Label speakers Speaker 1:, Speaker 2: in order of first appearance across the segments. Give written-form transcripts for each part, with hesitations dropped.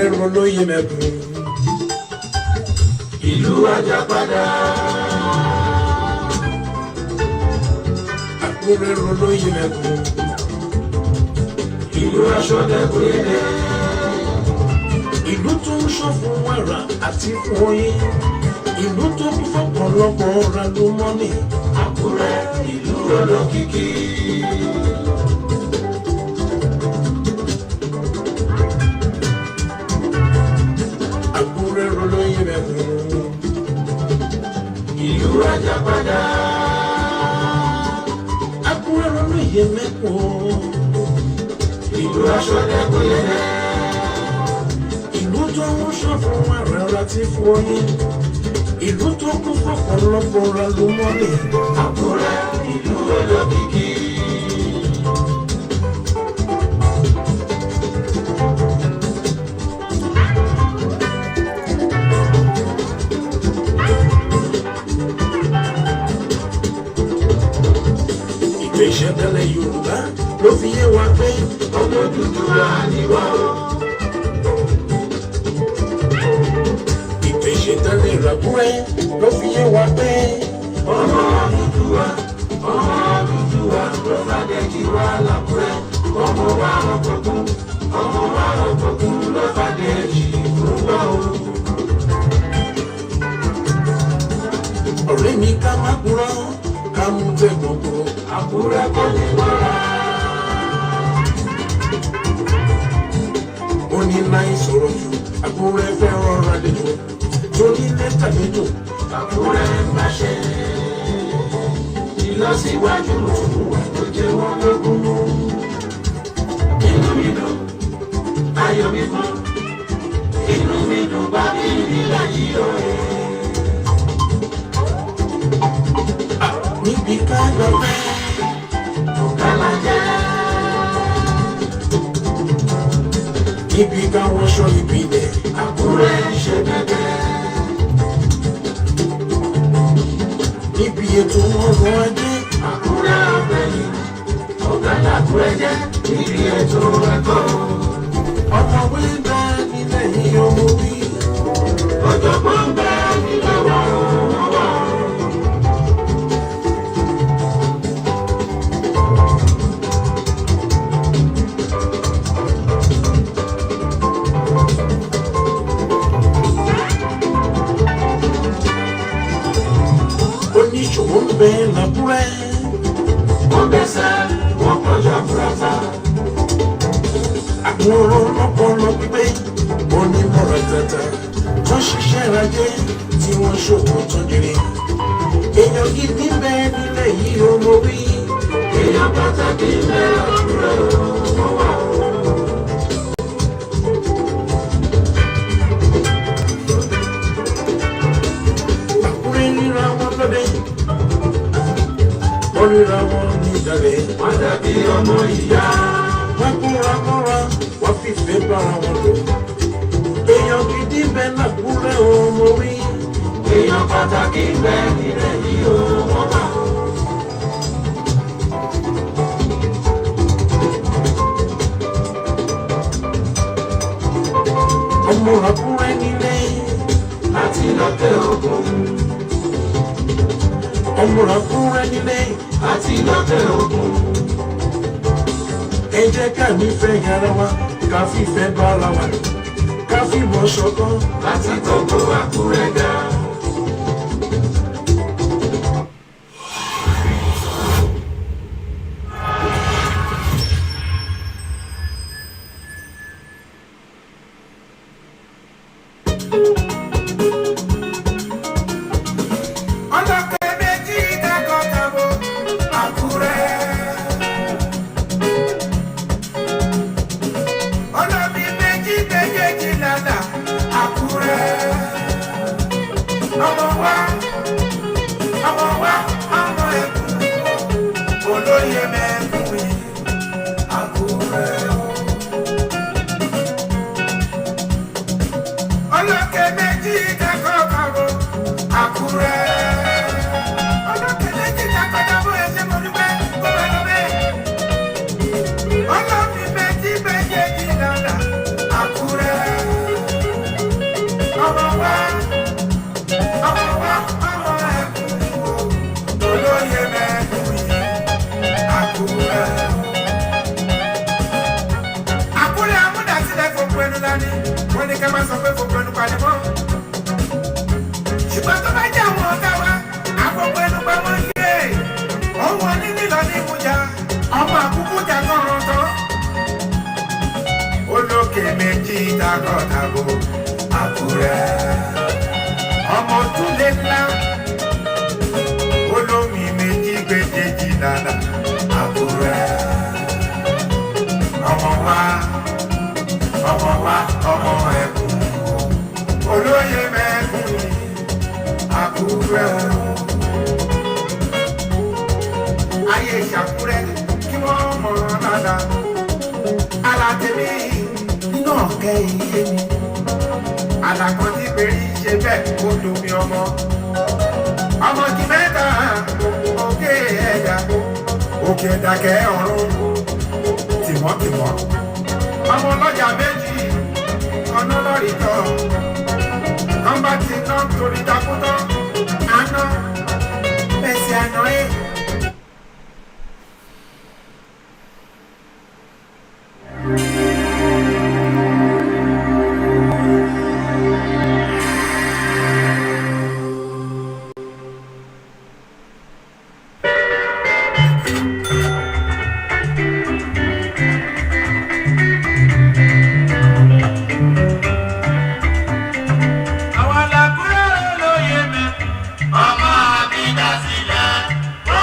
Speaker 1: Àkúrẹ́ rolóyè mẹ́kún. Ìlú Ajápadà. Àkúrẹ́ rolóyè mẹ́kún. Ìlú Aṣọ́dẹ́gbélé. Ìlú tó ń ṣọ́ fún wàrà àti fún oyin. Ìlú tó kún fọ́pọ̀lọpọ̀ ọ̀rọ̀ ló mọ́nì. Àkúrẹ́ ìlú olókìkí. Àkúrẹ́ rolóyè mẹ́kún. Ìlú Ajápadà. Àkúrẹ́ rolóyè mẹ́kún. Ìlú Aṣọ́dẹ́gbélé. Ìlú tó ń ṣọ́ fún wàrà àti fún oyin. Ìlú tó kún fọ́pọ̀lọpọ̀ ọ̀rọ̀ ló mọ́nì. Àkúrẹ́ ìlú olókìkí. Ìṣẹ̀dálẹ̀ Yorùbá ló fi yé wa pé ọmọ Odùduwà ni wá o. Ìṣẹ̀dálẹ̀ Àkúrẹ́ ló fi yé wa pé ọmọ Odùduwà ló fàdé jí wá l'Àkúrẹ́. Ọmọ wa ọ̀pọ̀kún ló fàdé jí fún wa o. Ọ̀rẹ́ mi ká má kúrò ká mú tẹ̀ gbogbo. Àkúrẹ́ kò ní wọ́ra. Ó ní láì sọ̀rọ̀ jù, Àkúrẹ́ fẹ́ rọra lẹ́jọ́. Torí lẹ́tà lẹ́jọ́, Àkúrẹ́ ń báṣẹ́. Ìlọsíwájú tó jẹ́ wọ́n lógún. Inú mi dùn, ayọ̀ mi kún. Inú mi dùn bá mi nílẹ̀ yìí o. Níbi ká lọ pẹ́. Níbi káwọn ṣọ́ ìbílẹ̀. Àkúrẹ́ ṣe bẹ́bẹ́. Níbi ètò ọrọ̀ ajé. Àkúrẹ́ ọ̀gbẹ́ni. Ọ̀gá l'Àkúrẹ́ jẹ́. Níbi ètò ẹ̀kọ́. Ọ̀mọ̀wé ń bẹ nílẹ̀ yìí ọmọ wí. Ọ̀jọ̀gbọ́n ń bẹ nílẹ̀ wà ọmọ wà. Oníṣòwò ń bẹ l'Àkúrẹ́. Wọ́n bẹ́sẹ̀ wọ́n kọjá burata. Àwọn ọlọ́pọlọ pípé onímọ̀ràn tata. Wọ́n ṣiṣẹ́ rajé tí wọ́n ṣòwò tán jèrè. Èèyàn gidi ń bẹ nílẹ̀ yìí ó mọ wí. Èèyàn pàtàkì ń bẹ l'Àkúrẹ́ ó wà ó. Àkúrẹ́ ríra wọn lọ́dẹ. Wọ́n ríra wọn ní ìdálẹ̀. Wọ́n dàbí ọmọ ìyá. Wọ́n kúnra mọ́ra, wọ́n fìfẹ́ bára wọn lò. Èèyàn gidi ń bẹ l'Àkúrẹ́ ó mọ wí. Èèyàn pàtàkì ń bẹ nílẹ̀ yìí ó wọ́n wà ó. Ọmọ Àkúrẹ́ nílé láti lọ́tẹ̀ Ògùn. Ọmọ Àkúrẹ́ nílé láti lọ́tẹ̀ Ògùn. Ẹ jẹ́ ká nífẹ̀ẹ́ ara wa, ká fìfẹ́ bá ara wa lò, ká fìmọ̀ ṣọ̀kan láti gbogbo Àkúrẹ́ ga. dání wọ́n ní ká má sọ pé fòpin ẹnu pa ni mọ́. ṣùgbọ́n tó bá jẹ́ àwọn ọ̀gá wa àfọ̀pọ̀ ẹnu pa wọ́n yé òun wọn ní nílọ ní ìmújà ọmọ àkúkú jà kọ̀ọ̀rọ̀ tán. olókè méjì takọ̀tàbò Àkúrẹ́ ọmọ túnlé ńlá olómi méjì gbèdéjì dada Àkúrẹ́ ọmọ ẹkùn olóyè mẹ́kùn ní Àkúrẹ́ ayé ìṣàkúrẹ́ kí wọ́n mọ̀ dada alátẹ̀mí nínú ọ̀kẹ́ iye mi àlàkọ́ tí pèrí ṣe bẹ́ẹ̀ kó domi ọmọ kí mẹ́ta òkè ẹ̀dá òkè ẹ̀dàkẹ́ ọ̀run tìmọ́tìmọ́ ọmọ ọlọ́jà méjì ọ̀nà lọ́rì tọ́ nọ́mbà tí ná torí takútọ́ àná pèsè àná ẹ̀.
Speaker 2: Ọmọ àbídá sílẹ̀, ó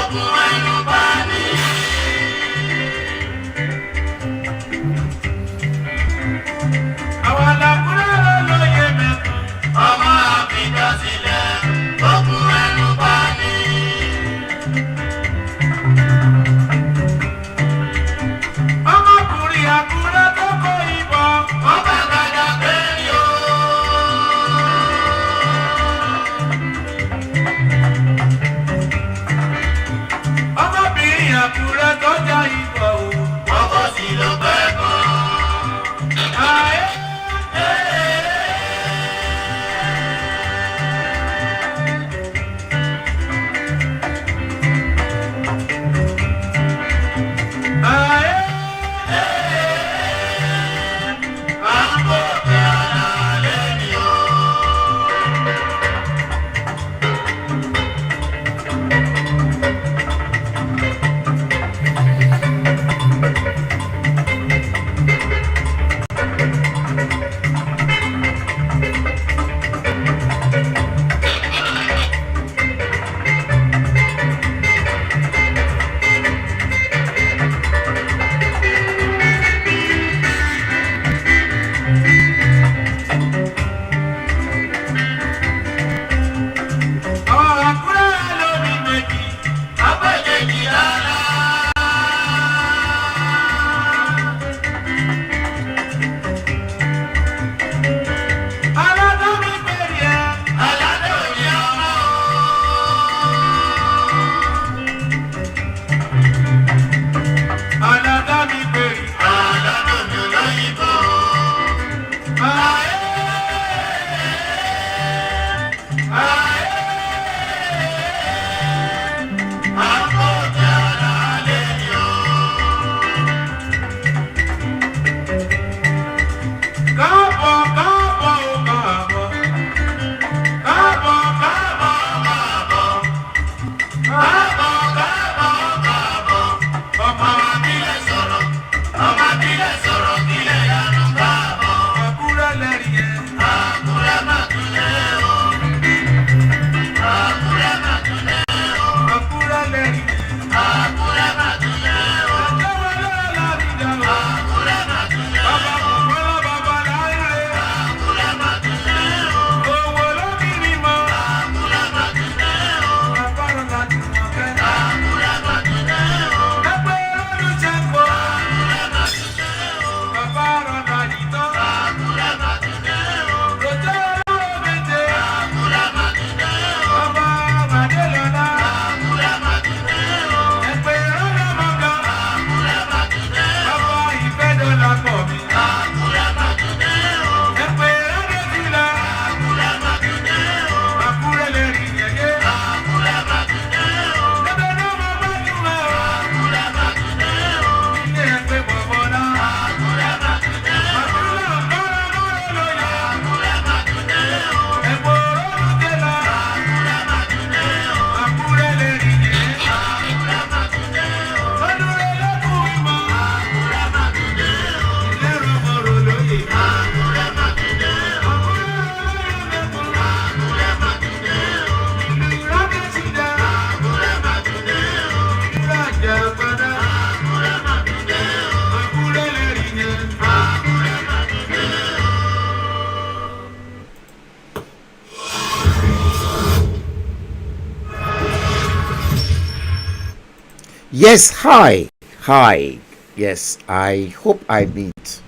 Speaker 2: Yes, hi. Hi. Yes, I hope I meet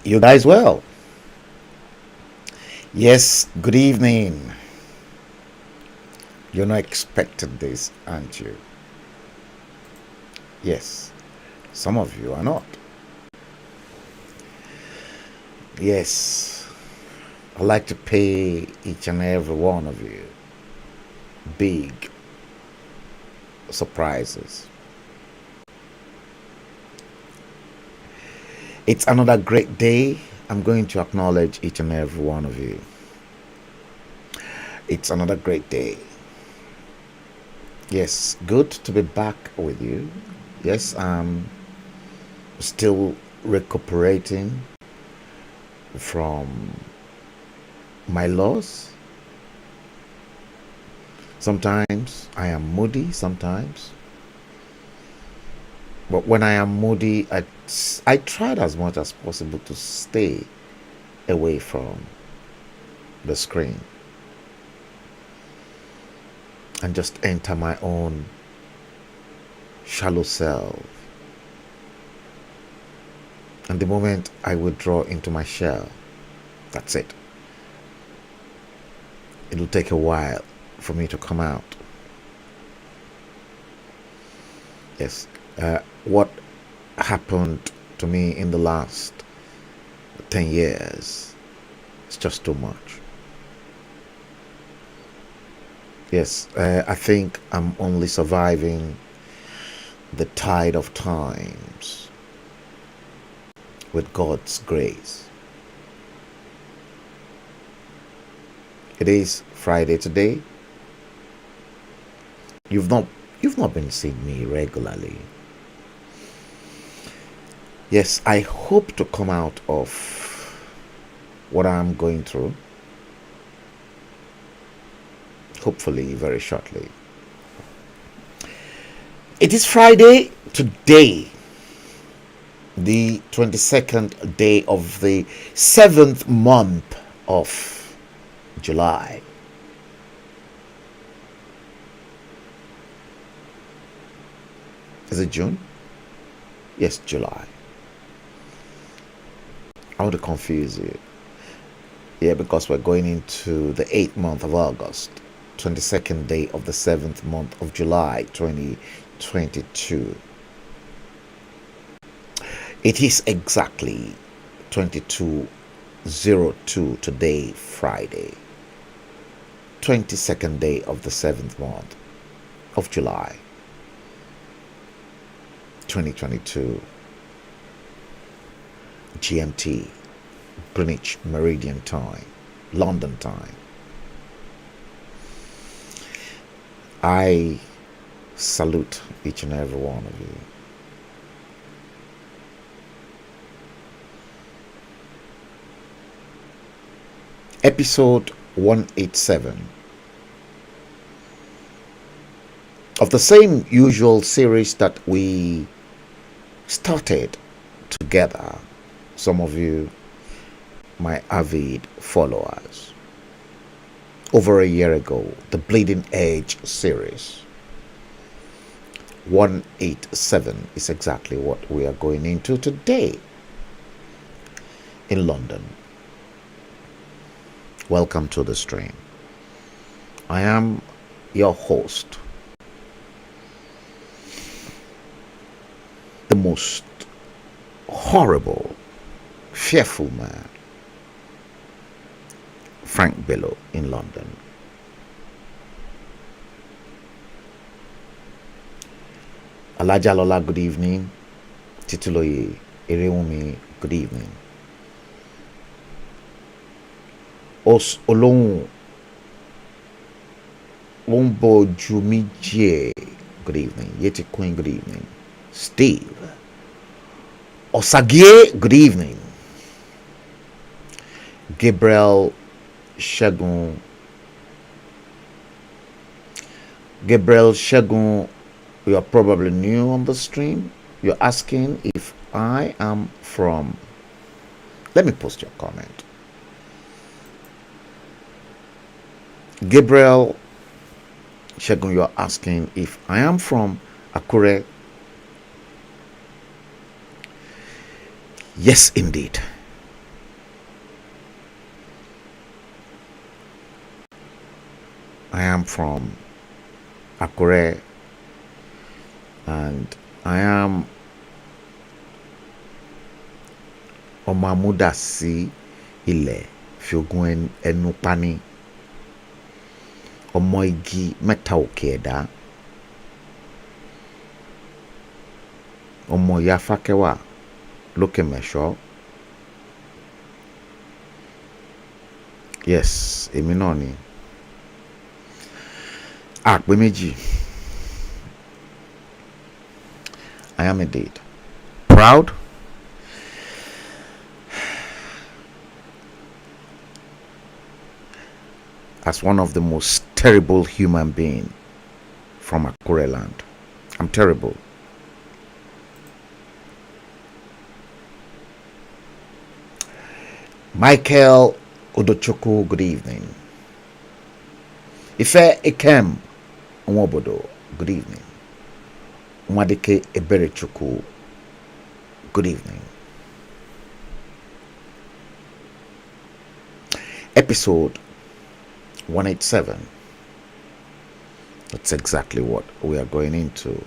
Speaker 2: you guys well. Yes, good evening. You're not expecting this, aren't you? Yes, some of you are not. Yes, I'd like to pay each and every one of you big surprises. It's another great day. I'm going to acknowledge each and every one of you. It's another great day. Yes, good to be back with you. Yes, I'm still recuperating from my loss. Sometimes I am moody, sometimes. But when I am moody, I tried as much as possible to stay away from the screen and just enter my own shallow self. And the moment I withdraw into my shell, that's it. It'll take a while for me to come out. Yes, what happened to me in the last 10 years is just too much. Yes, I think I'm only surviving the tide of times with God's grace. It is Friday today. You've not been seeing me regularly. Yes, I hope to come out of what I'm going through, hopefully very shortly. It is Friday today, the 22nd day of the 7th month of July. Is it June? Yes, July. I want to confuse you. Yeah, because we're going into the 8th month of August, 22nd day of the 7th month of July 2022. It is exactly 22:02 today, Friday, 22nd day of the 7th month of July 2022. GMT, Greenwich Meridian Time, London time. I salute each and every one of you. Episode 187 of the same usual series that we started together. Some of you, my avid followers, over a year ago, the Bleeding Edge series. 187 is exactly what we are going into today in London. Welcome to the stream. I am your host, the most horrible, fearful man, Frank Bello in London. Alajalola, good evening. Tituloye Erewumi, good evening. Os Olohun Wombo Jumije, good evening. Yeti Queen, good evening. Steve Osagie, good evening. Gabriel Shagun, you are probably new on the stream. You're asking if I am from. Let me post your comment. Gabriel Shagun, you're asking if I am from Akure. Yes, indeed. I am from Akure, and I am Omamudasi Ile Fiogun Enupani Omoigi Metaokeda Omoyafakewa Lokemesho. Yes, Eminoni. Akbemeji. I am indeed proud as one of the most terrible human beings from Akure land. I'm terrible. Michael Odochukwu, good evening. Ife Ikem Nwobodo, good evening. Mwadike Eberechukwu, good evening. Episode 187. That's exactly what we are going into.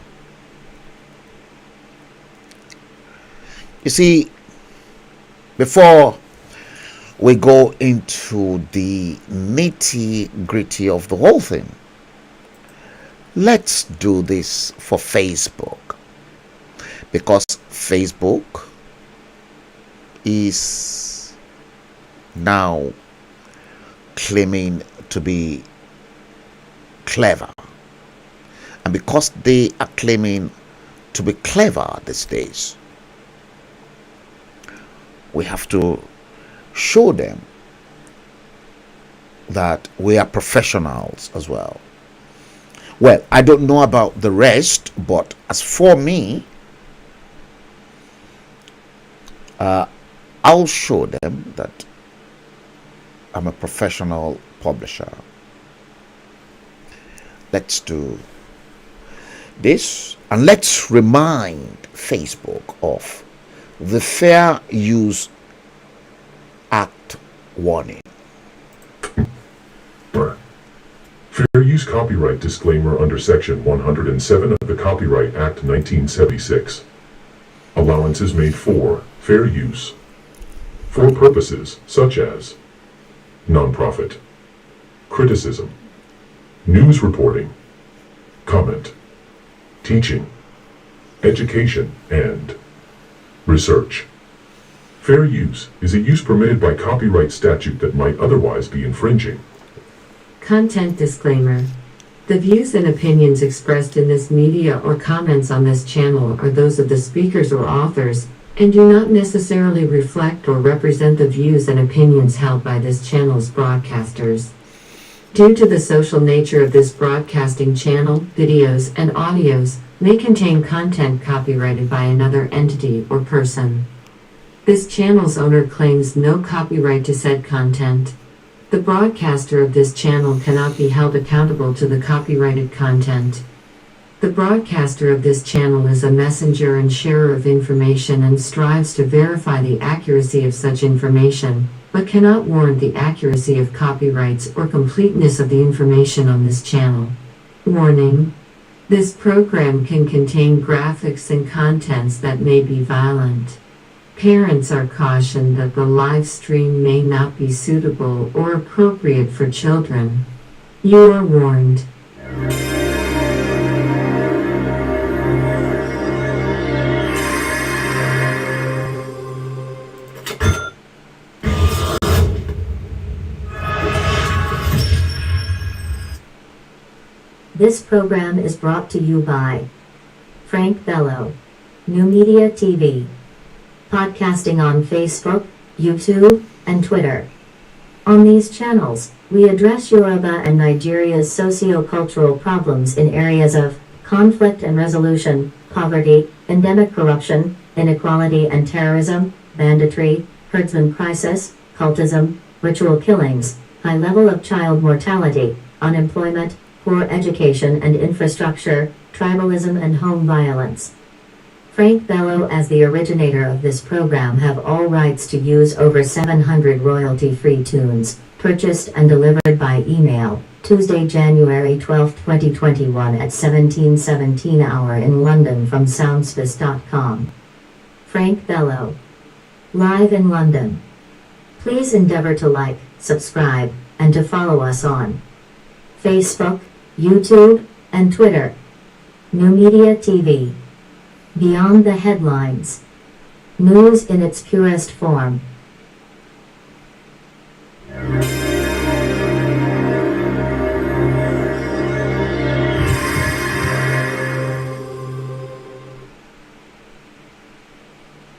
Speaker 2: You see, before we go into the nitty-gritty of the whole thing, let's do this for Facebook, because Facebook is now claiming to be clever, and because they are claiming to be clever these days, we have to show them that we are professionals as well. Well, I don't know about the rest, but as for me, I'll show them that I'm a professional publisher. Let's do this, and let's remind Facebook of the Fair Use Act warning.
Speaker 3: Fair use copyright disclaimer under Section 107 of the Copyright Act 1976. Allowances made for fair use for purposes such as nonprofit, criticism, news reporting, comment, teaching, education, and research. Fair use is a use permitted by copyright statute that might otherwise be infringing.
Speaker 4: Content disclaimer. The views and opinions expressed in this media or comments on this channel are those of the speakers or authors, and do not necessarily reflect or represent the views and opinions held by this channel's broadcasters. Due to the social nature of this broadcasting channel, videos and audios may contain content copyrighted by another entity or person. This channel's owner claims no copyright to said content. The broadcaster of this channel cannot be held accountable to the copyrighted content. The broadcaster of this channel is a messenger and sharer of information and strives to verify the accuracy of such information, but cannot warrant the accuracy of copyrights or completeness of the information on this channel. Warning: this program can contain graphics and contents that may be violent. Parents are cautioned that the live stream may not be suitable or appropriate for children. You are warned.
Speaker 5: This program is brought to you by Frank Bello, NuMediaTV. Podcasting on Facebook, YouTube, and Twitter. On these channels, we address Yoruba and Nigeria's socio-cultural problems in areas of conflict and resolution, poverty, endemic corruption, inequality and terrorism, banditry, herdsmen crisis, cultism, ritual killings, high level of child mortality, unemployment, poor education and infrastructure, tribalism and home violence. Frank Bello, as the originator of this program, have all rights to use over 700 royalty-free tunes, purchased and delivered by email, Tuesday, January 12, 2021 at 17:17 hour in London from soundspace.com. Frank Bello. Live in London. Please endeavor to like, subscribe, and to follow us on Facebook, YouTube, and Twitter. NuMediaTV. Beyond the headlines. News in its purest form.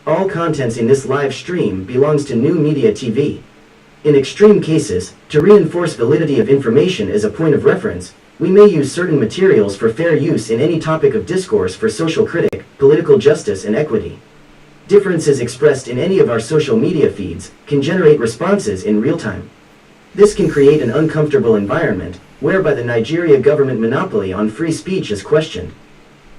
Speaker 6: All contents in this live stream belongs to NuMediaTV. In extreme cases, to reinforce validity of information as a point of reference, we may use certain materials for fair use in any topic of discourse for social critic, political justice and equity. Differences expressed in any of our social media feeds can generate responses in real time. This can create an uncomfortable environment, whereby the Nigeria government monopoly on free speech is questioned.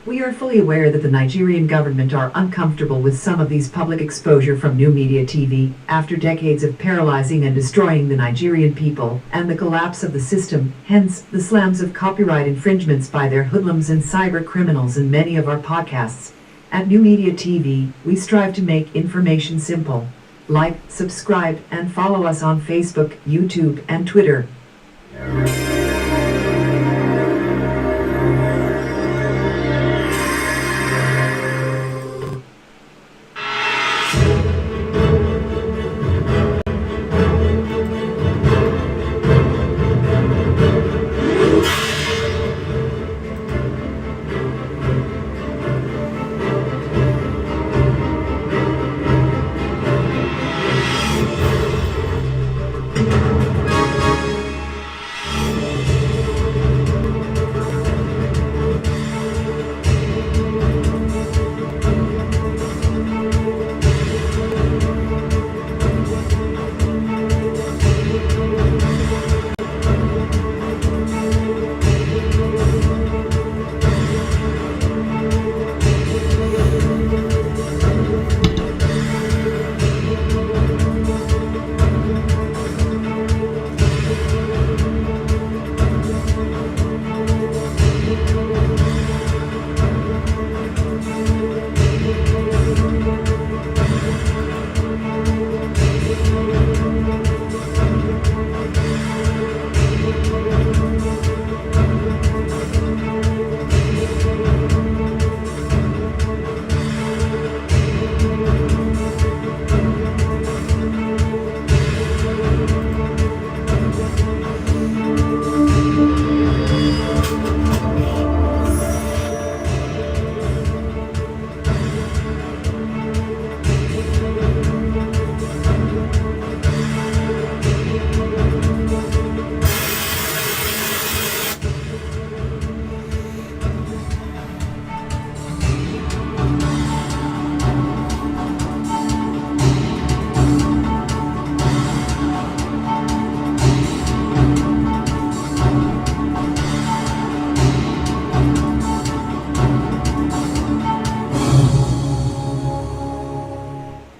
Speaker 7: We are fully aware that the Nigerian government are uncomfortable with some of these public exposure from NuMediaTV, after decades of paralyzing and destroying the Nigerian people, and the collapse of the system, hence, the slams of copyright infringements by their hoodlums and cyber criminals in many of our podcasts. At NuMediaTV, we strive to make information simple. Like, subscribe, and follow us on Facebook, YouTube, and Twitter.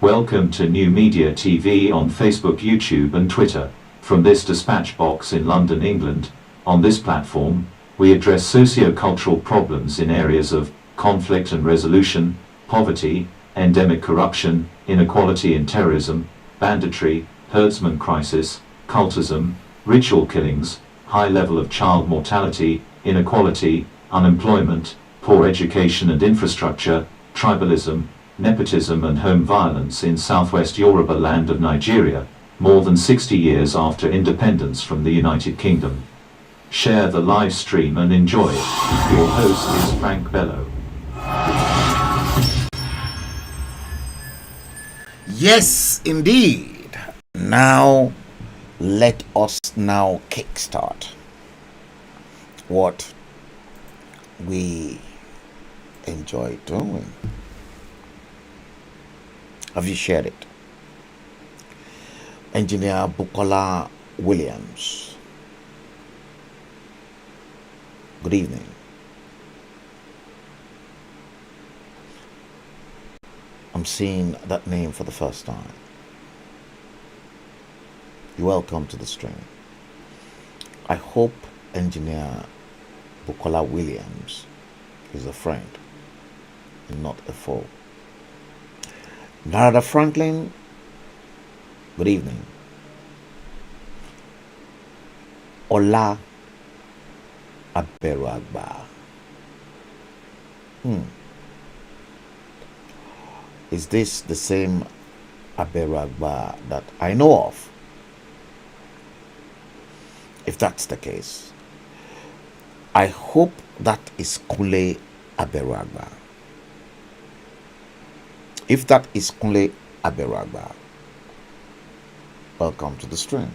Speaker 8: Welcome to NuMediaTV on Facebook, YouTube and Twitter. From this dispatch box in London, England, on this platform, we address socio-cultural problems in areas of conflict and resolution, poverty, endemic corruption, inequality and terrorism, banditry, herdsman crisis, cultism, ritual killings, high level of child mortality, inequality, unemployment, poor education and infrastructure, tribalism, nepotism and home violence in southwest Yoruba land of Nigeria, more than 60 years after independence from the United Kingdom. Share the live stream and enjoy it. Your host is Frank Bello.
Speaker 2: Yes, indeed. Now, let us now kickstart what we enjoy doing. Have you shared it? Engineer Bukola Williams. Good evening. I'm seeing that name for the first time. You're welcome to the stream. I hope Engineer Bukola Williams is a friend and not a foe. Narada Franklin, good evening. Ola Aberagba. Is this the same Aberagba that I know of? If that's the case, I hope that is Kule Aberagba. If that is Kule Aberagba, welcome to the stream.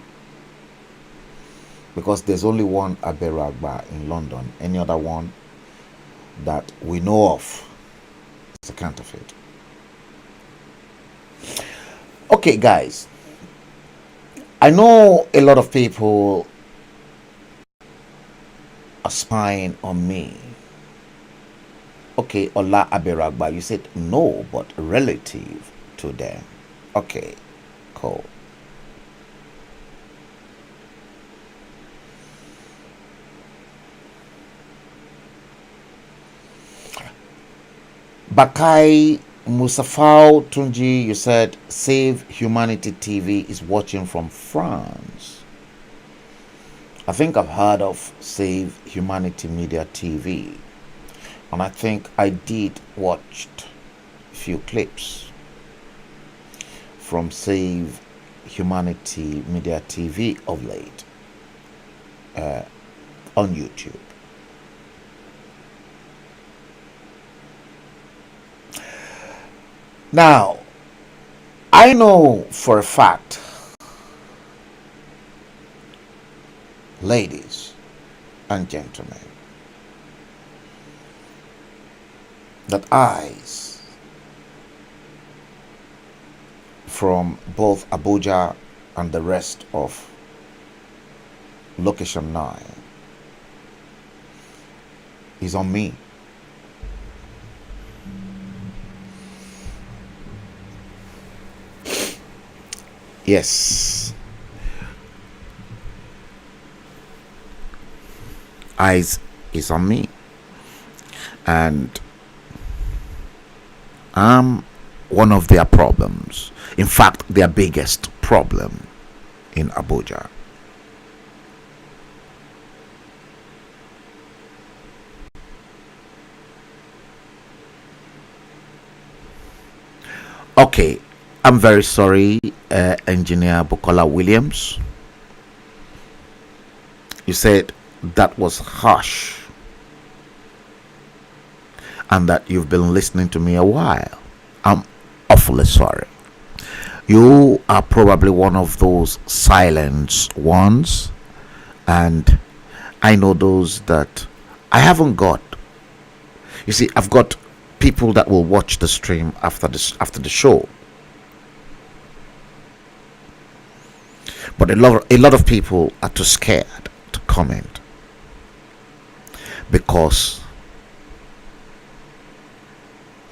Speaker 2: Because there's only one Aberagba in London. Any other one that we know of is a counterfeit. Okay, guys, I know a lot of people are spying on me. Okay, Ola Aberagba, you said no, but relative to them. Okay, cool. Bakai Musafau Tunji, you said Save Humanity TV is watching from France. I think I've heard of Save Humanity Media TV, and I think I did watch a few clips from Save Humanity Media TV of late on YouTube. Now, I know for a fact, ladies and gentlemen, that eyes from both Abuja and the rest of Location 9 is on me. Yes, eyes is on me, and I'm one of their problems. In fact, their biggest problem in Abuja. Okay, I'm very sorry, Engineer Bukola Williams. You said that was harsh and that you've been listening to me a while. I'm awfully sorry. You are probably one of those silenced ones, and I know those that I haven't got. You see, I've got people that will watch the stream after the show. But a lot of people are too scared to comment because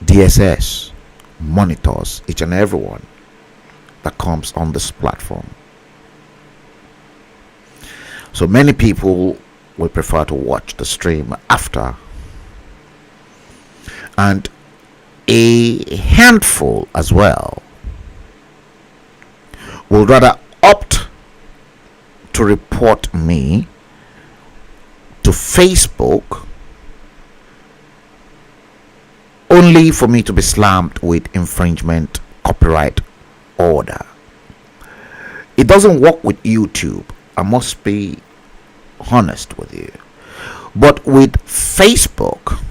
Speaker 2: DSS monitors each and everyone that comes on this platform. So many people will prefer to watch the stream after, and a handful as well will rather opt to report me to Facebook only for me to be slammed with infringement copyright order. It doesn't work with YouTube, I must be honest with you, but with Facebook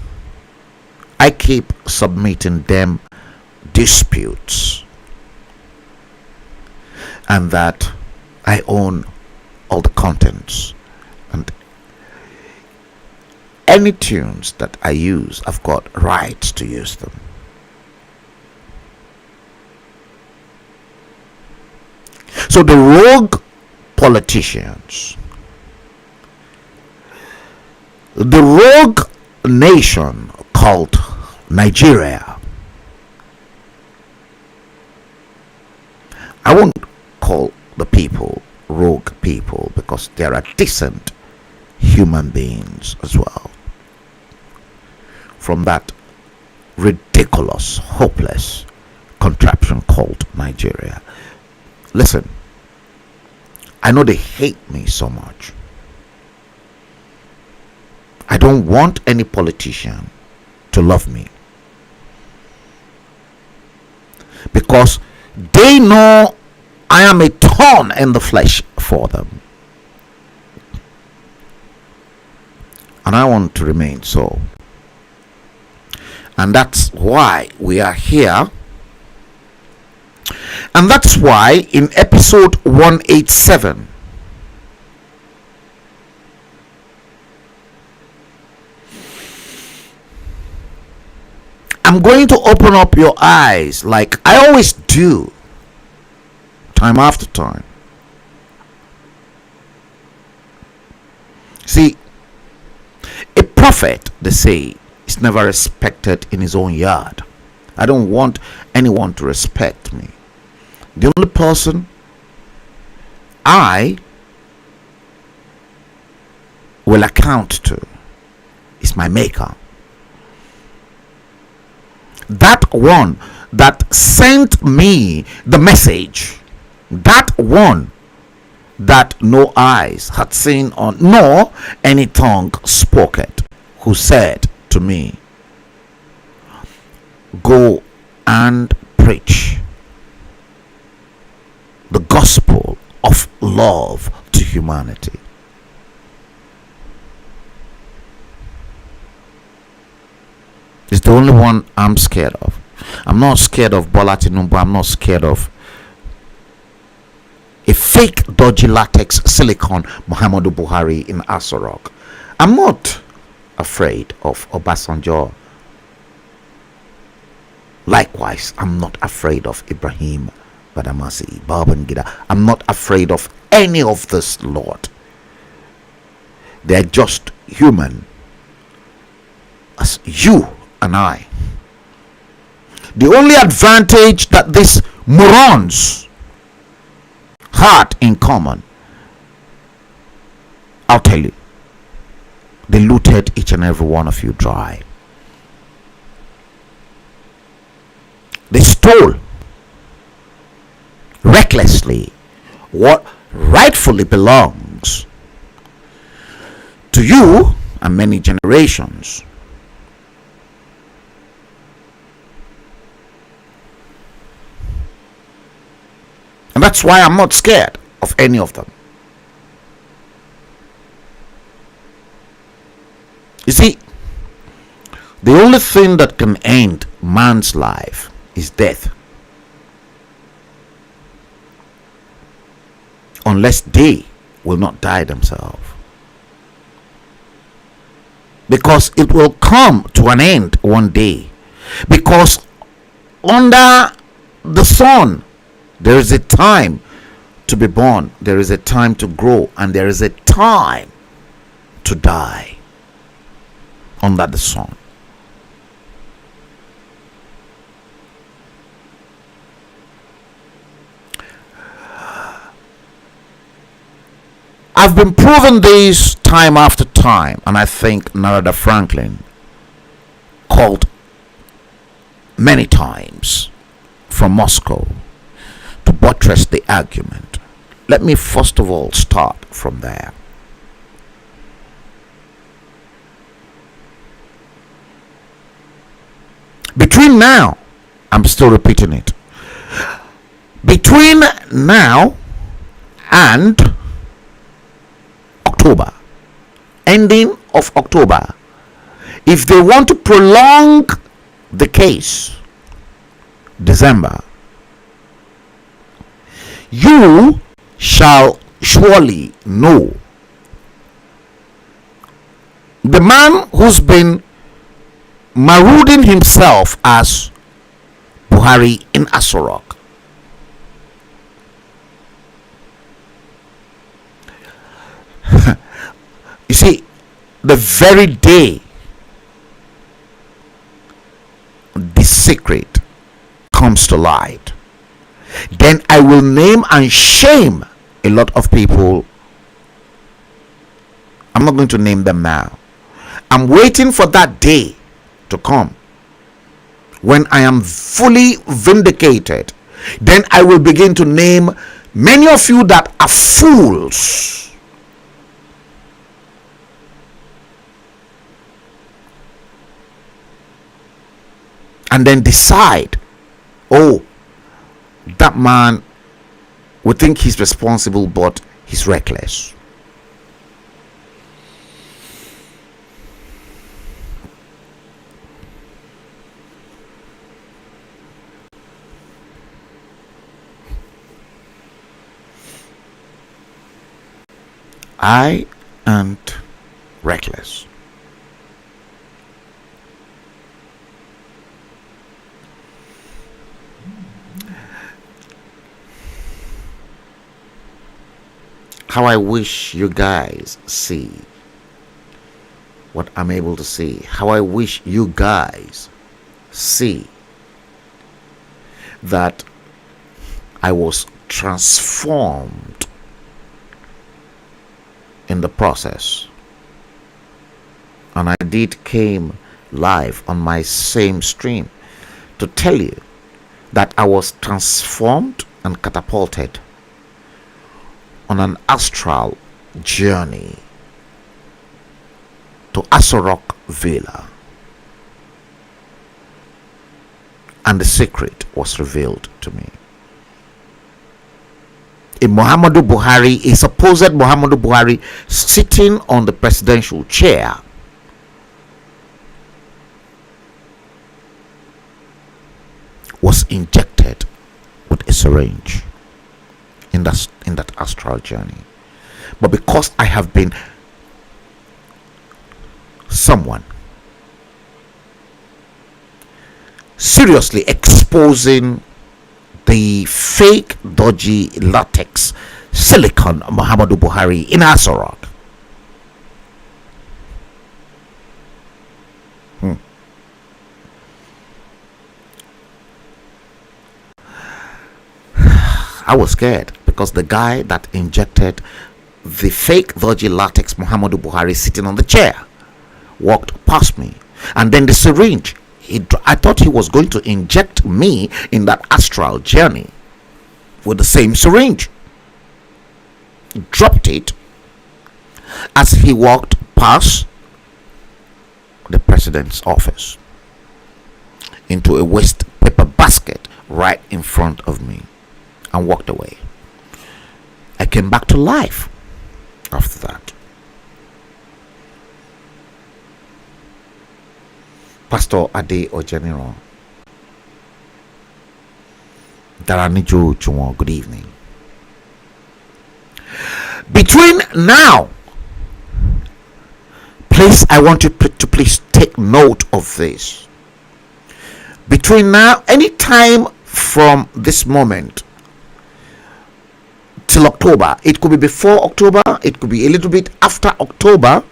Speaker 2: I keep submitting them disputes, and that I own all the contents, and any tunes that I use, I've got rights to use them. So the rogue politicians the rogue nation called Nigeria. I won't call the people rogue people because there are decent human beings as well. From that ridiculous, hopeless contraption called Nigeria. Listen, I know they hate me so much. I don't want any politician to love me because they know I am a thorn in the flesh for them, and I want to remain so. And that's why we are here. And that's why in episode 187, I'm going to open up your eyes like I always do, time after time. See, a prophet, they say, is never respected in his own yard. I don't want anyone to respect me. The only person I will account to is my maker. That one that sent me the message, that one that no eyes had seen on, nor any tongue spoke it, who said to me, go and preach the gospel of love to humanity. It's the only one I'm scared of. I'm not scared of Bola Tinubu. I'm not scared of a fake dodgy latex silicone Muhammadu Buhari in Aso Rock. I'm not afraid of Obasanjo. Likewise, I'm not afraid of Ibrahim Badamasi, Babangida. I'm not afraid of any of this, Lord. They're just human as you and I. The only advantage that these morons had in common, I'll tell you, they looted each and every one of you dry. They stole recklessly what rightfully belongs to you and many generations. And that's why I'm not scared of any of them. You see, the only thing that can end man's life is death. Unless they will not die themselves. Because it will come to an end one day. Because under the sun, there is a time to be born, there is a time to grow, and there is a time to die under the sun. I've been proving this time after time, and I think Narada Franklin called many times from Moscow to buttress the argument. Let me first of all start from there. Between now, I'm still repeating it, between now and October, ending of October, if they want to prolong the case, December, you shall surely know the man who's been marauding himself as Buhari in Aso Rock. You see, the the very day the secret comes to light, then I will name and shame a lot of people. I'm not going to name them now. I'm waiting for that day to come when I am fully vindicated. Then I will begin to name many of you that are fools. And then decide, oh, that man, we think he's responsible, but he's reckless. I ain't reckless. How I wish you guys see what I'm able to see. How I wish you guys see that I was transformed in the process, and I did came live on my same stream to tell you that I was transformed and catapulted on an astral journey to Asorok Villa, and the secret was revealed to me. A Muhammadu Buhari, a supposed Muhammadu Buhari sitting on the presidential chair, was injected with a syringe in that astral journey. But because I have been someone seriously exposing the fake, dodgy latex silicon Muhammadu Buhari in Asorok, I was scared, because the guy that injected the fake, dodgy latex Muhammadu Buhari sitting on the chair walked past me, and then the syringe, I thought he was going to inject me in that astral journey with the same syringe. He dropped it as he walked past the president's office into a waste paper basket right in front of me, and walked away. I came back to life after that. Pastor Ade Ojeniro, Daranijo Chumwa, good evening. Between now, please, I want you to please take note of this. Between now, any time from this moment till October, it could be before October, it could be a little bit after October,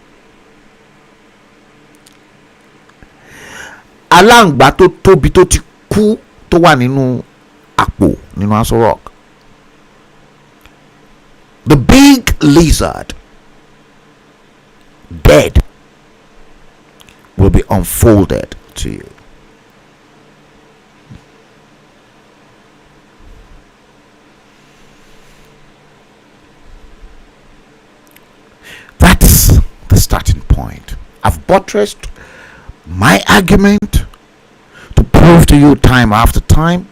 Speaker 2: alangba tó tóbi tó ti kú tó wà nínú àpò nínú Asorok, the big lizard dead will be unfolded to you. That's the starting point. I've buttressed my argument to prove to you time after time.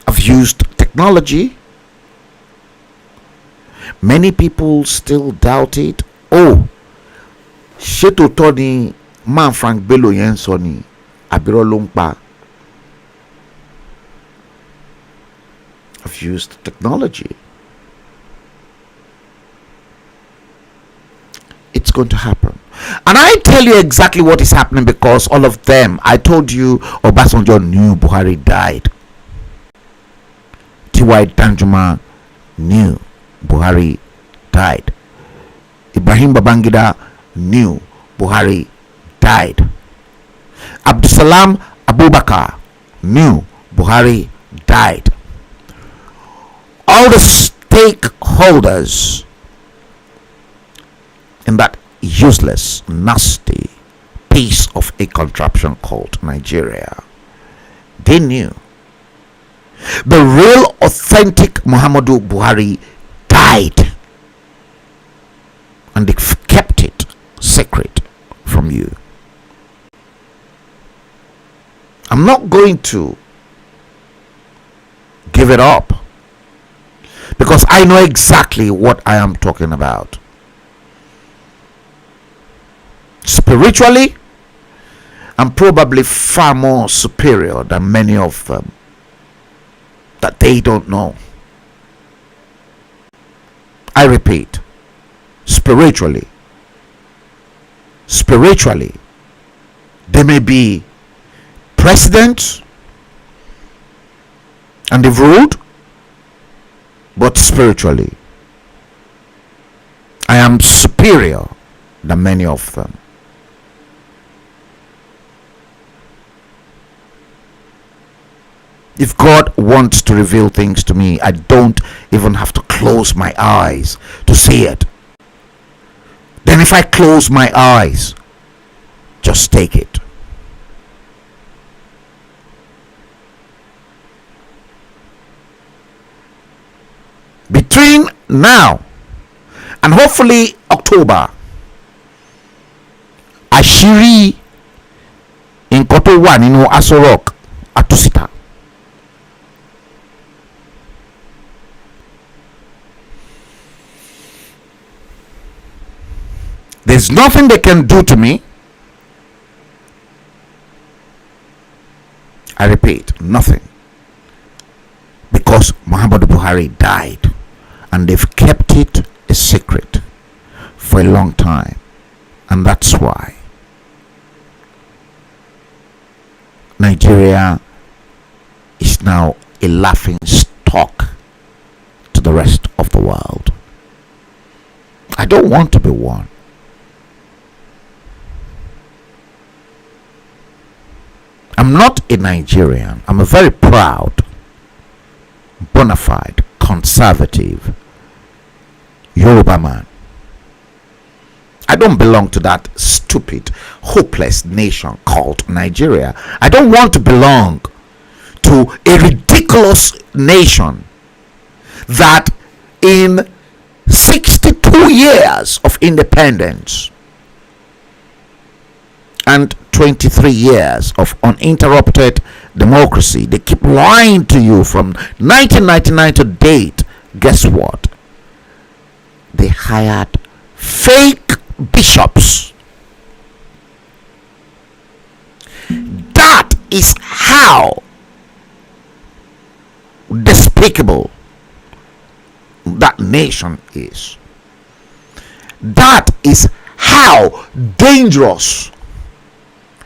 Speaker 2: I've used technology. Many people still doubt it. Oh, Sheto Tony Man Frank Bello Yensoni Abiro Lumpa. I've used technology. It's going to happen. And I tell you exactly what is happening, because all of them, I told you Obasanjo knew Buhari died. T.Y. Danjuma knew Buhari died. Ibrahim Babangida knew Buhari died. Abdusalam Abubakar knew Buhari died. All the stakeholders in that useless, nasty piece of a contraption called Nigeria, they knew the real authentic Muhammadu Buhari died, and they kept it secret from you. I'm not going to give it up because I know exactly what I am talking about. Spiritually, I'm probably far more superior than many of them that they don't know. I repeat, spiritually, they may be presidents and they've ruled, but spiritually, I am superior than many of them. If God wants to reveal things to me, I don't even have to close my eyes to see it. Then if I close my eyes, just take it. Between now and hopefully October, àṣírí nǹkan tó wà nínú Aso Rock àtúnṣíta. There's nothing they can do to me. I repeat, nothing. Because Muhammadu Buhari died and they've kept it a secret for a long time. And that's why Nigeria is now a laughing stock to the rest of the world. I don't want to be one. I'm not a Nigerian. I'm a very proud, bona fide, conservative Yoruba man. I don't belong to that stupid, hopeless nation called Nigeria. I don't want to belong to a ridiculous nation that in 62 years of independence and 23 years of uninterrupted democracy, they keep lying to you from 1999 to date. Guess what? They hired fake bishops. That is how despicable that nation is. That is how dangerous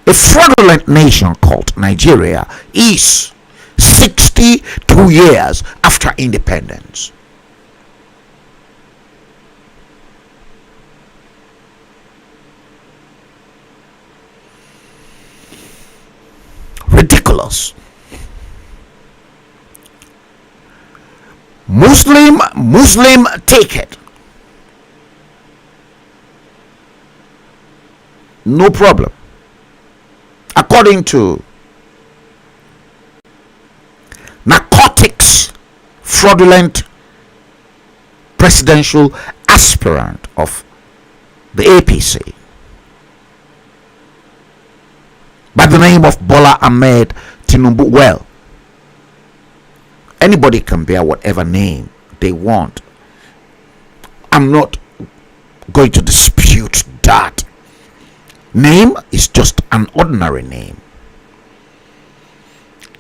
Speaker 2: a fraudulent nation called Nigeria is 62 years after independence. Ridiculous. Muslim take it. No problem. According to narcotics fraudulent presidential aspirant of the APC by the name of Bola Ahmed Tinubu. Well, anybody can bear whatever name they want. I'm not going to dispute that. Name is just an ordinary name.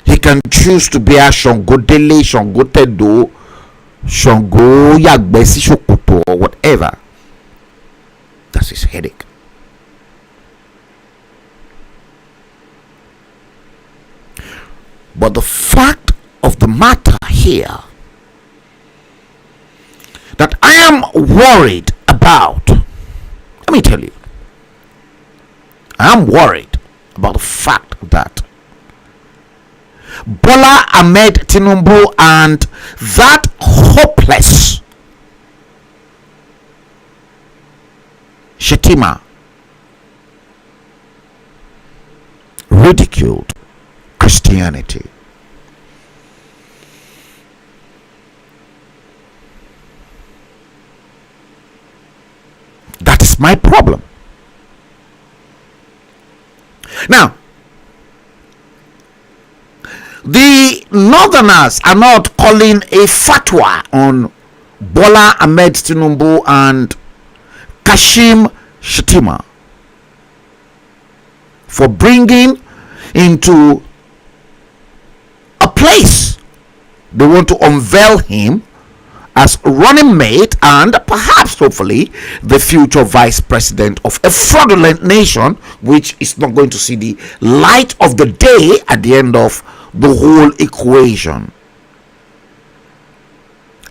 Speaker 2: He can choose to be a Shango Dele, Shango Tedo, Shango Yagbesi Shokoto, or whatever. That's his headache. But the fact of the matter here that I am worried about Let me tell you, I'm worried about the fact that Bola Ahmed Tinubu and that hopeless Shetima ridiculed Christianity. That is my problem. Now, the Northerners are not calling a fatwa on Bola Ahmed Tinubu and Kashim Shetima for bringing into a place they want to unveil him as running mate and perhaps hopefully the future vice president of a fraudulent nation which is not going to see the light of the day at the end of the whole equation.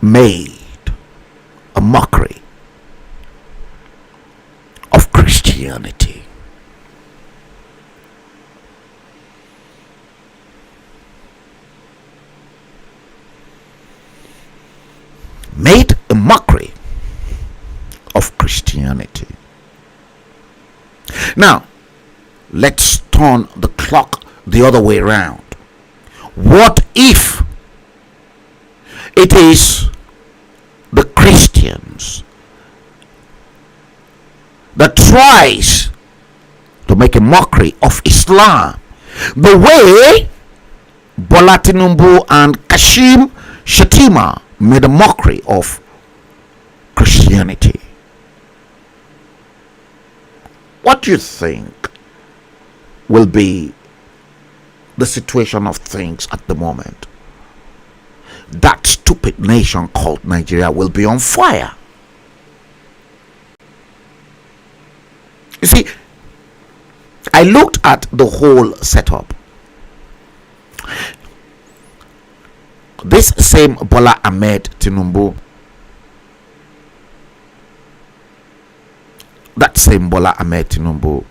Speaker 2: Made a mockery of Christianity. Made a mockery of Christianity. Now, let's turn the clock the other way around. What if it is the Christians that tries to make a mockery of Islam the way Bola Tinubu and Kashim Shetima made a mockery of Christianity? What do you think will be the situation of things at the moment? That stupid nation called Nigeria will be on fire. You see, I looked at the whole setup. This same Bola Ahmed Tinubu, that same Bola Ahmed Tinubu,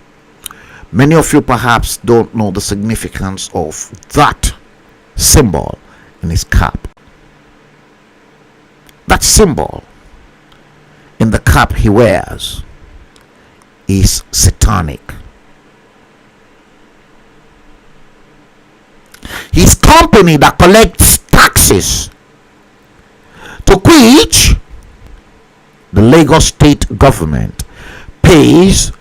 Speaker 2: many of you perhaps don't know the significance of that symbol in his cap. That symbol in the cap he wears is satanic. His company that collects taxes, to which the Lagos state government pays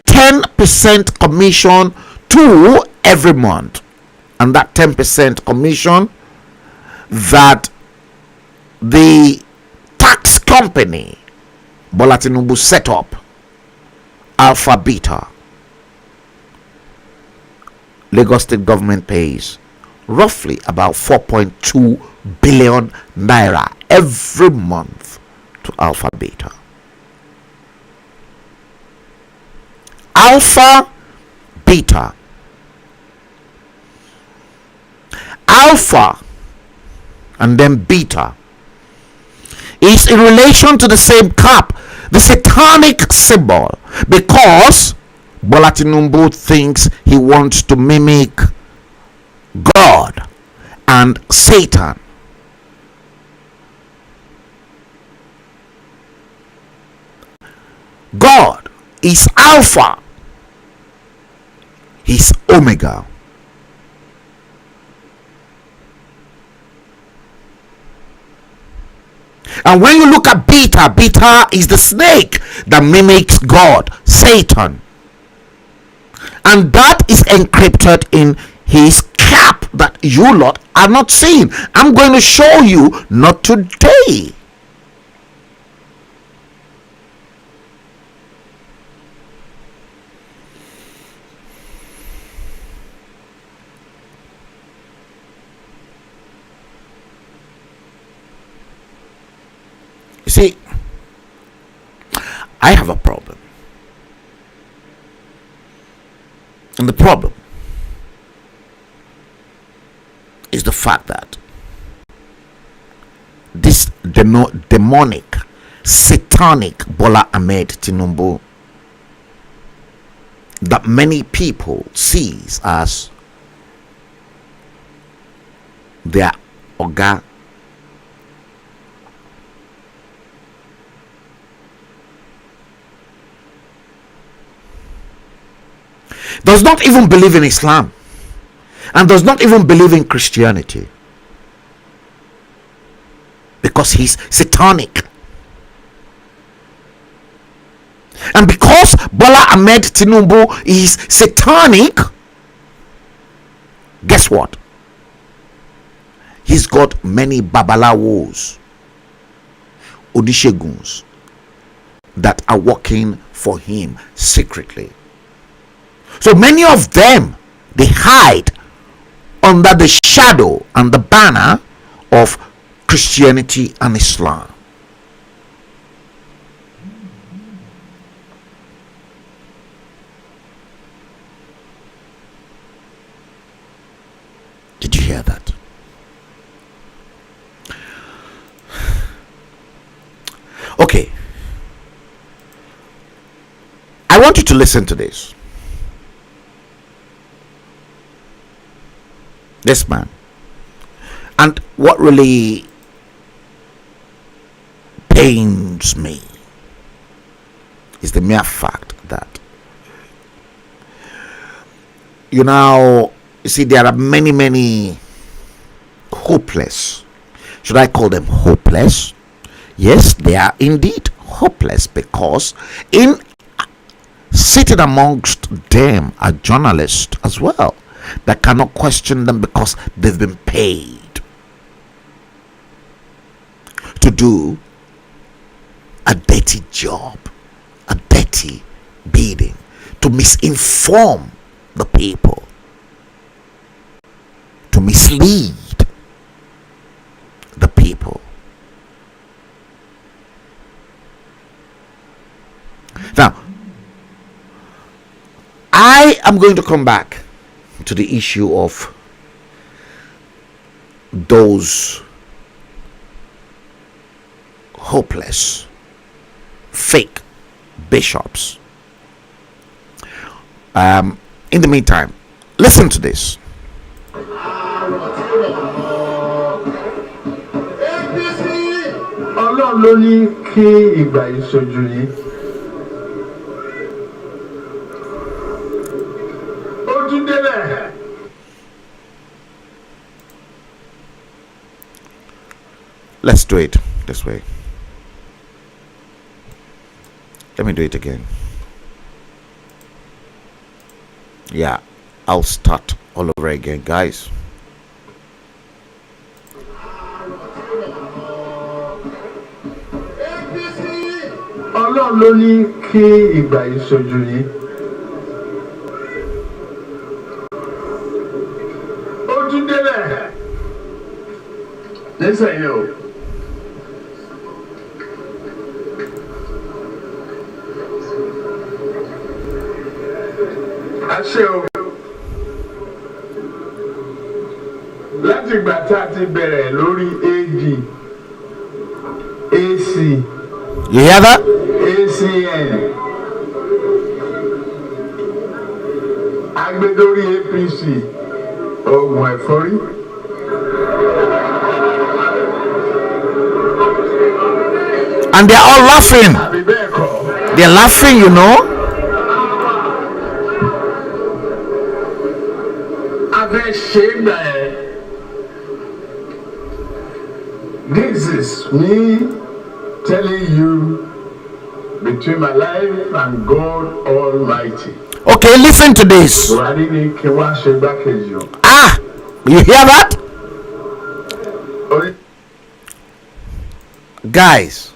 Speaker 2: 10% commission to every month, and that 10% commission that the tax company Bola Tinubu set up, Alpha Beta, Lagos state government pays roughly about 4.2 billion naira every month to Alpha Beta. Alpha Beta, Alpha and then Beta is in relation to the same cap, the satanic symbol, because Bola Tinubu thinks he wants to mimic God and Satan. God is Alpha, he's Omega. And when you look at Beta, Beta is the snake that mimics God, Satan. And that is encrypted in his cap that you lot are not seeing. I'm going to show you, not today. You see, I have a problem. And the problem is the fact that this demonic, satanic Bola Ahmed Tinubu that many people sees as their oga. Does not even believe in Islam and does not even believe in Christianity because he's satanic. And because Bola Ahmed Tinubu is satanic, guess what? He's got many babalawos, odisheguns that are working for him secretly. So many of them, they hide under the shadow and the banner of Christianity and Islam. Did you hear that? Okay. I want you to listen to this. This man. And what really pains me is the mere fact that, you see, there are many hopeless. Should I call them hopeless? Yes, they are indeed hopeless, because in sitting amongst them are journalists as well that cannot question them because they've been paid to do a dirty job, a dirty bidding, to misinform the people, to mislead the people. Now, I am going to come back to the issue of those hopeless, fake bishops. In the meantime, listen to this.
Speaker 1: Ọlọ́run ló ní kí ìgbà ìṣojú yìí. Ó tún délẹ̀.
Speaker 2: Let's do it this way. Let me do it again. Yeah, I'll start all over again, guys.
Speaker 1: Ọlọ́run ló ní kí ìgbà ìṣojú yìí. Ó tún délẹ̀. Nísìnyí o. Àṣẹ o. Láti ìgbà tá a ti bẹ̀rẹ̀ lórí AG, AC.
Speaker 2: You hear that?
Speaker 1: ACN. Agbedori APC. Ogun ẹ̀fọ́rí.
Speaker 2: And they're all laughing.
Speaker 1: Àbí bẹ́ẹ̀ kọ́.
Speaker 2: They're laughing, you know.
Speaker 1: A fẹ́ ṣe é gbà ẹ́. This is me telling you between my life and God Almighty.
Speaker 2: Okay, listen to this.
Speaker 1: Buhari ní kí wá ṣe gbákejì o.
Speaker 2: Ah, you hear that?
Speaker 1: Orí-
Speaker 2: Guys,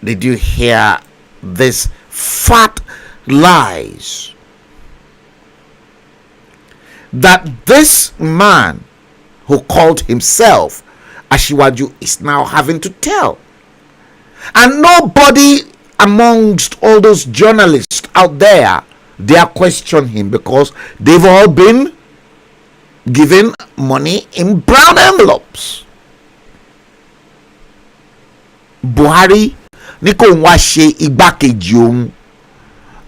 Speaker 2: did you hear this fat lies that this man who called himself Ashiwaju is now having to tell? And nobody amongst all those journalists out there dare question him, because they've all been given money in brown envelopes. Buhari ní kò ń wá ṣe igbákejì òun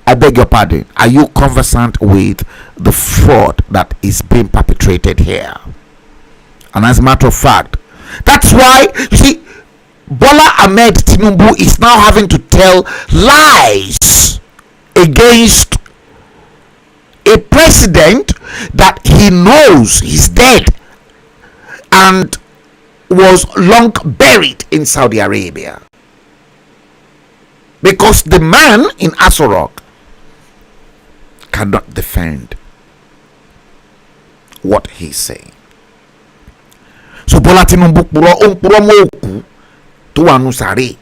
Speaker 2: I beg your pardon, are you conversant with the fraud that is being perpetrated here? And as a matter of fact, that's why you see Bola Ahmed Tinubu is now having to tell lies against a president that he knows is dead and was long buried in Saudi Arabia, because the man in Aso Rock cannot defend what he's saying. So Bola Tinubu puro mo oku to wà nù sàréè.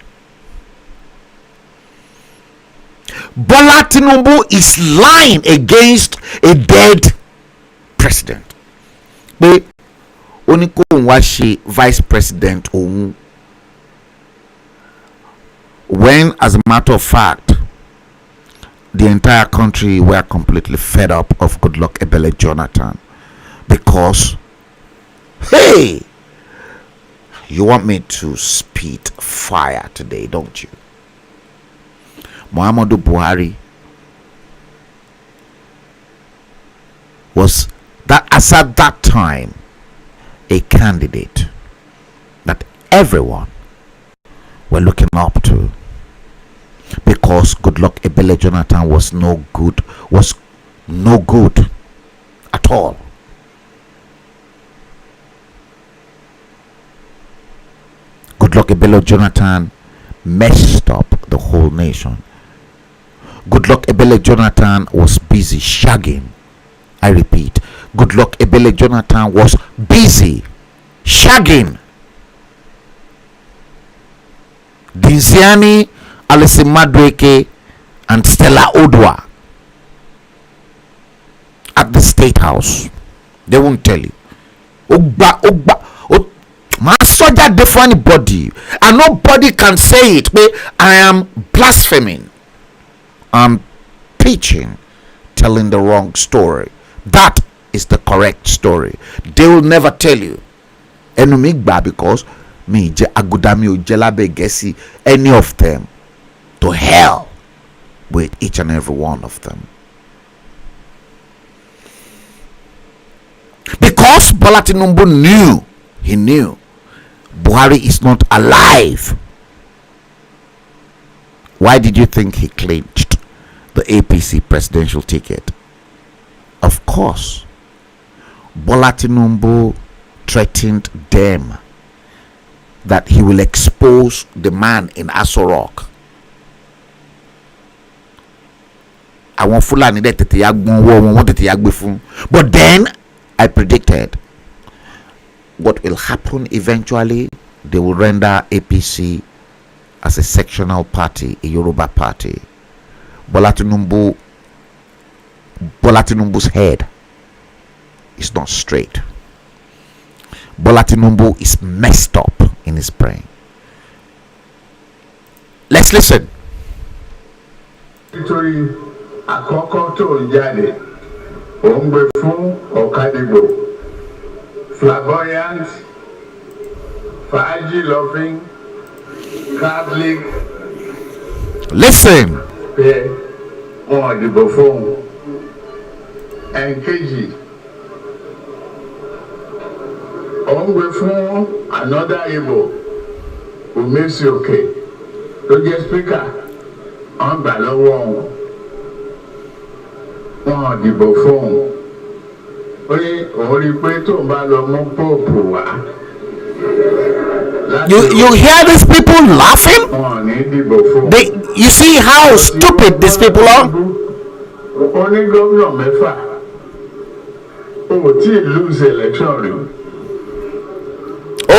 Speaker 2: Bola Tinubu is lying against a dead president. Pé ó ní kó òun wá ṣe vice president òun, when as a matter of fact the entire country were completely fed up of Goodluck Ebele Jonathan, because hey, you want me to spit fire today, don't you? Muhammadu Buhari was that, as at that time, a candidate that everyone were looking up to, because Goodluck Ebele Jonathan was no good at all. Goodluck Ebele Jonathan messed up the whole nation. Goodluck Ebele Jonathan was busy shagging. I repeat, Goodluck Ebele Jonathan was busy shagging Dinsiani, Alison Madueke, and Stella Odwa at the State House. They won't tell you. My soldier different body, and nobody can say it. I am blaspheming. I'm preaching, telling the wrong story. That is the correct story. They will never tell you. Enumigba, because me agudami o jelabe gesi any of them to hell with each and every one of them. Because Bola Tinubu knew Buhari is not alive. Why did you think he clinched the APC presidential ticket? Of course, Bola Tinubu threatened them that he will expose the man in Aso Rock. But then I predicted what will happen eventually. They will render APC as a sectional party, a Yoruba party. Bola Tinubu's head is not straight. Bola Tinubu is messed up in his brain. Let's listen.
Speaker 9: Nítorí àkọ́kọ́ tó ń jáde, ó ń gbé fún Ọ̀kadìgbò, flamboyant, fàájì loving, Catholic.
Speaker 2: Listen.
Speaker 9: Pé wọ́n dìbò fún ẹ̀ńkejì. Ó ń gbé fún another Igbo, Umesioke, tó jẹ́ speaker. Wọ́n gbà lọ́wọ́ wọn dìbò fún un. Ó rí pé tó ń bá lọ mú póòpù wá.
Speaker 2: You hear these people laughing?
Speaker 9: Wọ́n ní dìbò fún un.
Speaker 2: You see how stupid these people are?
Speaker 9: Ó ní gómìnà mẹ́fà. Ó tí ì lose election rí.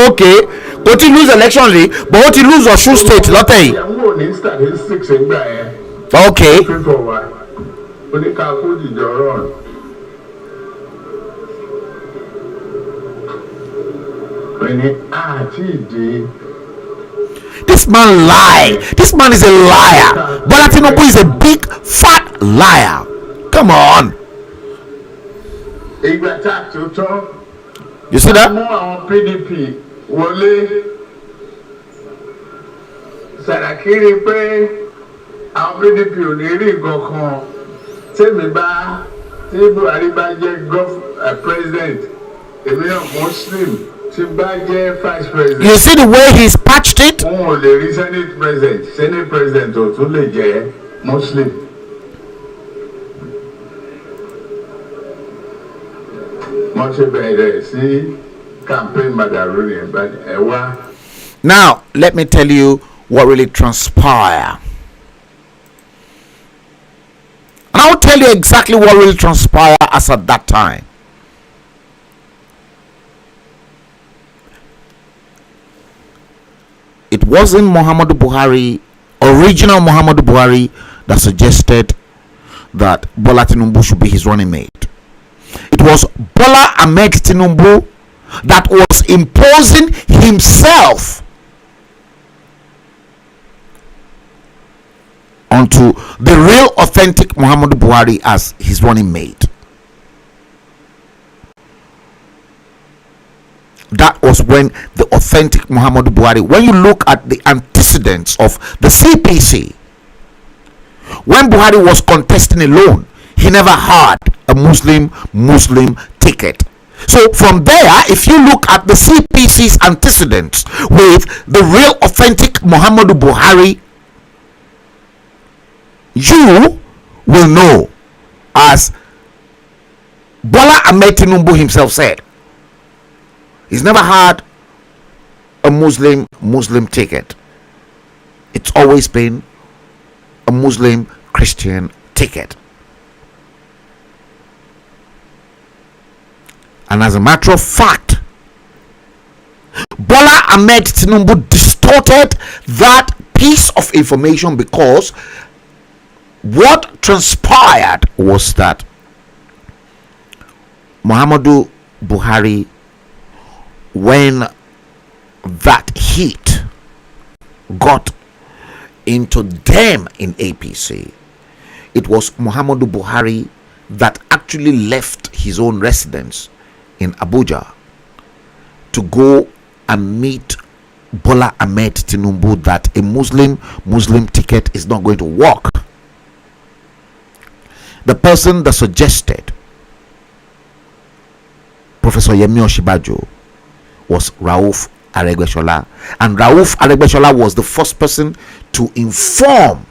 Speaker 2: Okay, ó ti lose election rí, but ó ti lose Ọ̀ṣun state lọ́tẹ̀ yìí.
Speaker 9: Ìyàwó ò ní statistics ńgbà yẹn.
Speaker 2: Okay.
Speaker 9: Fífọ̀ wá. Ó ní ká kó jìjọ rọrùn. Ó ní àti ìdí.
Speaker 2: This man lie. This man is a liar. Bola Tinubu is a big fat liar. Come on.
Speaker 9: Ìgbà tá a tó tán.
Speaker 2: You see that?
Speaker 9: Mú àwọn PDP wọlé. Sàràkí rí pé àwọn PDP ò ní rí nǹkan kan tèmi bá tí Buhari bá jẹ́ president èmi náà Muslim tí bá jẹ́ vice president.
Speaker 2: You see the way he's patched it?
Speaker 9: Òun ò lè rí senate president ò tún lè jẹ́ Muslim. Wọ́n ṣe bẹ̀rẹ̀ sí campaign madaru yẹn bá ẹ wá.
Speaker 2: Now, let me tell you what really transpired. And I'll tell you exactly what really transpired as at that time. It wasn't Muhammadu Buhari, original Muhammadu Buhari, that suggested that Bola Tinubu should be his running mate. It was Bola Ahmed Tinubu that was imposing himself onto the real authentic Muhammadu Buhari as his running mate. That was when the authentic Muhammadu Buhari, when you look at the antecedents of the CPC, when Buhari was contesting alone, he never had a Muslim ticket. So from there, if you look at the CPC's antecedents with the real authentic Muhammadu Buhari, you will know, as Bola Ahmed Tinubu himself said, he's never had a Muslim ticket. It's always been a Muslim Christian ticket. And as a matter of fact, Bola Ahmed Tinubu distorted that piece of information, because what transpired was that Muhammadu Buhari, when that heat got into them in APC, it was Muhammadu Buhari that actually left his own residence in Abuja to go and meet Bola Ahmed Tinubu that a Muslim ticket is not going to work. The person that suggested Professor Yemi Osinbajo was Rauf Aregbesola, and Rauf Aregbesola was the first person to inform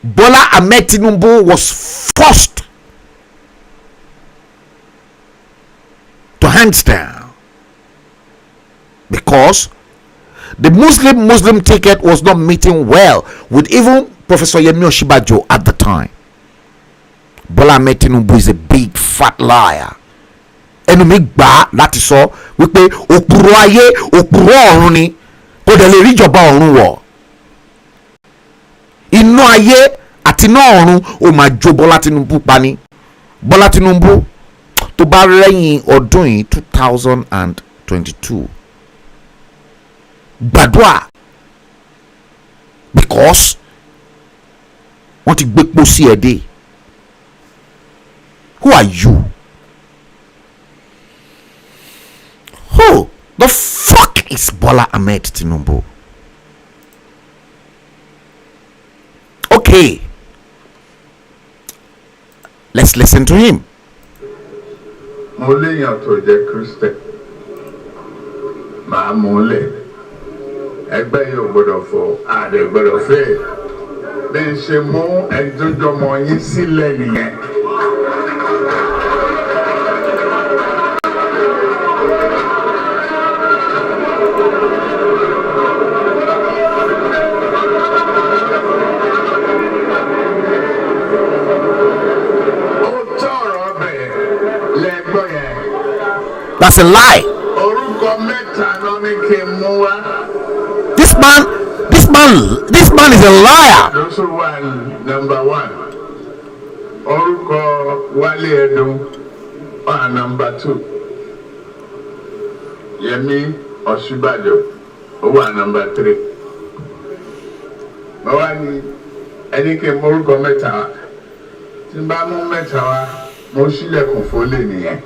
Speaker 2: Bola Ahmed Tinubu was forced to hands down because the Muslim ticket was not meeting well with even Professor Yemi Osinbajo at the time. Bola Ahmed Tinubu is a big fat liar. Ẹnu mi gbà láti sọ wípé òpùrọ́ ayé òpùrọ́ ọ̀run ni kò dẹ̀ lè rí ìjọba ọ̀run wọ̀. Iná ayé àti iná ọ̀run ó máa jó Bọ́lá Tinubu pa ni. Bọ́lá Tinubu tó bá lẹ́yìn ọdún yìí 2022 gbàdúrà, because wọ́n ti gbé pósí ẹ̀ dé. Who are you? Who the fuck is Bola Ahmed Tinubu? Okay, let's listen to him.
Speaker 9: Mo léèyàn tó jẹ́ Christian, màá mú lẹ̀. Ẹgbẹ́ yóò gbọ́dọ̀ fọ àdè gbọ́dọ̀ fẹ́. Bí n ṣe mú ẹjọ́jọmọ yín sílẹ̀ nìyẹn.
Speaker 2: That's a lie. This man is a liar.
Speaker 9: Those who were number one. Orúkọ Wálé Ẹdùn number two. Yẹmí Ọ̀ṣínbàjò number three. Báwa ni ẹni kí n mú orúkọ mẹ́ta wá. Tí n bá mú mẹ́ta wá, mo ṣílẹ̀kùn fólè nìyẹn.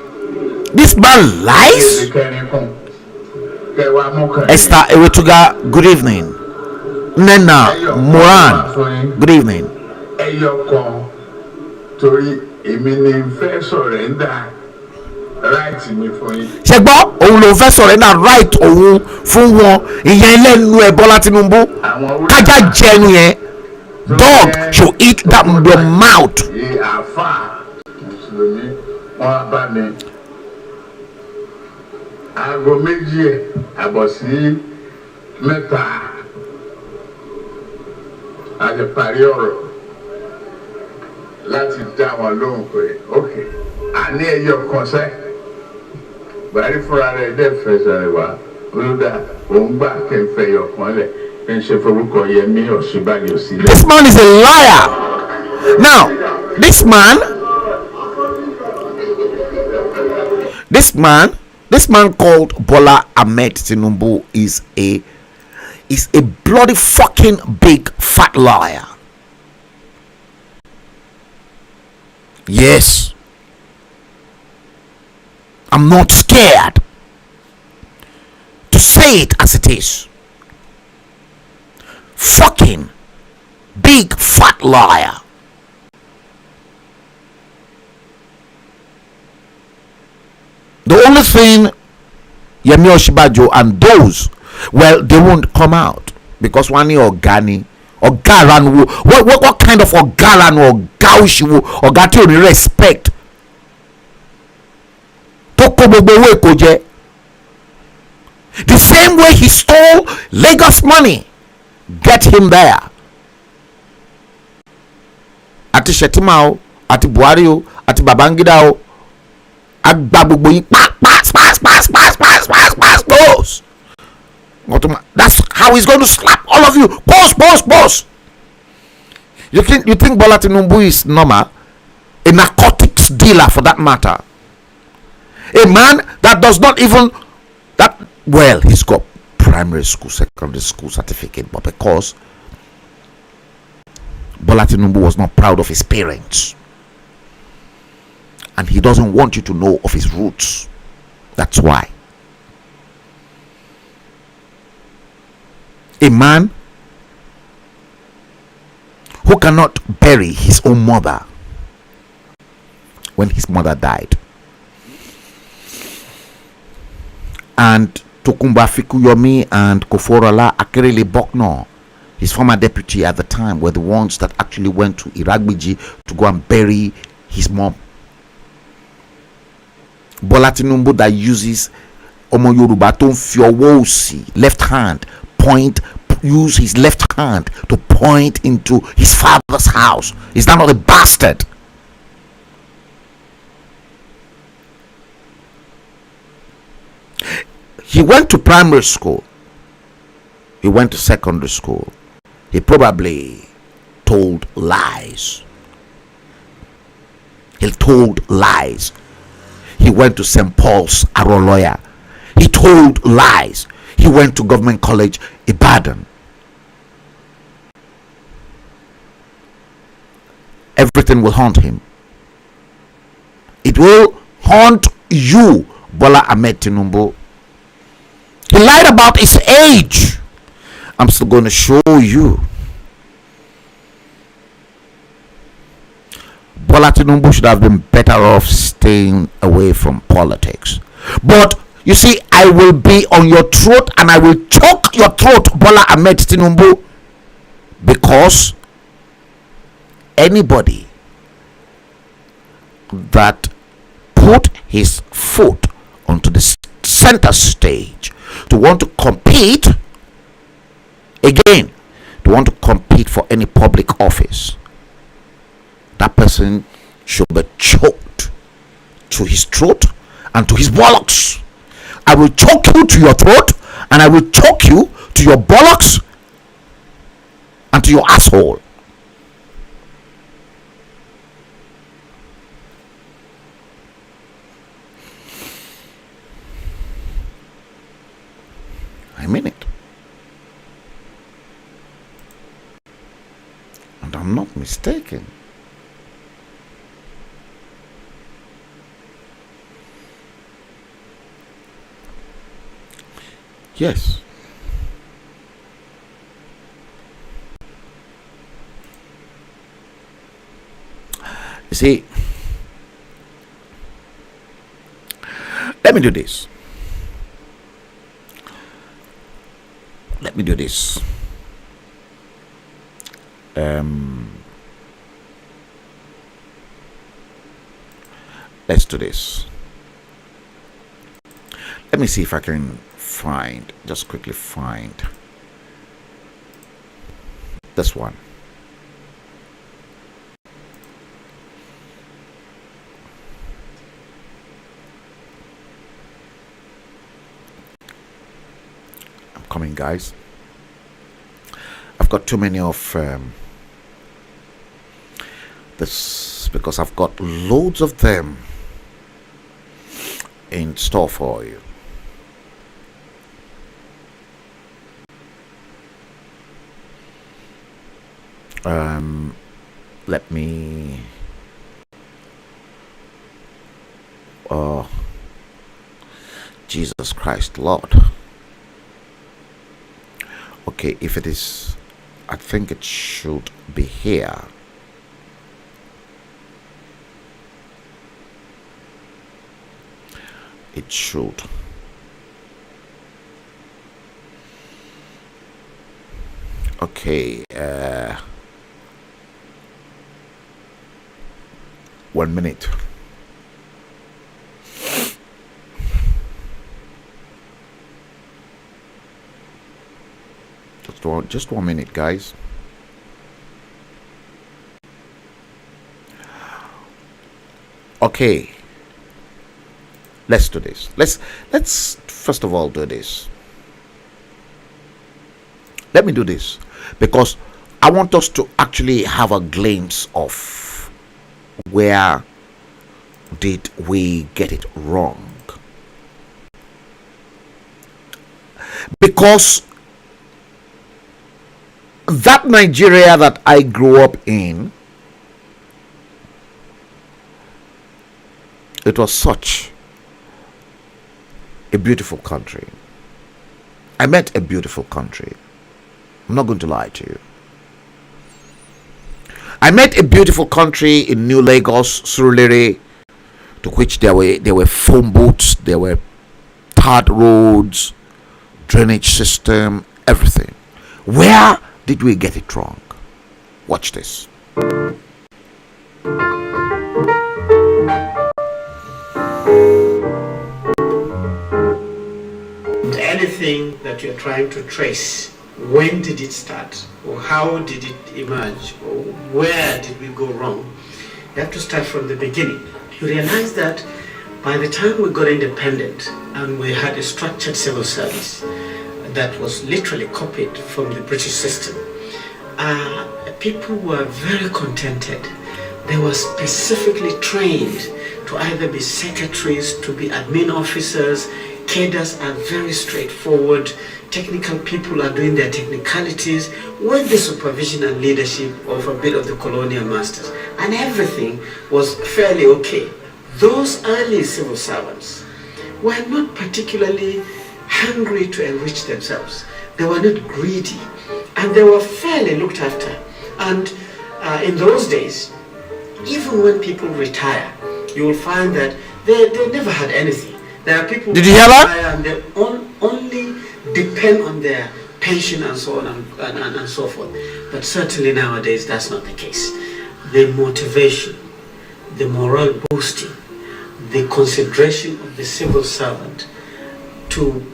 Speaker 2: This man lies. Esther Ewetuga, good evening. Nena
Speaker 9: ẹyọ kan ló wà
Speaker 2: Moran,
Speaker 9: fún yín.
Speaker 2: good evening.
Speaker 9: Ẹyọ kan torí èmi ni fẹ́ sọ̀rẹ́ndà right mi fún yín.
Speaker 2: ṣe gbọ́ òun lòun fẹ́ sọ̀rọ̀ náà right òun fún wọn ìyẹn lẹ́nu ẹ̀ Bọ́lá Tinubu
Speaker 9: Àwọn
Speaker 2: kájà jẹnu yẹn dog should eat that your mouth.
Speaker 9: Àfà Mùsùlùmí wọn bá mi. Aago méjì àbọ̀ sí mẹ́ta a lè parí ọ̀rọ̀ láti dá wọn lóhùn pé ok àní ẹyọ kan sẹ́ Buhari fúnra rẹ̀ dẹ́ fẹsẹ̀ rẹ̀ wá olódà òun gbà kí n fẹ́ ẹyọ kan lẹ̀ kí n ṣe forúkọ Yẹmí Ọ̀ṣínbàjò sílẹ̀.
Speaker 2: This man is a liar. Now this man called Bola Ahmed Tinubu is a bloody fucking big fat liar. Yes, I'm not scared to say it as it is. Fucking big fat liar. The only thing Yemi Ọ̀ṣínbàjò and those, well, they won't come out because one organi Ogaranu, what kind of Ogaranu or Gaushiwu or Gati only respect Toko gbogbo owó Èkó jẹ. The same way he stole Lagos money, get him there. Àti Shettima o, àti Buhari o, àti Babangida o, agba gbogbo yín pass. That's how he's going to slap all of you. Pause. You think Bola Tinubu is normal? A narcotics dealer for that matter. A man that does not even he's got primary school, secondary school certificate, but because Bola Tinubu was not proud of his parents and he doesn't want you to know of his roots. That's why. A man who cannot bury his own mother when his mother died. And Tokunbo Fikuyomi and Koforola Akerele Bokno, his former deputy at the time, were the ones that actually went to Iragbiji to go and bury his mom. Bola Tinubu that uses Omo Yoruba to fi ọwọ́ òsì, left hand, use his left hand to point into his father's house. Is that not a bastard? He went to primary school. He went to secondary school. He probably told lies. He told lies. He went to St. Paul's Aroloya. He told lies. He went to Government College Ibadan. Everything will haunt him. It will haunt you, Bola Ahmed Tinubu. He lied about his age. I'm still going to show you. Bola Tinubu should have been better off staying away from politics. But you see, I will be on your throat and I will choke your throat, Bola Ahmed Tinubu, because anybody that put his foot onto the center stage to want to compete again, to want to compete for any public office, that person should be choked to his throat and to his bollocks. I will choke you to your throat and I will choke you to your bollocks and to your asshole. I mean it. And I'm not mistaken. Yes. see, let me do this. Let me do this. Let's do this. Let me see if I can find, just quickly find this one. I'm coming, guys. I've got too many of this because I've got loads of them in store for you. Let me Jesus Christ, Lord. Okay, if it is, I think it should be here. It should. Okay, 1 minute. Just 1 minute, guys. Okay, let's do this. Let's first of all do this. Let me do this because I want us to actually have a glimpse of where did we get it wrong. Because that Nigeria that I grew up in, it was such a beautiful country. I met a beautiful country. I'm not going to lie to you. I met a beautiful country in New Lagos, Surulere, to which there were phone booths, there were tarred roads, drainage system, everything. Where did we get it wrong? Watch this.
Speaker 1: Anything that you're trying to trace, when did it start, or how did it emerge, or where did we go wrong? You have to start from the beginning. You realize that by the time we got independent and we had a structured civil service that was literally copied from the British system, people were very contented. They were specifically trained to either be secretaries, to be admin officers. Cadres are very straightforward. Technical people are doing their technicalities with the supervision and leadership of a bit of the colonial masters. And everything was fairly okay. Those early civil servants were not particularly hungry to enrich themselves. They were not greedy. And they were fairly looked after. And in those days, even when people retire, you will find that they never had anything. There are people
Speaker 2: Did you hear that?
Speaker 1: And they only depend on their pension and so on and so forth. But certainly nowadays that's not the case. The motivation, the morale boosting, the consideration of the civil servant to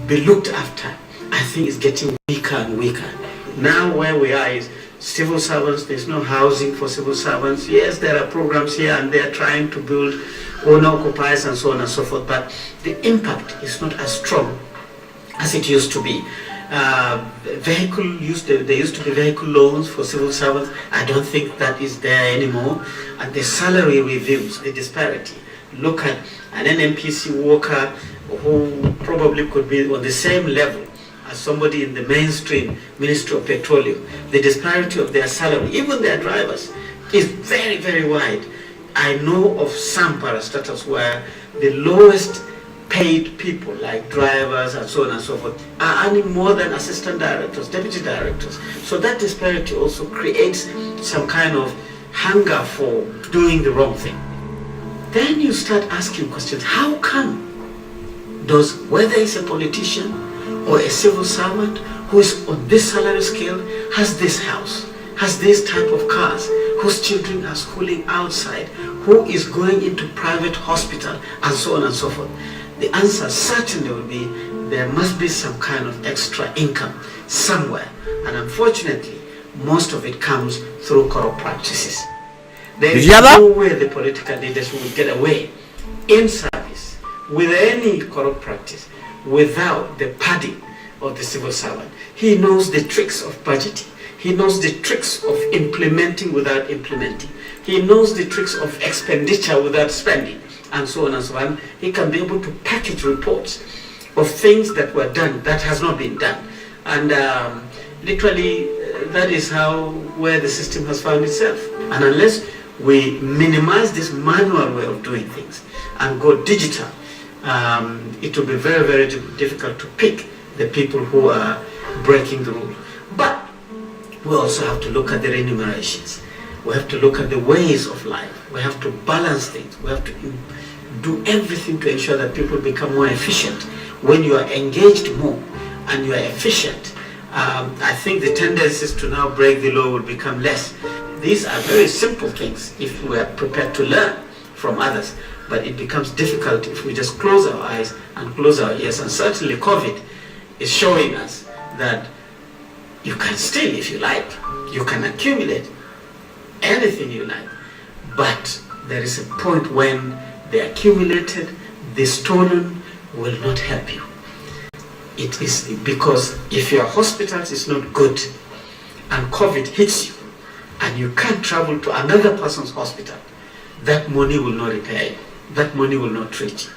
Speaker 1: be looked after, I think is getting weaker and weaker. Now where we are is civil servants, there's no housing for civil servants. Yes, there are programs here and they're trying to build owner-occupiers and so on and so forth, but the impact is not as strong as it used to be. There used to be vehicle loans for civil servants. I don't think that is there anymore. And the salary reviews, the disparity. Look at an NNPC worker who probably could be on the same level as somebody in the mainstream Ministry of Petroleum. The disparity of their salary, even their drivers, is very, very wide. I know of some parastatals where the lowest paid people, like drivers and so on and so forth, are earning more than assistant directors, deputy directors. So that disparity also creates some kind of
Speaker 10: hunger for doing the wrong thing. Then you start asking questions. How come whether it's a politician or a civil servant who is on this salary scale, has this house, has this type of cars, whose children are schooling outside, who is going into private hospital, and so on and so forth? The answer certainly will be there must be some kind of extra income somewhere. And unfortunately, most of it comes through corrupt practices. There is no way the political leaders will get away in service with any corrupt practice without the padding of the civil servant. He knows the tricks of budgeting. He knows the tricks of implementing without implementing. He knows the tricks of expenditure without spending, and so on and so on. He can be able to package reports of things that were done that has not been done. And literally, that is where the system has found itself. And unless we minimize this manual way of doing things and go digital, it will be very, very difficult to pick the people who are breaking the rules. But we also have to look at the remunerations. We have to look at the ways of life. We have to balance things. We have to do everything to ensure that people become more efficient. When you are engaged more and you are efficient, I think the tendencies to now break the law will become less. These are very simple things if we are prepared to learn from others, but it becomes difficult if we just close our eyes and close our ears. And certainly COVID is showing us that you can steal if you like, you can accumulate anything you like, but there is a point when the accumulated, the stolen will not help you. It is because if your hospitals is not good and COVID hits you and you can't travel to another person's hospital, that money will not repair you. That money will not treat you.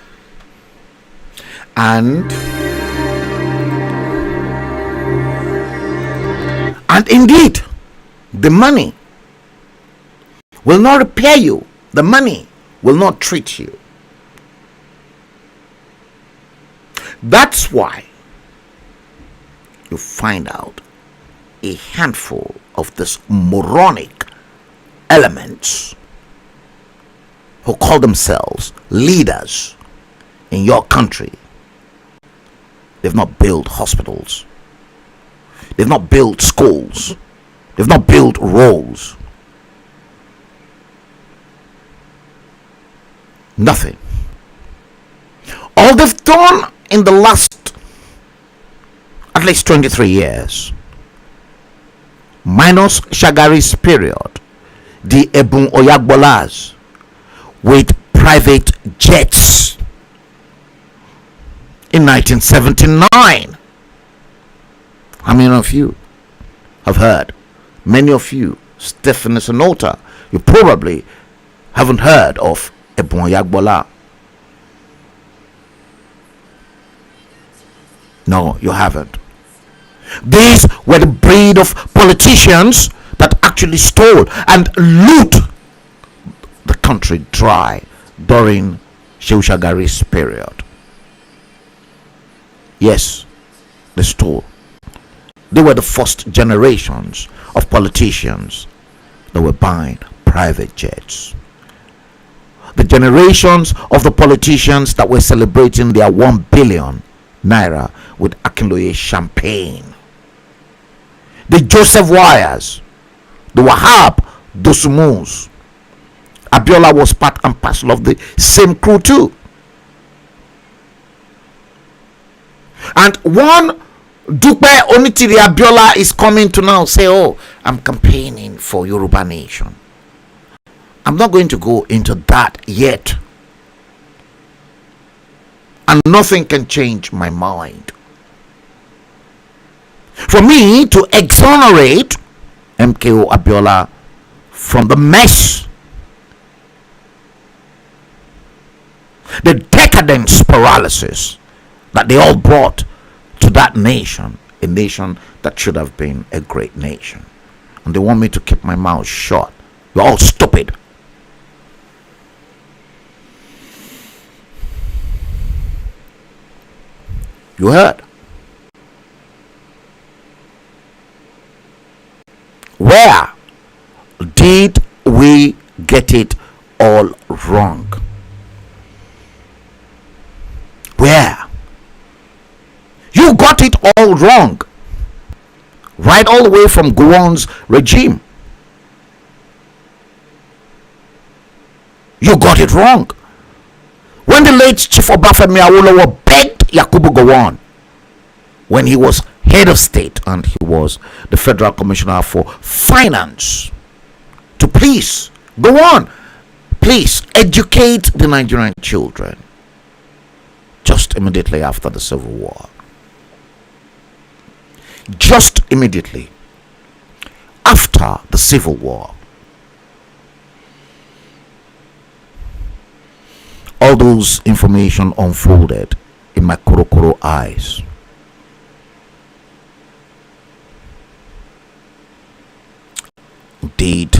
Speaker 2: And indeed, the money will not repair you. The money will not treat you. That's why you find out a handful of these moronic elements who call themselves leaders in your country. They've not built hospitals. They've not built schools. They've not built roads. Nothing. All they've done in the last at least 23 years, minus Shagari's period, the Ebun Oyagbolas with private jets in 1979. How many of you have heard? Many of you, Stephen Sonota, you probably haven't heard of Ebun Oyagbola. No, you haven't. These were the breed of politicians that actually stole and loot the country dry during Shehu Shagari's period. Yes, they stole. They were the first generations of politicians that were buying private jets. The generations of the politicians that were celebrating their 1 billion naira with Akinloye champagne. The Joseph Wires, the Wahab Dosumus. Abiola was part and parcel of the same crew too. And one Dupe Onitiri Abiola is coming to now say, oh, I'm campaigning for Yoruba Nation. I'm not going to go into that yet. And nothing can change my mind. For me to exonerate MKO Abiola from the mess, the decadence paralysis that they all brought to that nation, a nation that should have been a great nation. And they want me to keep my mouth shut. You're all stupid. You heard? Where did we get it all wrong? Where? You got it all wrong. Right all the way from Gowon's regime. You got it wrong. When the late Chief Obafemi Awolowo begged Yakubu Gowon, when he was head of state and he was the Federal Commissioner for Finance, to please go on, please educate the Nigerian children, just immediately after the Civil War. Just immediately after the Civil War, all those information unfolded in my korokoro eyes. Indeed,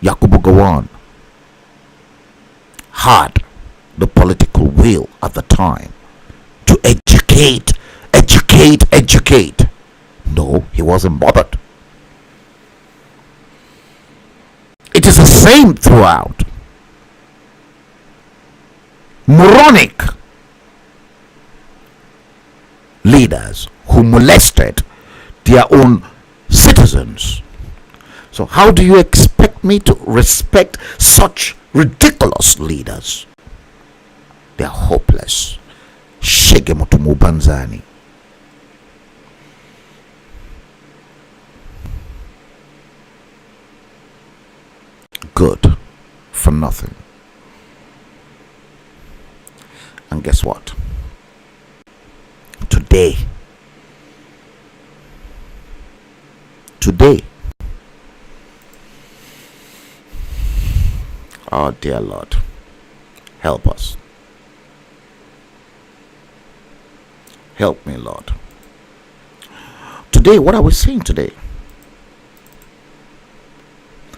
Speaker 2: Yakubu Gowon had the political will at the time to educate. No, he wasn't bothered. It is the same throughout. Moronic leaders who molested their own citizens. So how do you expect me to respect such ridiculous leaders? They are hopeless. Shegemoto Mubanzani. Good for nothing. And guess what? Today, oh dear Lord, help us. Help me, Lord. Today, what are we seeing today?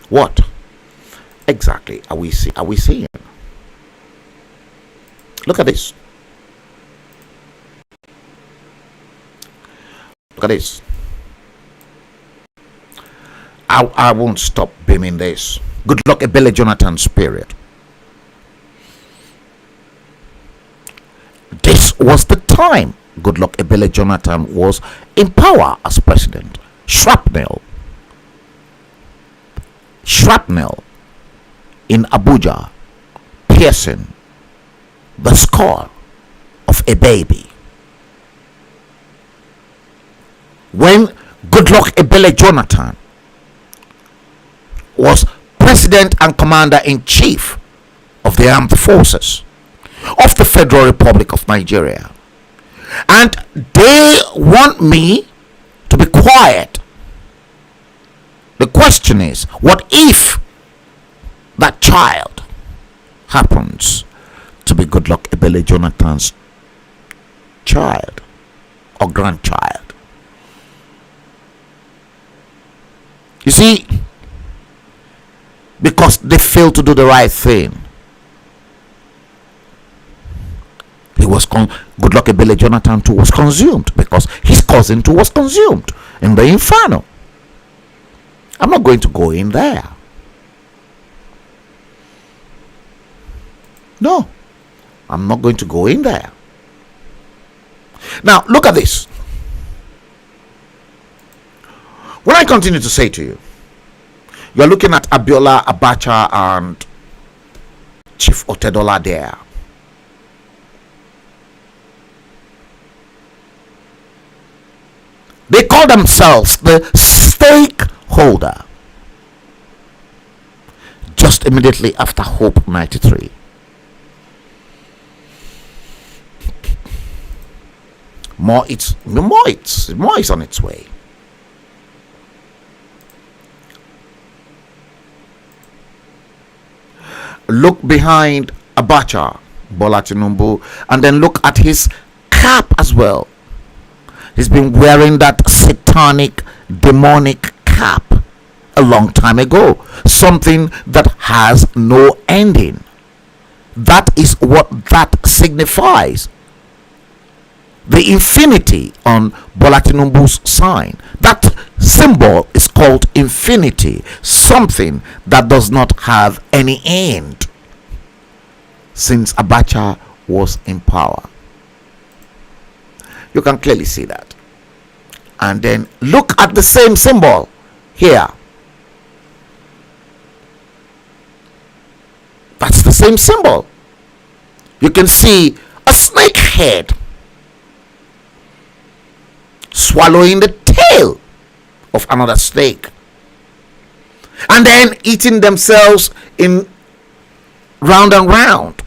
Speaker 2: What exactly are we seeing? Look at this. Look at this. I won't stop beaming this. Good luck, Ebele Jonathan's period. This was the time Goodluck Ebele Jonathan was in power as president. Shrapnel in Abuja, piercing the skull of a baby. When Goodluck Ebele Jonathan was president and commander-in-chief of the armed forces of the Federal Republic of Nigeria, and they want me to be quiet. The question is, what if that child happens to be Goodluck Ebele Jonathan's child or grandchild? You see, because they failed to do the right thing. Goodluck Ebele Jonathan too was consumed because his cousin too was consumed in the inferno. I'm not going to go in there. No, I'm not going to go in there. Now, look at this. When I continue to say to you, you're looking at Abiola, Abacha, and Chief Otedola there. They call themselves the stakeholder. Just immediately after Hope 93. More is on its way. Look behind Abacha, Bola Tinubu, and then look at his cap as well. He's been wearing that satanic, demonic cap a long time ago. Something that has no ending. That is what that signifies. The infinity on Bola Tinubu's sign. That symbol is called infinity, something that does not have any end, since Abacha was in power. You can clearly see that. And then look at the same symbol here. That's the same symbol. You can see a snake head swallowing the tail of another snake, and then eating themselves in round and round.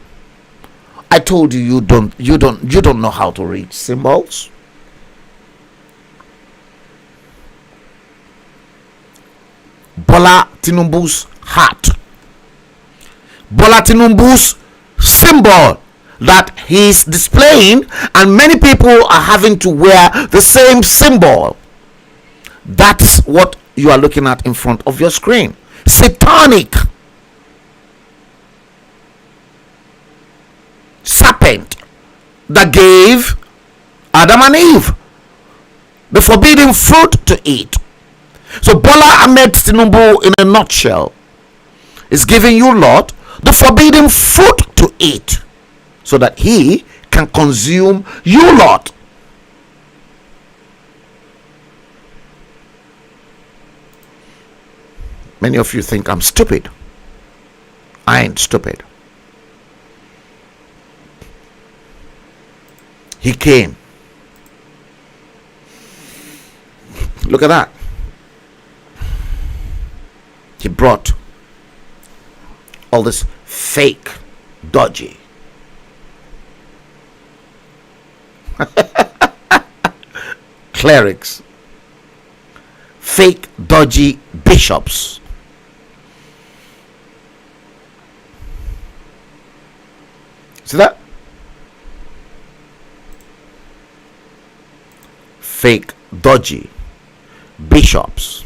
Speaker 2: I told you, you don't know how to read symbols. Bola Tinubu's hat, Bola Tinubu's symbol that he's displaying, and many people are having to wear the same symbol. That's what you are looking at in front of your screen. Satanic serpent that gave Adam and Eve the forbidden fruit to eat. So Bola Ahmed Tinubu, in a nutshell, is giving you, Lord, the forbidden fruit to eat, so that he can consume you, Lord. Many of you think I'm stupid. I ain't stupid. He came. Look at that. He brought all this fake, dodgy clerics, fake, dodgy bishops. See that? Fake, dodgy bishops.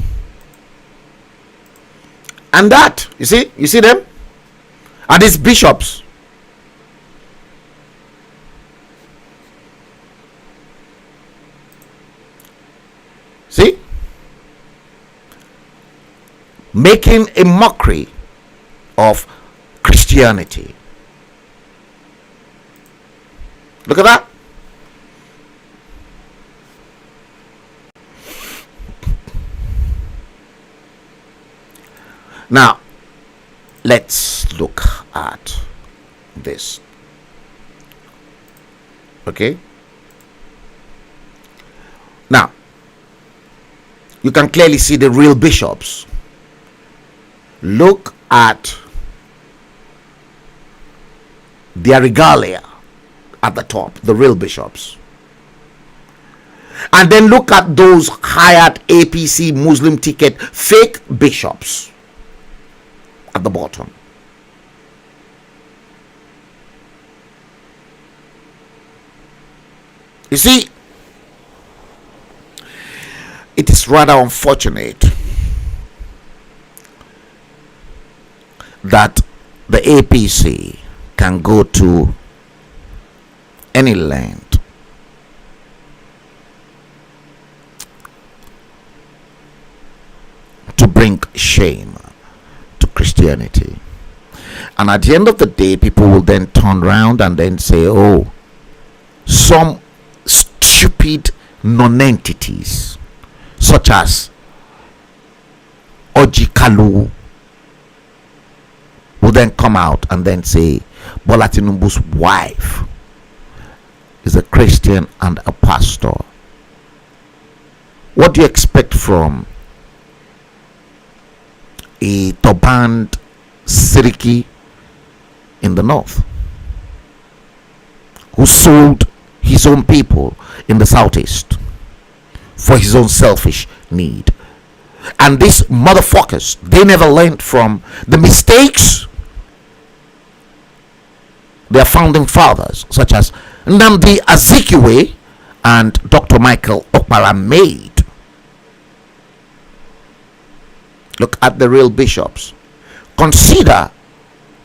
Speaker 2: And that, you see them? Are these bishops? See? Making a mockery of Christianity. Look at that. Now, let's look at this. Okay? Now, you can clearly see the real bishops. Look at their regalia at the top, the real bishops. And then look at those hired APC Muslim ticket fake bishops at the bottom. You see, it is rather unfortunate that the APC can go to any length to bring shame to Christianity, and at the end of the day, people will then turn around and then say, oh, some stupid non-entities such as Ojikalu will then come out and then say Bola Tinubu's wife is a Christian and a pastor. What do you expect from a turbaned Siriki in the north who sold his own people in the southeast for his own selfish need? And these motherfuckers, they never learned from the mistakes their founding fathers such as Nnamdi Azikiwe and Dr. Michael Okpara made. Look at the real bishops. Consider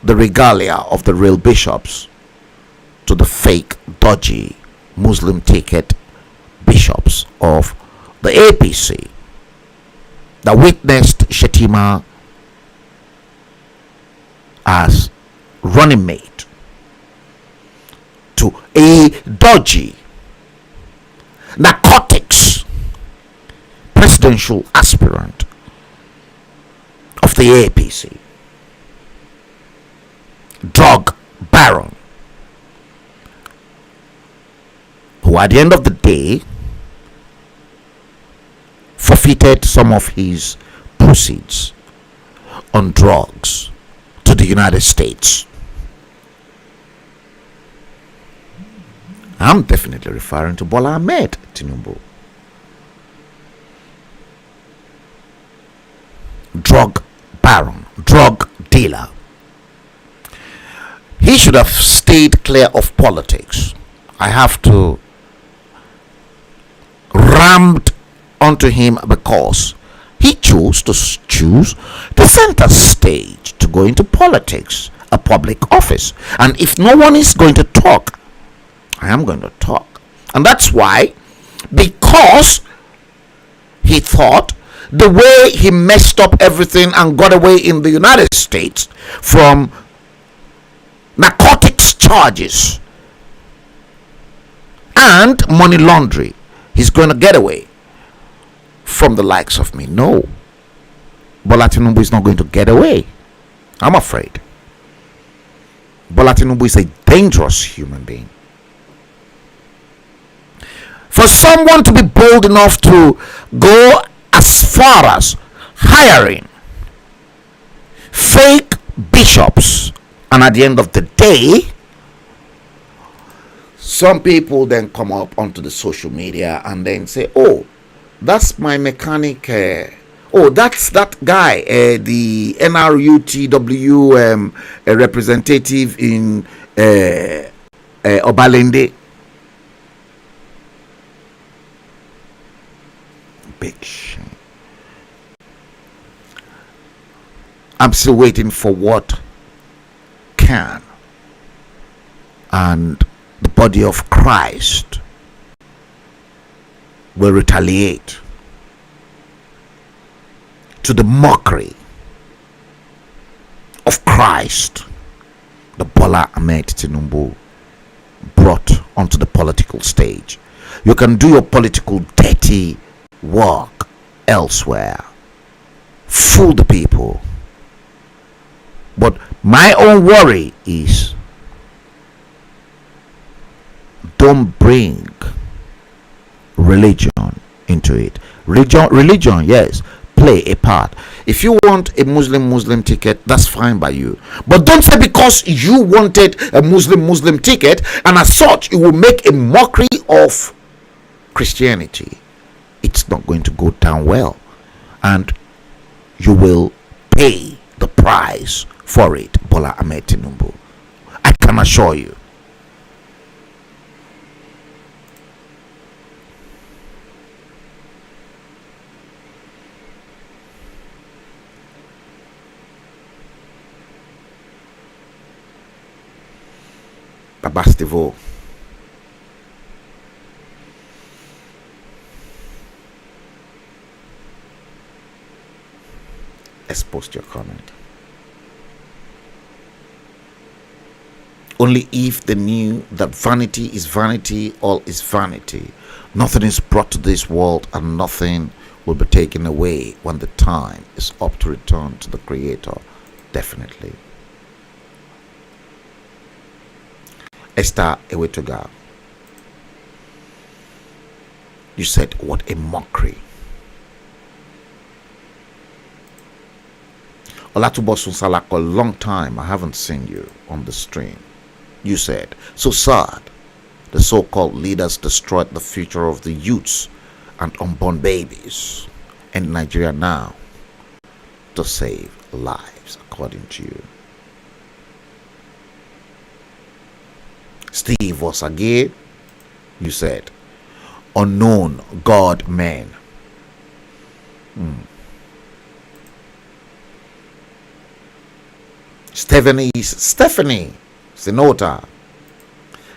Speaker 2: the regalia of the real bishops to the fake, dodgy, Muslim ticket bishops of the APC. that witnessed Shetima as running mate to a dodgy narcotics presidential aspirant of the APC, drug baron, who at the end of the day forfeited some of his proceeds on drugs to the United States. I'm definitely referring to Bola Ahmed Tinubu. Drug baron, drug dealer. He should have stayed clear of politics. I have to rammed onto him because he chose the center stage to go into politics, a public office. And if no one is going to talk, I am going to talk. And that's why, because he thought the way he messed up everything and got away in the United States from narcotics charges and money laundering, he's going to get away from the likes of me. No, Bola Tinubu is not going to get away. I'm afraid. Bola Tinubu is a dangerous human being. For someone to be bold enough to go as far as hiring fake bishops, and at the end of the day, some people then come up onto the social media and then say, oh, that's my mechanic, oh, that's that guy, the NRUTW representative in Obalende. Big shame. I'm still waiting for what can and the body of Christ will retaliate to the mockery of Christ that Bola Ahmed Tinubu brought onto the political stage. You can do your political dirty work elsewhere, fool the people, but my own worry is don't bring religion into it. Religion, yes, play a part. If you want a Muslim ticket, that's fine by you, but don't say because you wanted a Muslim ticket and as such you will make a mockery of Christianity. It's not going to go down well, and you will pay the price for it, Bola Ahmed Tinubu. I can assure you. Babastivo. Post your comment. Only if they knew that vanity is vanity, all is vanity. Nothing is brought to this world and nothing will be taken away when the time is up to return to the Creator. Definitely. Esther Ewetoga, you said, what a mockery. Olatubosun Salako, a long time I haven't seen you on the stream. You said, so sad, the so-called leaders destroyed the future of the youths and unborn babies in Nigeria now to save lives, according to you. Steve Osage, you said, unknown God men. Stephanie Sinota,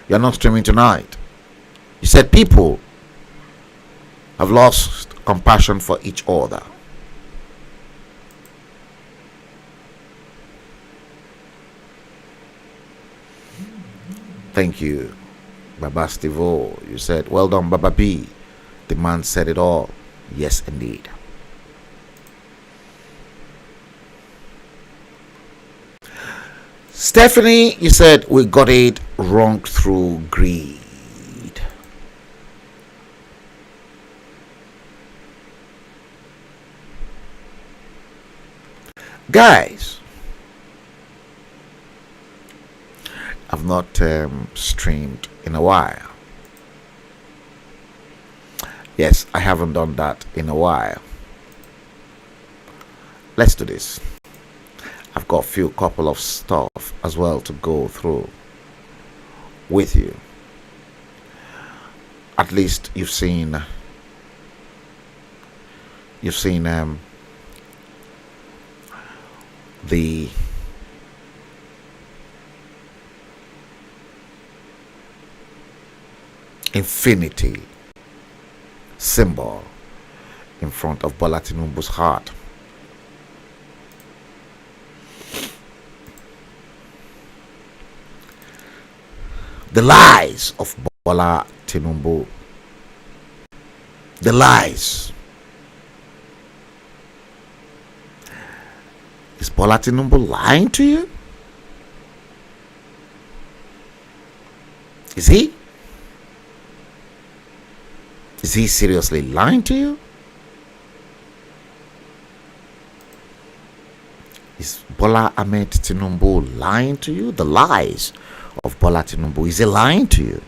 Speaker 2: you're not streaming tonight. You said people have lost compassion for each other. Thank you. Baba Stivo, you said, well done, Baba B. The man said it all. Yes, indeed. Stephanie, you said, we got it wrong through greed. Guys, I've not streamed in a while. Yes, I haven't done that in a while. Let's do this. I've got a couple of stuff as well to go through with you. At least you've seen the infinity symbol in front of Bola Tinubu's heart. The lies of Bola Tinubu. The lies. Is Bola Tinubu lying to you? Is he? Is he seriously lying to you? Is Bola Ahmed Tinubu lying to you? The lies of Bola Tinubu, is he lying to you?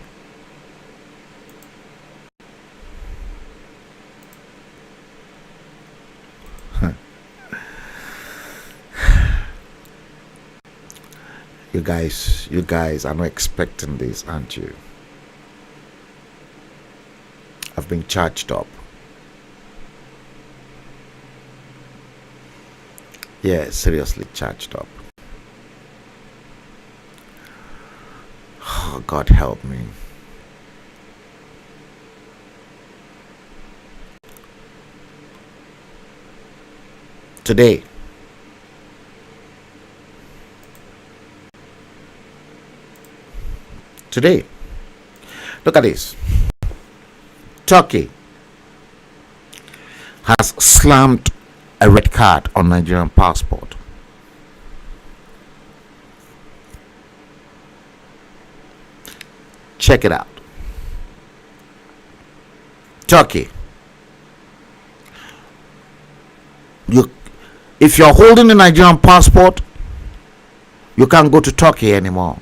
Speaker 2: You guys are not expecting this, aren't you? I've been charged up. Yeah, seriously charged up. Oh, God help me. Today, look at this. Turkey has slammed a red card on Nigerian passport. Check it out. Turkey. If you're holding a Nigerian passport, you can't go to Turkey anymore.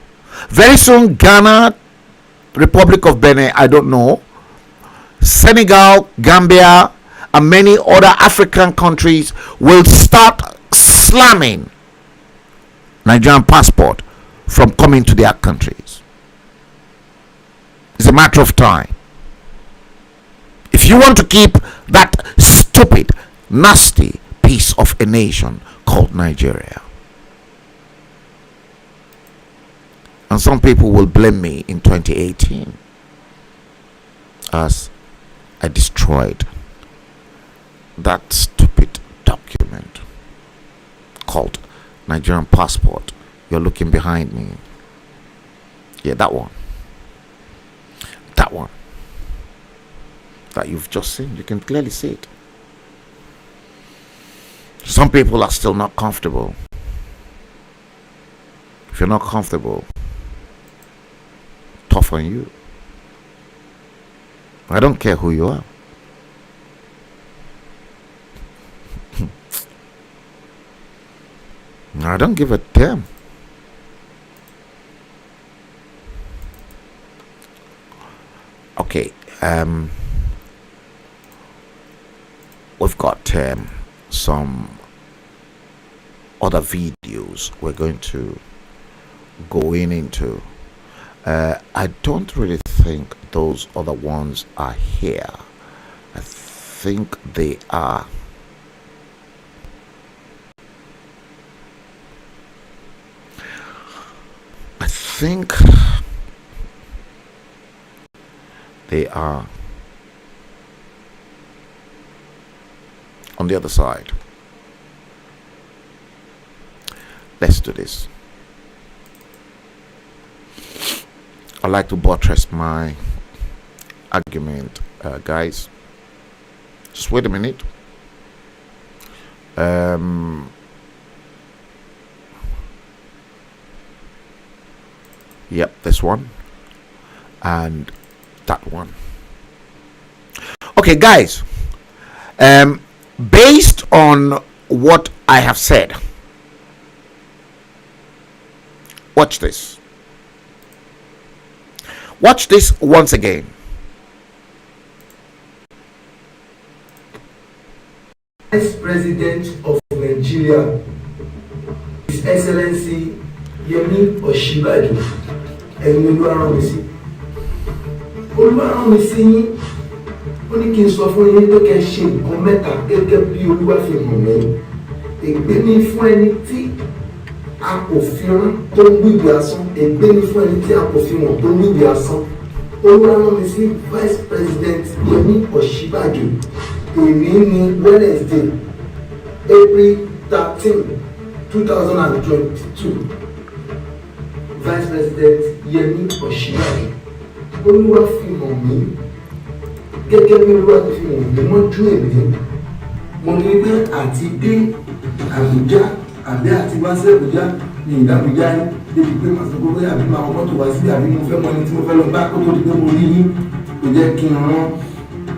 Speaker 2: Very soon, Ghana, Republic of Benin, I don't know, Senegal, Gambia, and many other African countries will start slamming Nigerian passport from coming to their countries. It's a matter of time. If you want to keep that stupid, nasty piece of a nation called Nigeria. And some people will blame me in 2018 as I destroyed that stupid document called Nigerian passport. You're looking behind me. Yeah, that one. That one. That you've just seen. You can clearly see it. Some people are still not comfortable. If you're not comfortable, tough on you. I don't care who you are. I don't give a damn. Okay, we've got some other videos we're going to go into. I don't really think those other ones are here. I think they are. I think they are on the other side. Let's do this. I like to buttress my argument, guys. Just wait a minute. Yep, this one and that one. Okay, guys. Based on what I have said, watch this. Watch this once again.
Speaker 11: Vice President of Nigeria, His Excellency Yemi Osinbajo, ẹ̀yin Olúwaránsí. Olúwaránsí yín, ó ní kí n sọ fún yín pé kẹ́ ṣe nǹkan mẹ́ta gẹ́gẹ́ bí Olúwa fi hàn mí. Ègbé ni fún ẹni tí a kò fi rán tó ń gbìgbì asán. Ègbé ni fún ẹni tí a kò fi hàn tó ń gbìgbì asán. Olúwaránsí Vice President Yemi Osinbajo. Èmi ní Wednesday, April 13, 2022. Vice President Yemi Osinbajo. Olúwa fi hàn mí gẹ́gẹ́ bí Olúwa ti fi hàn mí mọ́jú èmi. Mo ní pé àti dé Àbújá àbí àti wá sí Àbújá ní ìdábùjá yín débi pé màá sọ pé àbí máa mọ́tò wá sí àbí mo fẹ́ mọ ẹni tí mo fẹ́ lọ bá kó tó di pé mo rí yín. Kò jẹ́ kí n rán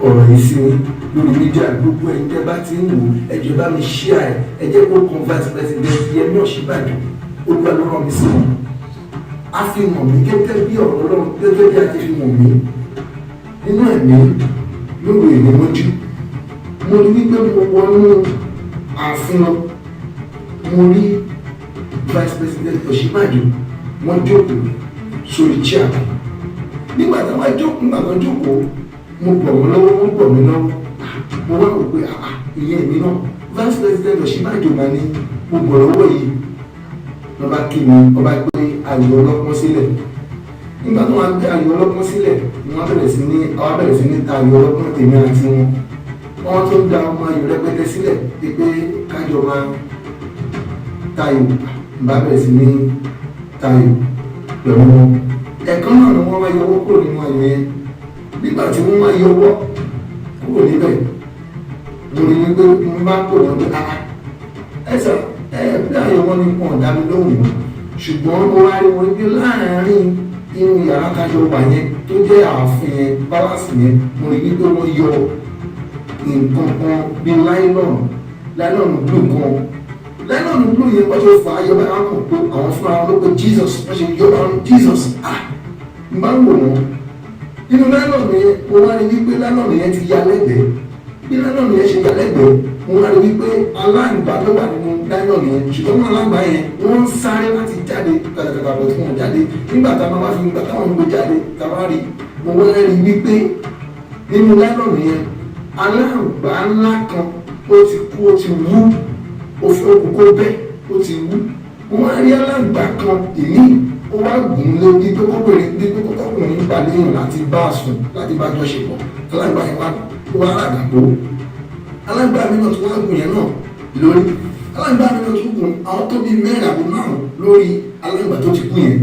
Speaker 11: ọ̀rọ̀ yìí sí yín lórí mídíà. Gbogbo ẹ̀yin tẹ́ bá ti ń wò ẹ jọ̀ọ́ bá mi share ẹ jẹ́ kó kan Vice President Yemi Osinbajo. Olúwa ló rán mi sí wọn. A fi hàn mí gẹ́gẹ́ bí ọ̀rọ̀ Ọlọ́run, gẹ́gẹ́ bí a ti fi hàn mí nínú ẹ̀mí lóru èmi mọ́jú. Mo rí wípé mo wọnú ààfin lọ, mo rí Vice President Osinbajo wọ́n jókòó sórí chair. Nígbà tí wọ́n jókòó mo gbọ̀ wọ́n lọ́wọ́, wọ́n gbọ̀ mí lọ́wọ́. Mo wá wò pé ìyẹn mi náà Vice President Osinbajo máa ní mo gbọ̀ lọ́wọ́ yìí. Wọ́n bá kí mi, wọ́n bá gbé ayò ọlọ́pọ́n sílẹ̀. Nígbà tó wọ́n gbé ayò ọlọ́pọ́n sílẹ̀, wọ́n bẹ̀rẹ̀ sí ní ta ayò ọlọ́pọ́n tèmi àti wọn. Wọ́n tó ń da ọmọ ayò rẹpẹtẹ sílẹ̀ pé kájọ máa tayò. Bá bẹ̀rẹ̀ sí ní tayò pẹ̀lú wọn. Ẹ̀kan náà ni wọ́n wá yọwọ́ kúrò nínú ayò yẹn. Nígbà tí wọ́n wá yọwọ́ kúrò níbẹ̀, mo rí wípé mo bá kó wọn pé ẹ̀sà bí ayò wọn ní pọ̀ dá mi lóhùn. Ṣùgbọ́n mo wá rí wọn gbé láàárín inú yàrá kájọ wà yẹn tó jẹ́ ààfin yẹn, pálásì yẹn. Mo rí wípé wọ́n yọ nǹkan kan bí láìlọ́nù blue kan. Láìlọ́nù blue yẹn wọ́n ṣe fà á yọba àwọn kan pé àwọn fúnra wọn ló pé Jesus, wọ́n ṣe yọba wọn Jesus. N bá ń wò wọ́n nínú láìlọ́nù yẹn. Mo wá rí wípé láìlọ́nù yẹn ti ya lẹ́gbẹ̀ẹ́. Bí láìlọ́nù yẹn ṣe ya lẹ́gbẹ̀ẹ́, mo wá rí wípé aláǹgbá ló wà nínú láìlọ́nù yẹn. Ṣùgbọ́n aláǹgbá yẹn wọ́n ń sáré láti jáde kàtàkàtà lọ tí wọ́n jáde. Nígbà táwọn wá fi gbà táwọn gbé jáde táwọn rí, mo wá rí wípé nínú láìlọ́nù yẹn aláǹgbá ńlá kan ó ti kú, ó ti wú, òfin òkùnkó bẹ́ẹ̀ ó ti wú. Mo wá rí aláǹgbá kan ìní ó wá gùn lé bí pé kọ́kùnrin gbà léèyàn láti bá a sùn, láti bá a jọ ṣe pọ̀. Aláǹgbá yẹn wá ràgàbó. Aláǹgbá mi náà tó wá gùn yẹn náà lórí. Aláǹgbá mi náà tó gùn àwọn tó bí mẹ́rin àbí márùn lórí aláǹgbá tó ti kú yẹn.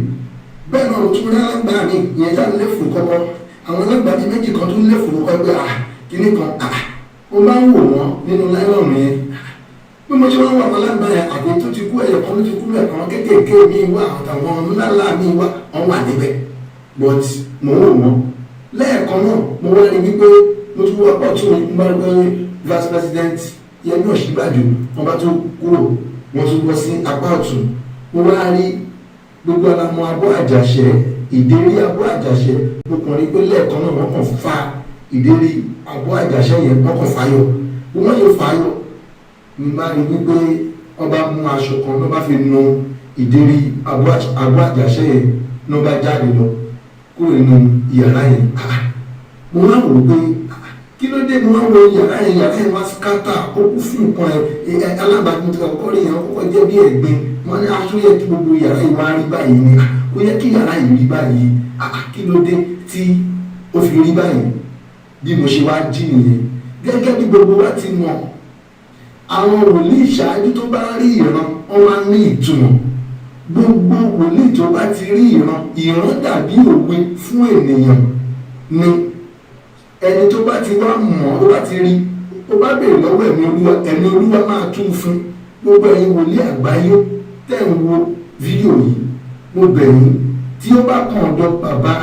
Speaker 11: Bẹ́ẹ̀ náà ló tún rí aláǹgbá mi ìyẹn já léfò kọ́kọ́. Àwọn aláǹgbá bíi méjì kan tún léfò kọ́kọ́ pé kíní kan mo máa ń wò wọ́n nínú láìlọ́nù yẹn. Bí mo ṣe máa ń wà wọn aláǹgbá yẹn àti tó ti kú ẹ̀yọ̀ kan ló ti kú lẹ̀ kan kéékèèké mi wá àtàwọn ńláńlá mi wá wọ́n wà níbẹ̀. But mo wò wọ́n lẹ́ẹ̀kan náà mo wá rí wípé mo tún wá pọ̀ tún mo bá rí pé Vice President Yemi Osinbajo wọ́n bá tún kúrò wọ́n tún bọ́ sí apá ọ̀tún. Mo wá rí gbogbo alamọ abọ́ àjàṣẹ, ìdérí abọ́ àjàṣẹ. Mo kàn rí pé lẹ́ẹ̀kan náà wọ́n kàn fa ìdérí abọ́ àjàṣẹ yẹn, wọ́n kàn fàyọ. Bí wọ́n ṣe fàyọ, mo bá rí wípé wọ́n bá mú aṣọ kan ló bá fi nu ìdérí abọ́ àjàṣẹ yẹn ló bá jáde lọ kúrò nínú yàrá yẹn. Mo máa wò pé kí ló dé? Mo máa wo yàrá yẹn wá skátà ó kú fún nǹkan ẹ̀ alábàámu tó kọ́ rí yẹn kọ́kọ́ jẹ́ bí ẹ̀gbin. Wọ́n ní aṣọ yẹ kí gbogbo yàrá yìí wá rí báyìí ni ó yẹ kí yàrá yìí rí báyìí. Kí ló dé tí ó fi rí báyìí? Bí mo ṣe wá jí nìyẹn. Gẹ́gẹ́ bí gbogbo wa ti mọ̀, àwọn wòlíì ìṣáájú tó bá rí ìran wọ́n máa ń ní ìtumọ̀. gbogbo wòlíì tó bá ti rí ìran dàbí òwe fún ènìyàn ni ẹni tó bá ti wá mọ̀ tó bá ti rí tó bá béèrè lọ́wọ́ ẹ̀mí olúwa máa tún fún gbogbo ẹ̀yin wòlíì àgbáyé tẹ̀ ń wo fídíò yìí mo bẹ̀ yín tí ó bá kàn ọ̀dọ̀ bàbá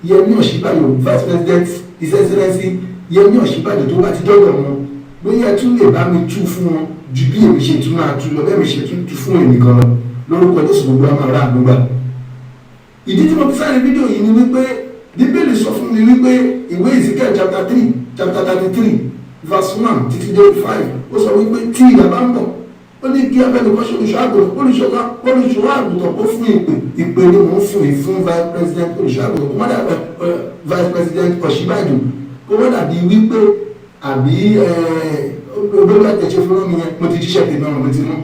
Speaker 11: Yẹmí Ọ̀ṣínbàjò vice president his excellency Yẹmí Ọ̀ṣínbàjò tó bá ti dọ́dọ̀ wọn bóyá tún lè bá mi tú fún wọn ju bí èmi ṣe tún máa tú lọ bẹ́ẹ̀ mi ṣe tún tú fún èmi gan lórúkọ Jésù gbogbo àwọn ará àdúgbà. ìdí tí mo fi sáré fídíò yìí ni wípé bíbélì sọ fún mi wípé ìwé Ezekiel chapter 33 verse 1 títí dé 5 ó sọ wípé tí ìyà bá ń bọ̀ ó ní kí abẹ́nukọ́ ṣe olùṣọ́ àgùntàn ó fún ìpè ni mò ń fún vice president olùṣọ́ àgùntàn kó má dàbí vice president Ọ̀ṣínbàjò kó má dàbí wípé àbí olórí àtẹ̀ṣe fún mi yẹn mo ti jíṣẹ́ tèmi ọ̀run mo ti mú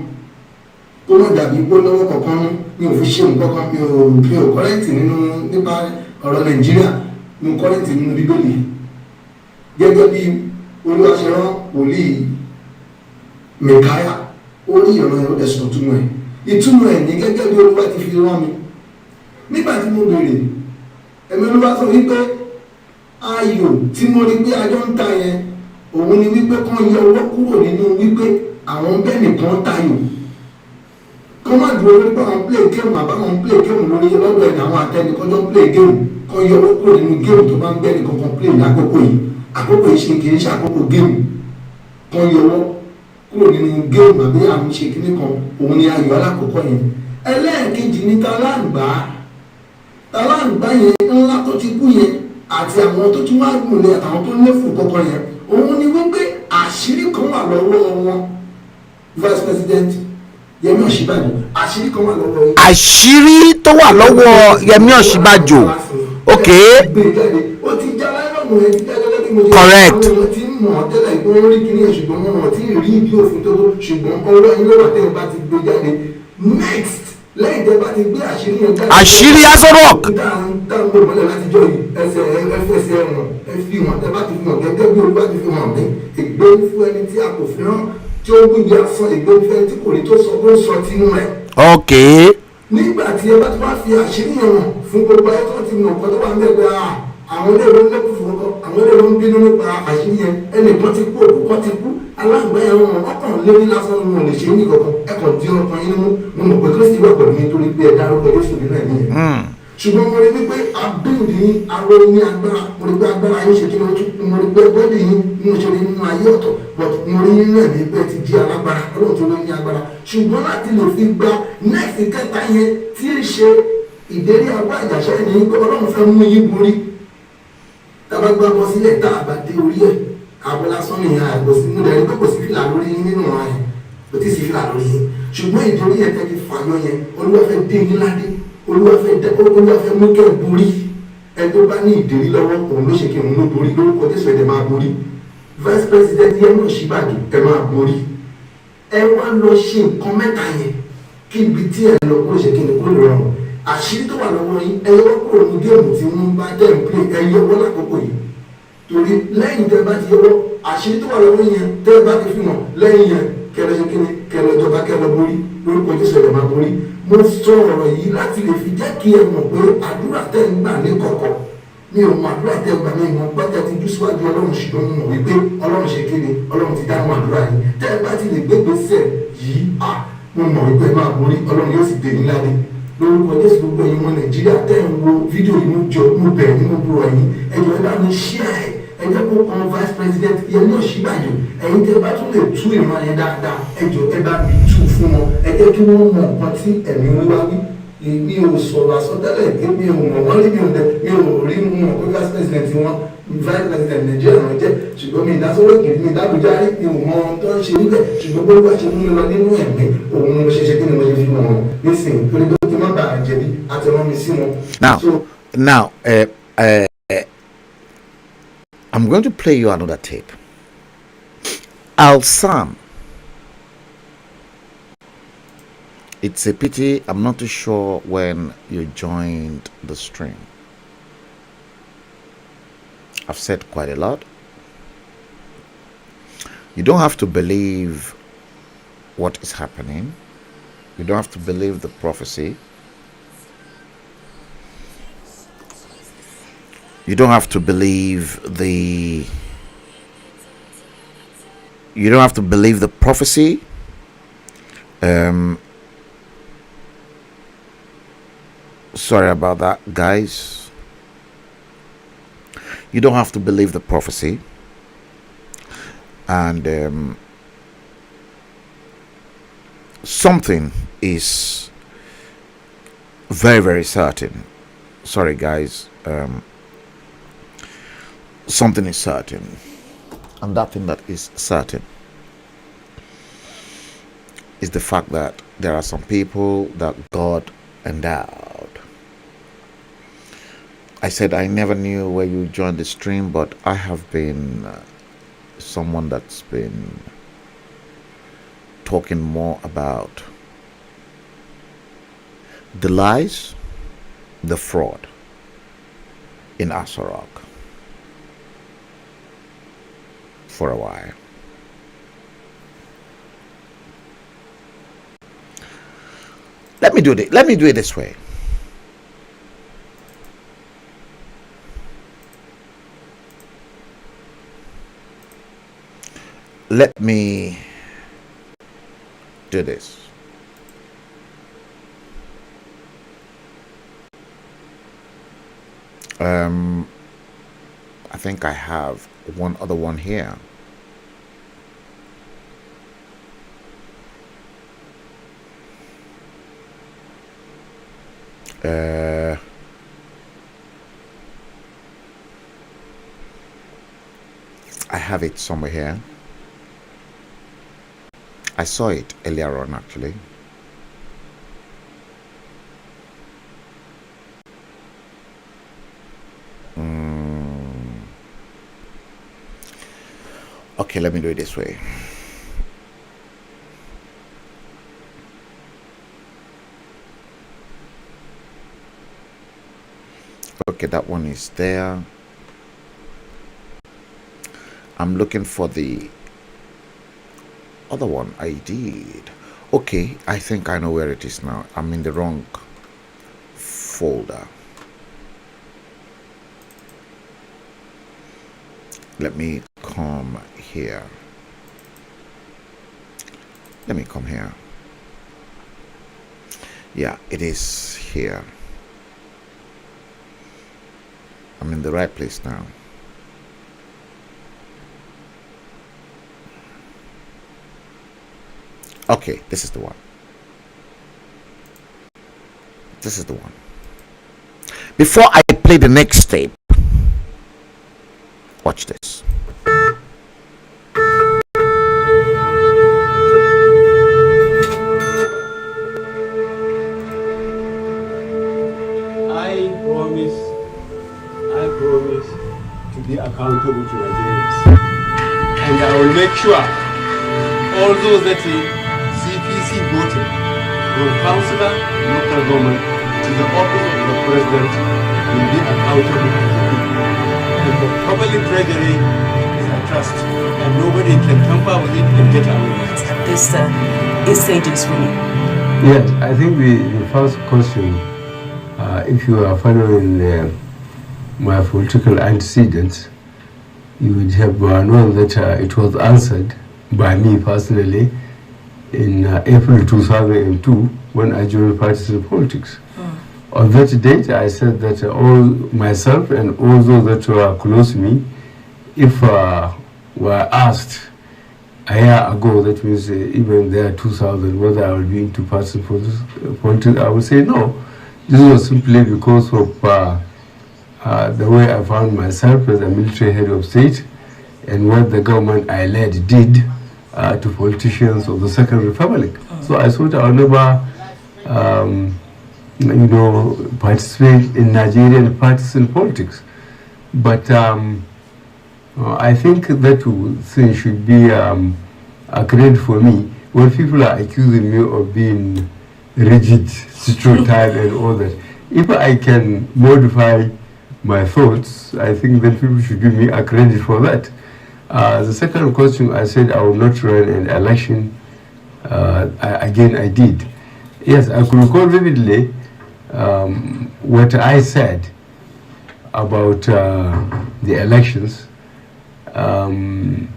Speaker 11: kó má dàbí pé lọ́wọ́ kọ̀ọ̀kan mi ò fi ṣe nǹkan kan mi ò kọ́rẹ́ǹtì nípa ọ̀rọ̀ Nàìjíríà mi ò kọ́rẹ́ǹtì nínú Bíbélì gẹ́gẹ́ bí Olúwa ṣe rán wòlíì Mèkáyà ó rí ìran ẹ̀rọ ẹ̀sùn ìtumọ̀ ẹ̀ ní gẹ́gẹ́ bí Olúwa ti fi rán mi nígbà tí mo béèrè ẹ̀mí Olúwa sọ wípé ayò tí mo rí pé ajọ́ ń ta yẹn òun ni wípé kán yọ ọwọ́ kúrò nínú wípé àwọn bẹ́ẹ̀ nìkan tayò kán má dúró lórí pé àwọn play game àbáwọn play game lórí lọ́dọ̀ ẹ̀ àwọn àtẹnikọ́jọ́ play game kán yọ ọwọ́ kúrò nínú game tó bá ń bẹ́ẹ̀ nìkan play ní àkókò yìí ṣe kì í ṣe àkókò game kán yọ ọwọ́ kúrò nínú géèmù àbí àwọn ṣe kíní kan òun ni ayò alákọ̀ọ́kọ́ yẹn. ẹlẹ́ẹ̀kejì ni taláǹgbá yẹn ńlá tó ti kú yẹn àti àwọn tó tún wá gùnlé àtàwọn tó léfù kọ̀ọ̀kan yẹn òun ni wípé àṣírí kan wà lọ́wọ́ wọn vice president Yẹmí Ọ̀ṣínbàjò àṣírí kan wà lọ́wọ́ yẹn.
Speaker 2: àṣírí tó wà lọ́wọ́ Yẹmí Ọ̀ṣínbàjò ok.
Speaker 11: ó ti já láìlọ́nù ẹ̀ ti já gẹ́gẹ́ bí mo ṣe
Speaker 2: correct.
Speaker 11: mọ̀ tẹ́lẹ̀ ìgbọ́n orí kìíní ẹ̀ ṣùgbọ́n wọn ti rí ibi òfin tó ṣùgbọ́n ọwọ́ yín lọ́wọ́ tẹ́lẹ̀ bá ti gbé jáde next lẹ́yìn tẹ́ bá ti gbé àṣírí yẹn jáde.
Speaker 2: àṣírí Aso Rock.
Speaker 11: dáhùn gbogbo mọ́lẹ̀ láti jọ yìí ẹsẹ̀ ẹfẹsẹ̀ ẹ̀wọ̀n ẹ fi hàn tẹ́ bá ti fi hàn gẹ́gẹ́ bí Olúwa ti fi hàn mí ègbé fún ẹni tí a kò fi hàn tí ó gbìyànjú asán ègbé fún ẹni tí kò rí tó sọ tó ń sọ tinú rẹ̀.
Speaker 2: ok.
Speaker 11: nígbà tí ẹ bá ti wá fi àṣírí yẹn hàn fún gbogbo ẹ tó ti mọ̀ nǹkan tó wà ń bẹ̀rẹ̀ àwọn ilé ìwé lẹ́kùn fún ọkọ àwọn ilé ìwé ń bínú nípa àṣírí yẹn ẹnìkan ti kú òkú kan ti kú aláǹgbá yẹn wọn ọkàn lérí lásán wọn lè ṣe é ní kankan ẹkàn dín ọkàn yín mú mo mọ̀ pé Kristi wà pẹ̀lú yín torí pé ẹ dárúkọ Jésù nínú ẹ̀mí yẹn. ṣùgbọ́n mo rí wípé abéèdì yín aró ní agbára mo rí pé agbára yín ṣe kí ló tún mo rí pé bọ́dì yín mo ṣe rí nínú ayé ọ̀tọ̀ but mo rí nínú ẹ̀mí pé ti di alágbára Ọlọ́run tó ló ní agbára ṣùgbọ́n láti lè fi gba nẹ́ẹ̀sì kẹta yẹn tí í ṣe ìdérí agbá àjàṣẹ́ ni Ọlọ́run fẹ́ mú yín borí tábà gbọ́ bọ́ sílẹ̀ tá a bá dé orí ẹ̀ àbọ̀ lásán nìyẹn àgbọ̀ sí mú dẹ̀rí pé kò sí fìlà lórí yín nínú ọ̀ràn yẹn kò tí ì sí fìlà lórí yín ṣùgbọ́n ìdórí yẹn tẹ́lẹ̀ fàyọ yẹn Olúwa fẹ́ dé yín ládé Olúwa fẹ́ mú kẹ́ ẹ̀ borí ẹ tó bá ní ìdérí lọ́wọ́ òun ló ṣe kí òun ló borí lórúkọ Jésù ẹ̀dẹ̀ máa borí vice president Yẹmí Ọ̀ṣínbàjò ẹ máa borí ẹ wá lọ ṣe nǹkan mẹ́ta yẹn kí ibi tí ẹ lọ kó ṣe kí ni kó lè rọrùn àṣírí tó wà lọ́wọ́ yín ẹ yọ kúrò ní géèmù tí wọ́n bá dẹ̀ ń pè ẹ yọ wọ́n lákòókò yìí torí lẹ́yìn tẹ́ bá ti yọwọ́ àṣírí tó wà lọ́wọ́ yẹn tẹ́ bá ti fi hàn lẹ́yìn yẹn kẹlẹ́ ṣe kí ni kẹlẹ́ ìjọba kẹlẹ́ borí lórúkọ Jésù ẹ̀dẹ̀ máa borí mo sọ ọ̀rọ̀ yìí láti lè fi jẹ́ kí ẹ mọ̀ pé àdúrà tẹ́ ń gbà ní kọ̀kọ̀ mi ò mọ àdúrà tẹ́ gbà ní ìmọ̀ pẹ́tẹ́ ti dú síwájú Ọlọ́run ṣùgbọ́n mo mọ̀ wípé Ọlọ́run ṣe kéde Ọlọ́run ti dáhùn àdúrà yìí tẹ́ bá ti lè gbégbèsè yìí mo mọ̀ wípé máa borí Ọlọ́run yóò sì dé ní ládé lórúkọ Jésù gbogbo ẹ̀yin ọmọ Nàìjíríà tẹ́ ń wo fídíò yìí mo bẹ̀ ní mo búrọ̀ yìí ẹ̀jọ̀ ẹ bá mi share ẹ jẹ́ kó kan vice president Yẹmí Ọ̀ṣínbàjò ẹ̀yin tẹ́ bá tún lè tú ìran yẹn dáadáa ẹ̀jọ̀ ẹ bá mi tú fún wọn ẹ jẹ́ kí wọ́n mọ nǹkan tí ẹ̀mí Olúwa wí mi ò sọ̀rọ̀ àsọtẹ́lẹ̀ pé mi ò mọ̀ wọ́n rí mi ò rí mọ̀ pé vice president wọn vice president Nàìjíríà náà jẹ́ ṣùgbọ́n mi ìdásọ́wọ́ kìí mi ìdábòjá rí mi ò mọ ohun tó ń ṣe níbẹ̀ ṣùgbọ́n bó bá ṣe mú mi lọ nínú ẹ̀mí òun ló ṣe kí ni mo ṣe fi wọn nísìnyí torí pé kí n má bàa jẹ̀bi àti rán mi sí wọn.
Speaker 2: Now, I'm going to play you another tape. Al-Sam. It's a pity I'm not too sure when you joined the stream. I've said quite a lot. You don't have to believe what is happening. You don't have to believe the prophecy. You don't have to believe the prophecy. Sorry about that, guys. You don't have to believe the prophecy. And something is very, very certain. Sorry, guys. Something is certain. And that thing that is certain is the fact that there are some people that God endowed. I said I never knew where you joined the stream, but I have been someone that's been talking more about the lies, the fraud in Asarok for a while. Let me do it this way. Let me do this. I think I have one other one here. I have it somewhere here. I saw it earlier on, actually. Okay, let me do it this way. Okay, that one is there. I'm looking for the other one I did. Okay, I think I know where it is now. I'm in the wrong folder. Let me come here. Let me come here. Yeah, it is here. I'm in the right place now. Okay, this is the one. This is the one. Before I play the next tape, watch this.
Speaker 12: I promise to be accountable to Nigerians. And I will make sure all those that CPC voted from councillor, local government to the office of the president will be accountable to the people. And the public treasury is a trust, and nobody can tamper with it and get away with it.
Speaker 13: This stages for you.
Speaker 12: Yes, I think the first question, if you are following my political antecedents, you would have known that it was answered by me personally in April 2002 when I joined partisan politics. On that date, I said that all myself and all those that were close to me, if were asked a year ago, that means even there 2000, whether I would be into partisan politics, I would say no. This was simply because of the way I found myself as a military head of state and what the government I led did to politicians of the Second Republic. So I thought I would never, participate in Nigerian partisan politics. But I think that thing should be a credit for me. When people are accusing me of being rigid, stereotype and all that, if I can modify my thoughts, I think that people should give me a credit for that. The second question, I said I will not run an election. Again, I did. Yes, I could recall vividly what I said about the elections. I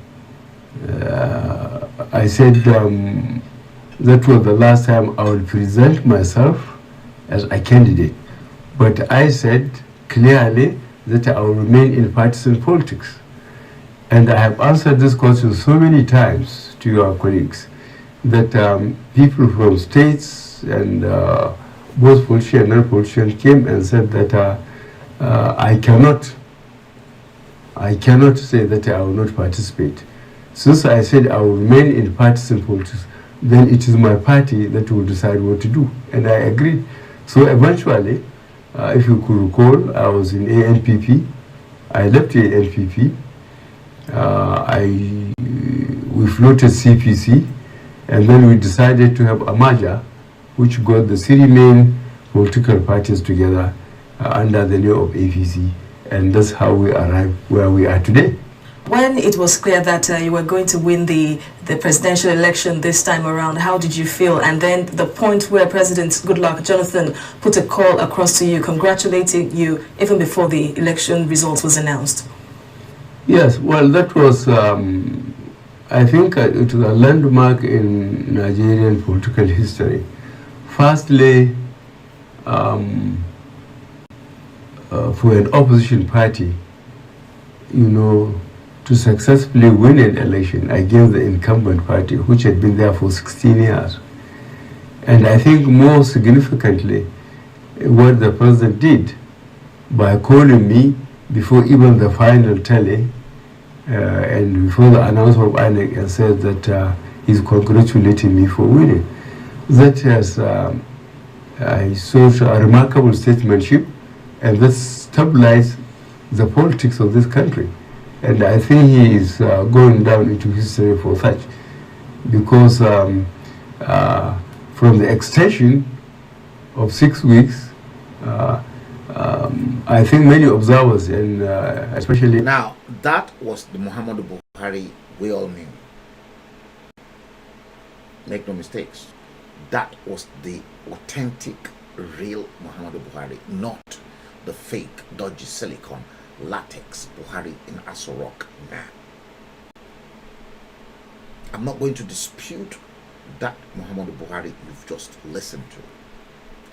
Speaker 12: said that was the last time I would present myself as a candidate. But I said clearly that I will remain in partisan politics. And I have answered this question so many times to your colleagues that people from states and both politicians and non-politicians came and said that I cannot say that I will not participate. Since I said I will remain in partisan politics, then it is my party that will decide what to do. And I agreed. So eventually, if you could recall, I was in ANPP. I left the ANPP. We floated CPC, and then we decided to have a merger, which got the three main political parties together under the name of APC, and that's how we arrived where we are today.
Speaker 13: When it was clear that you were going to win the presidential election this time around, how did you feel? And then the point where President Goodluck Jonathan put a call across to you, congratulating you even before the election results was announced.
Speaker 12: Yes, well, that was, I think it was a landmark in Nigerian political history. Firstly, for an opposition party, to successfully win an election against the incumbent party, which had been there for 16 years. And I think more significantly, what the president did by calling me before even the final tally and before the announcement of INEC, and said that he's congratulating me for winning. That has I saw a remarkable statesmanship, and that stabilized the politics of this country. And I think he is going down into history for such, because from the extension of 6 weeks, I think many observers, and especially...
Speaker 2: Now, that was the Muhammadu Buhari we all knew. Make no mistakes. That was the authentic, real Muhammadu Buhari, not the fake, dodgy silicon, latex Buhari in Aso Rock man. I'm not going to dispute that Muhammadu Buhari you've just listened to.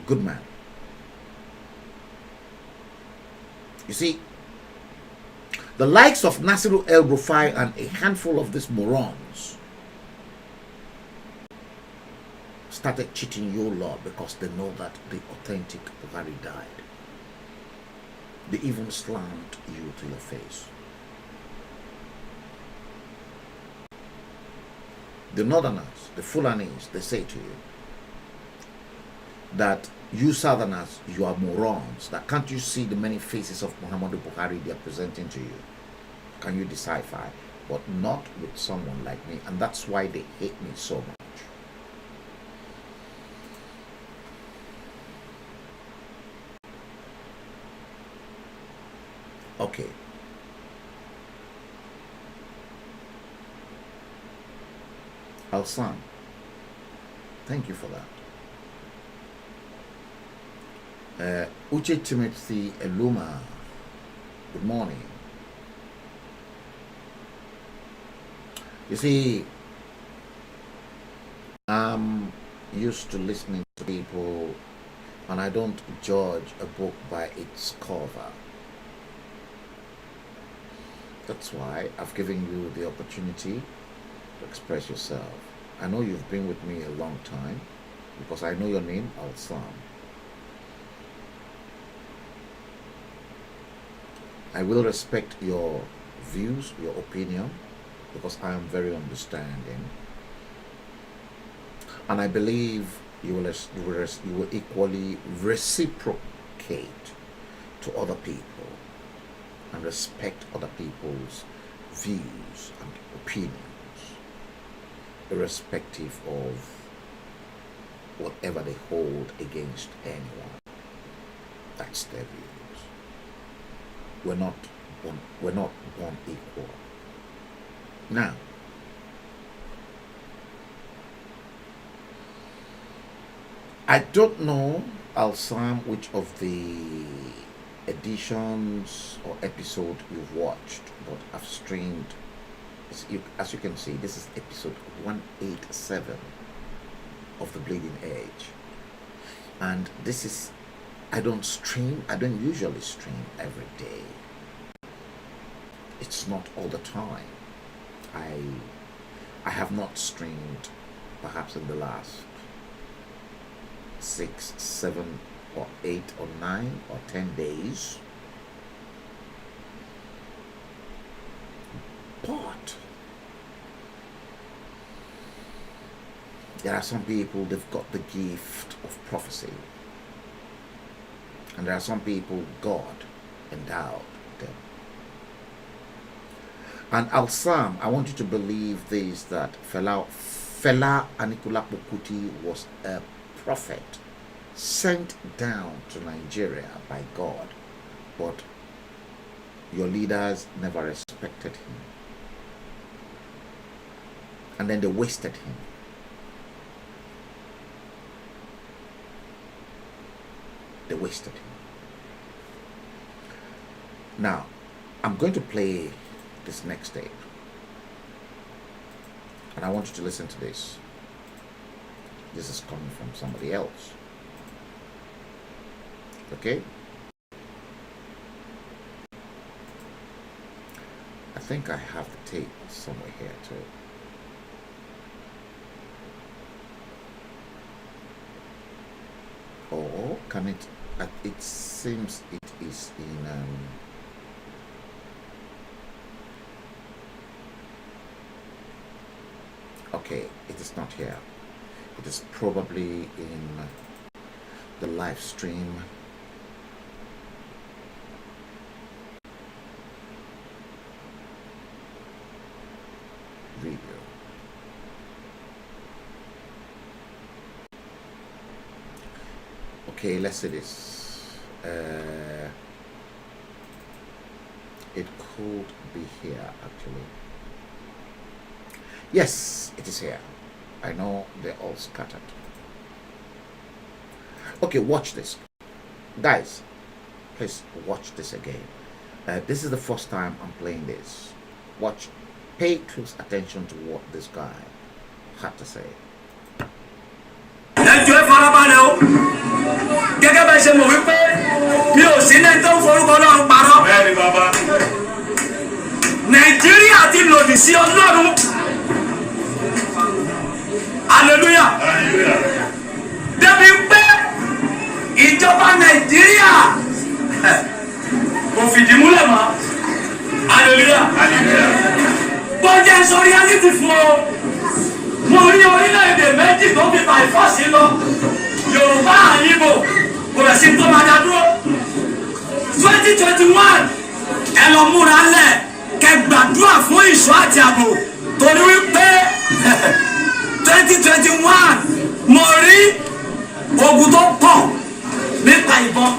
Speaker 2: Good man. You see, the likes of Nasiru El-Rufai and a handful of these morons started cheating you lot because they know that the authentic Buhari died. They even slammed you to your face. The Northerners, the Fulanis, they say to you that you Southerners, you are morons. That can't you see the many faces of Muhammadu Buhari they are presenting to you? Can you decipher? But not with someone like me, and that's why they hate me so much. Okay. Alsan, thank you for that. Uche Timothy Eluma, good morning. You see, I'm used to listening to people, and I don't judge a book by its cover. That's why I've given you the opportunity to express yourself. I know you've been with me a long time because I know your name, Alsan. I will respect your views, your opinion, because I am very understanding. And I believe you will equally reciprocate to other people and respect other people's views and opinions, irrespective of whatever they hold against anyone. That's their views. We're not born equal. Now, I don't know, Al-Sam, which of the editions or episode you've watched, but I've streamed, as you can see, this is episode 187 of The Bleeding Edge. And this is, I don't usually stream every day. It's not all the time. I have not streamed perhaps in the last 6, 7 or 8 or 9 or 10 days. But there are some people, they've got the gift of prophecy. And there are some people God endowed them. And Al-Sam, I want you to believe this, that Fela Anikulapo Kuti was a prophet sent down to Nigeria by God, but your leaders never respected him. And then they wasted him. They wasted him. Now, I'm going to play this next tape. And I want you to listen to this. This is coming from somebody else. Okay? I think I have the tape somewhere here too. Or can it? It seems it is in. Okay, it is not here. It is probably in the live stream. Video. Okay, let's see this. It could be here actually. Yes, it is here. I know they're all scattered. Okay, watch this. Guys, please watch this again. This is the first time I'm playing this. Watch. Pay close attention to what this guy had to say.
Speaker 1: Hallelujah. Débi pé ìjọba Nàìjíríà kò fìdí múlẹ̀ mọ́. Hallelujah. Bọ́jà sọ reality fún ọ. Mo rí orílẹ̀-èdè méjì tó fi by force lọ. Yorùbá àti Ìgbò kò lè sí tó máa dá dúró. 2021 ẹ lọ múra lẹ̀ kẹ́ gbàdúrà fún ìṣọ́ àti ààbò torí wípé 2021 mo rí ogun tó pọ̀ nípa ìbọn.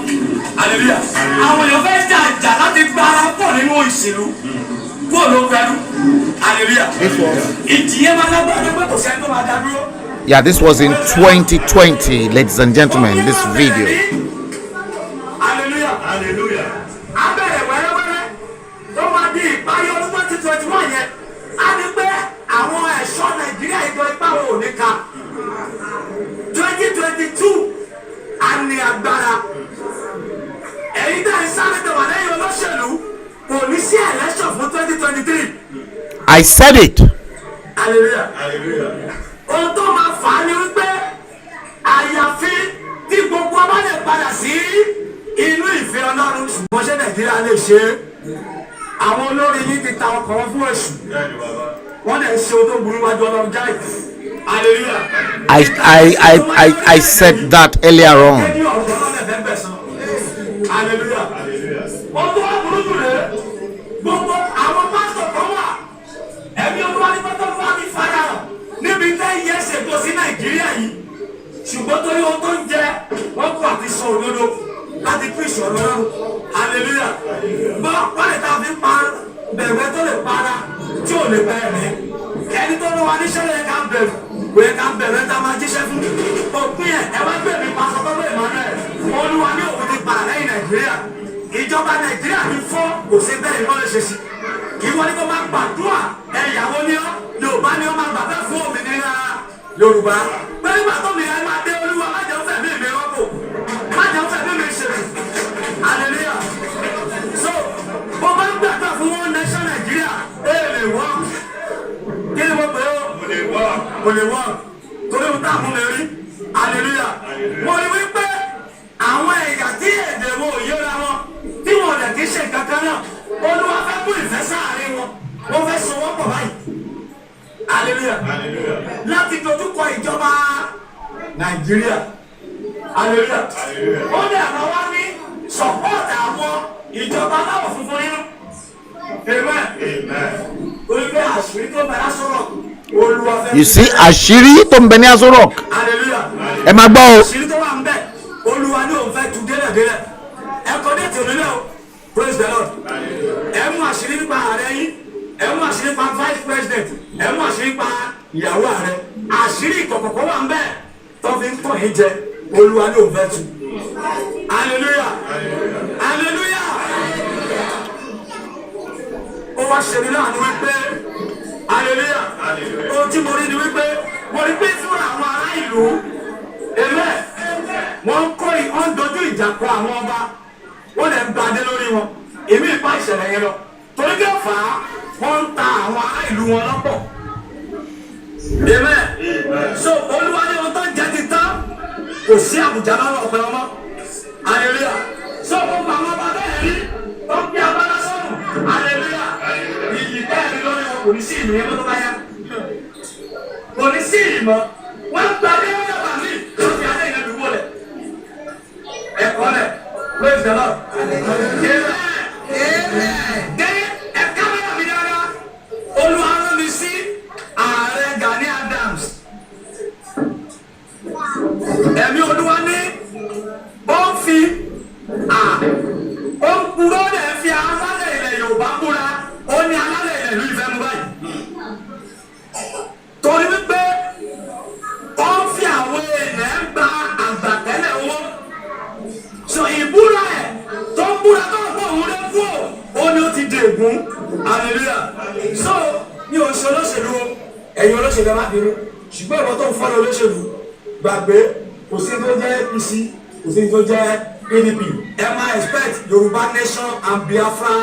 Speaker 1: Hallelujah. Àwọn èèyàn fẹ́ jà láti gbára pọ̀ nínú ìṣèlú.
Speaker 2: Yeah, this was in 2020, ladies and gentlemen, this video.
Speaker 1: Hallelujah. Hallelujah. 2022 àní agbára. Èyí tẹ́ ẹ sáré tẹ̀wá lẹ́yìn olóṣèlú. Election for 2023.
Speaker 2: I said it.
Speaker 1: Hallelujah. Hallelujah. Ohun tó máa fà á ni wípé àyàfi tí gbogbo ọba lè padà sí inú ìfẹ́ Ọlọ́run ṣùgbọ́n ṣé Nàìjíríà lè ṣe é. Àwọn olórí yìí ti ta ọkọ̀ wọn fún èṣù. Wọ́n dẹ̀ ṣe ohun tó burú wájú Ọlọ́run jáì. Hallelujah.
Speaker 2: I said that earlier on.
Speaker 1: Hallelujah. Gbogbo burúkú rẹ̀ gbogbo àwọn pásítọ̀ kan wà ẹ̀mí ọdún wa ní pátá fún àmì fara níbi tẹ́ yẹ ṣètò sí Nàìjíríà yìí ṣùgbọ́n torí ohun tó ń jẹ wọ́n kọ́ àti sọ òdodo láti pín ìṣòro náà. Hallelujah. Bọ́ wọ́n lè ta fi pa bẹ̀rẹ̀ tó lè para tí ò lè bẹ̀rẹ̀ ẹni tó lọ wa níṣẹ́ lè ká bẹ̀rù wẹ̀ ká bẹ̀rẹ̀ tá a máa jíṣẹ́ fún. òpin ẹ wá gbé mi pásọ tó gbé Emmanuel olúwa ní òun ti padà lẹ́yìn Nàìjíríà ìjọba Nàìjíríà ti fọ́ kò sí bẹ́ẹ̀ ìwọ́n lè ṣe sí ìwọ́n ní kó máa gbàdúrà ẹ̀yàwó ní ọ́ Yorùbá ní ọ́ máa gbàgbé fún òmìnira Yorùbá pé nígbà tó mi ẹ máa dé olúwa má jẹun fẹ̀mí mi rọ́pò má jẹun fẹ̀mí mi ṣe hallelujah so bó bá ń gbàgbà fún wọn nation Nàìjíríà ẹ lè wọ́n kí ni mo pè ó kò lè wọ́n torí mo tá àmú mi rí hallelujah mo rí wípé àwọn ẹ̀yà tí èdè wo yóra wọn tí wọn lè kí ṣe kankan náà olúwa fẹ́ mú ìfẹ́ sáàárín wọn wọ́n fẹ́ so wọ́n pọ̀ báyìí hallelujah láti dojúkọ ìjọba Nàìjíríà hallelujah ó dẹ̀ àwọn wá ní support àwọn ìjọba aláwọ̀ funfun nínú amen orí pé àṣírí tó bẹ̀rẹ̀ sọ̀rọ̀ olúwa fẹ́.
Speaker 2: You see àṣírí tó ń bẹ ní Aso Rock.
Speaker 1: hallelujah
Speaker 2: ẹ máa gbọ́ o.
Speaker 1: àṣírí tó wà ń bẹ olúwa ní òun fẹ́ tu délẹ̀délẹ̀ ẹ kọ́ dé tèmi náà o praise the Lord ẹ mú àṣírí nípa ààrẹ yín ẹ mú àṣírí nípa vice president ẹ mú àṣírí nípa ìyàwó ààrẹ àṣírí ìkọ̀kọ̀kọ̀ wà ń bẹ tó fi ń tọ̀ yín jẹ olúwa ní òun fẹ́ tu hallelujah hallelujah ó wá ṣe ní láàánú wípé hallelujah ohun tí mo rí ni wípé mo rí pé fúnra àwọn ará ìlú ẹlẹ́ wọ́n ń kọ́ wọ́n ń dojú ìjà kọ àwọn ọba wọ́n lè ń gbadé lórí wọn èmi ìpa ìṣẹ̀lẹ̀ yẹn lọ torí kí ó fà á wọ́n ń ta àwọn ará ìlú wọn lọ́pọ̀ amen so olúwa ní ohun tó ń jẹ ti tán kò sí àbùjá lọ́wọ́ ọ̀pẹ ọmọ hallelujah so gbogbo àwọn ọba bẹ́ẹ̀ rí tó ń gbé abala sọ́nù hallelujah ìyí bẹ́ẹ̀ ni lórí wọn kò ní sí ìlú yẹn tó bá yá kò ní sí ìmọ̀ wọ́n gbadé wọn yàgbà mí tó fi adé yẹn dùgbò lẹ̀ ẹ̀kọ́ lẹ̀ praise the Lord amen dé ẹ̀ka mẹ́ta mi dára olúwa rán mi sí ààrẹ Gani Adams ẹ̀mí olúwa ní ó ń fi ó ń kúrò lẹ̀ fi alálẹ̀ ilẹ̀ Yorùbá kúra ó ní alálẹ̀ ilẹ̀ ìlú Ifẹ̀ mú báyìí torí wípé ó ń fi àwọn èèyàn gba àgbàtẹ́lẹ̀ owó so ìbúra ẹ̀ tó ń búra tó ń pọ̀ òun lé fún ó ní ó ti dègún hallelujah so ní oṣù olóṣèlú ẹ̀yin olóṣèlú ẹ má bínú ṣùgbọ́n ìwọ tó ń fọ́nà olóṣèlú gbàgbé kò sí tó jẹ́ APC kò sí tó jẹ́ PDP ẹ máa expect Yorùbá nation and Biafra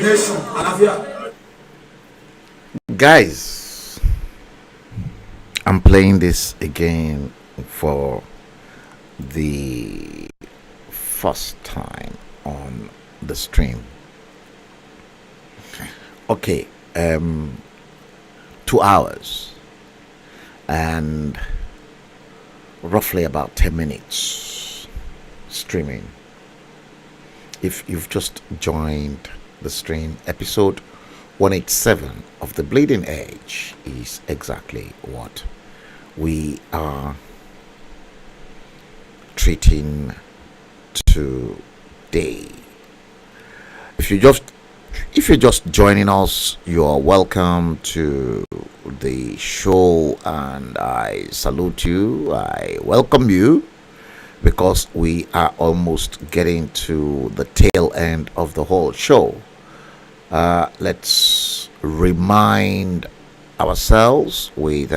Speaker 1: nation àlàáfíà.
Speaker 2: Guys, I'm playing this again for the first time on the stream. Okay, 2 hours and roughly about 10 minutes streaming. If you've just joined the stream, episode 187 of The Bleeding Edge is exactly what we are treating today. If you're just joining us, you are welcome to the show, and I salute you. I welcome you because we are almost getting to the tail end of the whole show. Let's remind ourselves with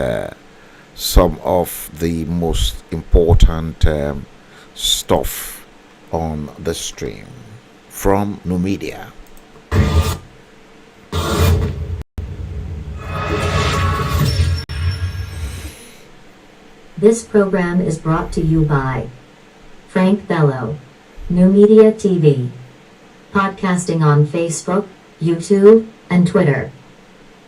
Speaker 2: some of the most important stuff on the stream from NuMedia.
Speaker 5: This program is brought to you by Frank Bello, NuMediaTV, podcasting on Facebook, YouTube, and Twitter.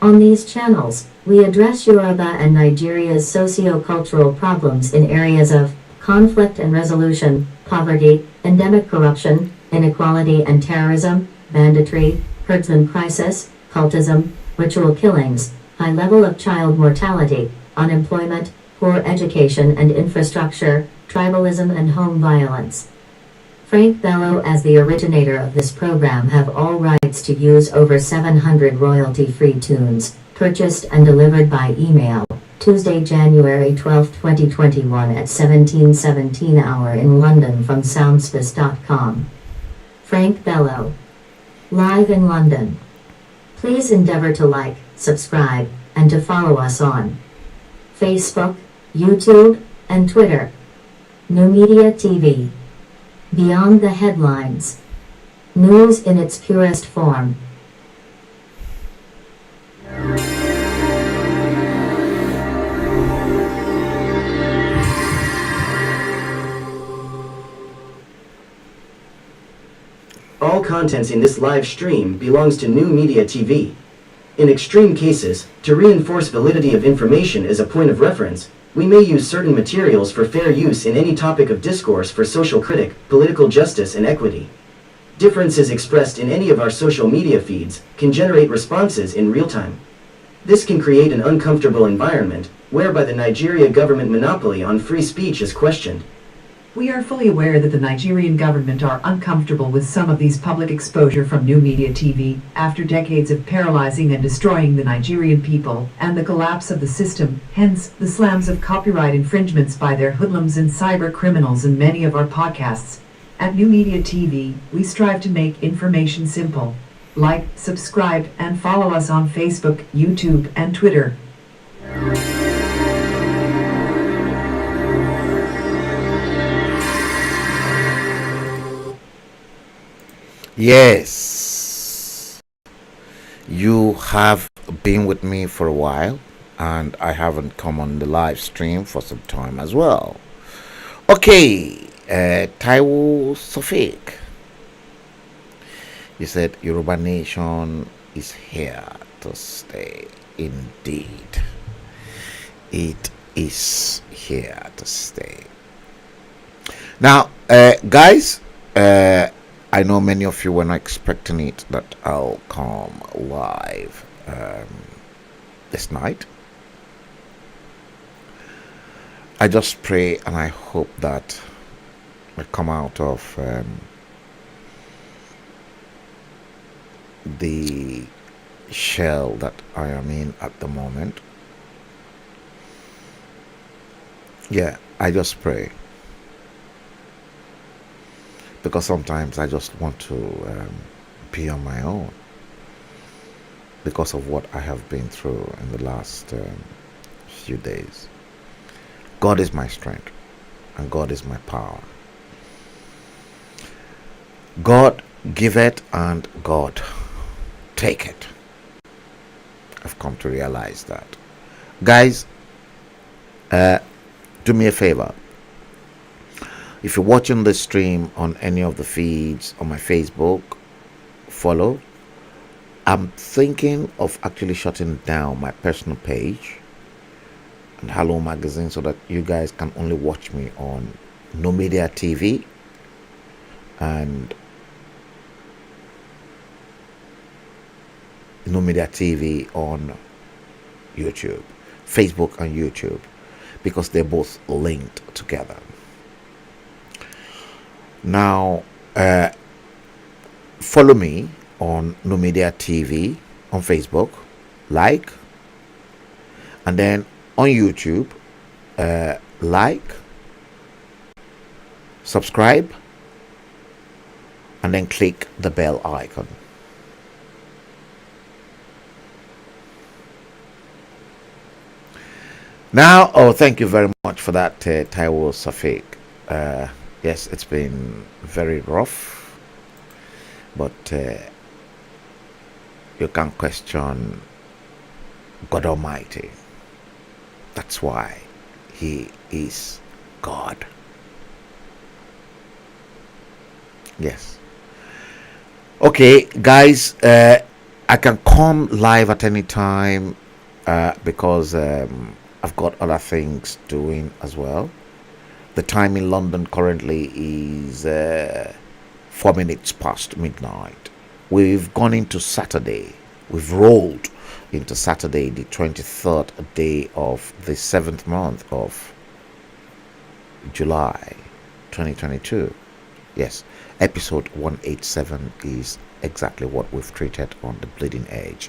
Speaker 5: On these channels, we address Yoruba and Nigeria's socio-cultural problems in areas of conflict and resolution, poverty, endemic corruption, inequality and terrorism, banditry, herdsmen crisis, cultism, ritual killings, high level of child mortality, unemployment, poor education and infrastructure, tribalism and home violence. Frank Bello, as the originator of this program, have all rights to use over 700 royalty-free tunes, purchased and delivered by email Tuesday, January 12, 2021 at 17:17 hour in London from soundspace.com. Frank Bello. Live in London. Please endeavor to like, subscribe, and to follow us on Facebook, YouTube, and Twitter. NuMediaTV. Beyond the headlines. News in its purest form.
Speaker 6: All contents in this live stream belongs to NuMediaTV. In extreme cases, to reinforce validity of information as a point of reference, we may use certain materials for fair use in any topic of discourse for social critic, political justice and equity. Differences expressed in any of our social media feeds can generate responses in real time. This can create an uncomfortable environment, whereby the Nigeria government monopoly on free speech is questioned.
Speaker 7: We are fully aware that the Nigerian government are uncomfortable with some of these public exposure from NuMediaTV after decades of paralyzing and destroying the Nigerian people and the collapse of the system, hence the slams of copyright infringements by their hoodlums and cyber criminals in many of our podcasts. At NuMediaTV, we strive to make information simple. Like, subscribe, and follow us on Facebook, YouTube, and Twitter.
Speaker 2: Yes, you have been with me for a while, and I haven't come on the live stream for some time as well. Okay, Taiwo Sofik, you said Yoruba Nation is here to stay. Indeed, it is here to stay. Now, guys, I know many of you were not expecting it that I'll come live this night. I just pray and I hope that I come out of the shell that I am in at the moment. Yeah, I just pray. Because sometimes I just want to be on my own because of what I have been through in the last few days. God is my strength and God is my power. God give it and God take it. I've come to realize that. Guys, do me a favor. If you're watching the stream on any of the feeds on my Facebook, follow. I'm thinking of actually shutting down my personal page and HALLO magazine so that you guys can only watch me on NuMediaTV and NuMediaTV on YouTube, Facebook and YouTube, because they're both linked together. Now, follow me on NuMediaTV on Facebook, like, and then on YouTube, like, subscribe, and then click the bell icon. Now, oh, thank you very much for that, Taiwo Safik. Yes, it's been very rough, but you can't question God Almighty. That's why He is God. Yes. Okay, guys, I can come live at any time because I've got other things doing as well. The time in London currently is 4 minutes past midnight. We've gone into Saturday. We've rolled into Saturday, the 23rd day of the 7th month of July 2022. Yes, episode 187 is exactly what we've treated on the bleeding edge.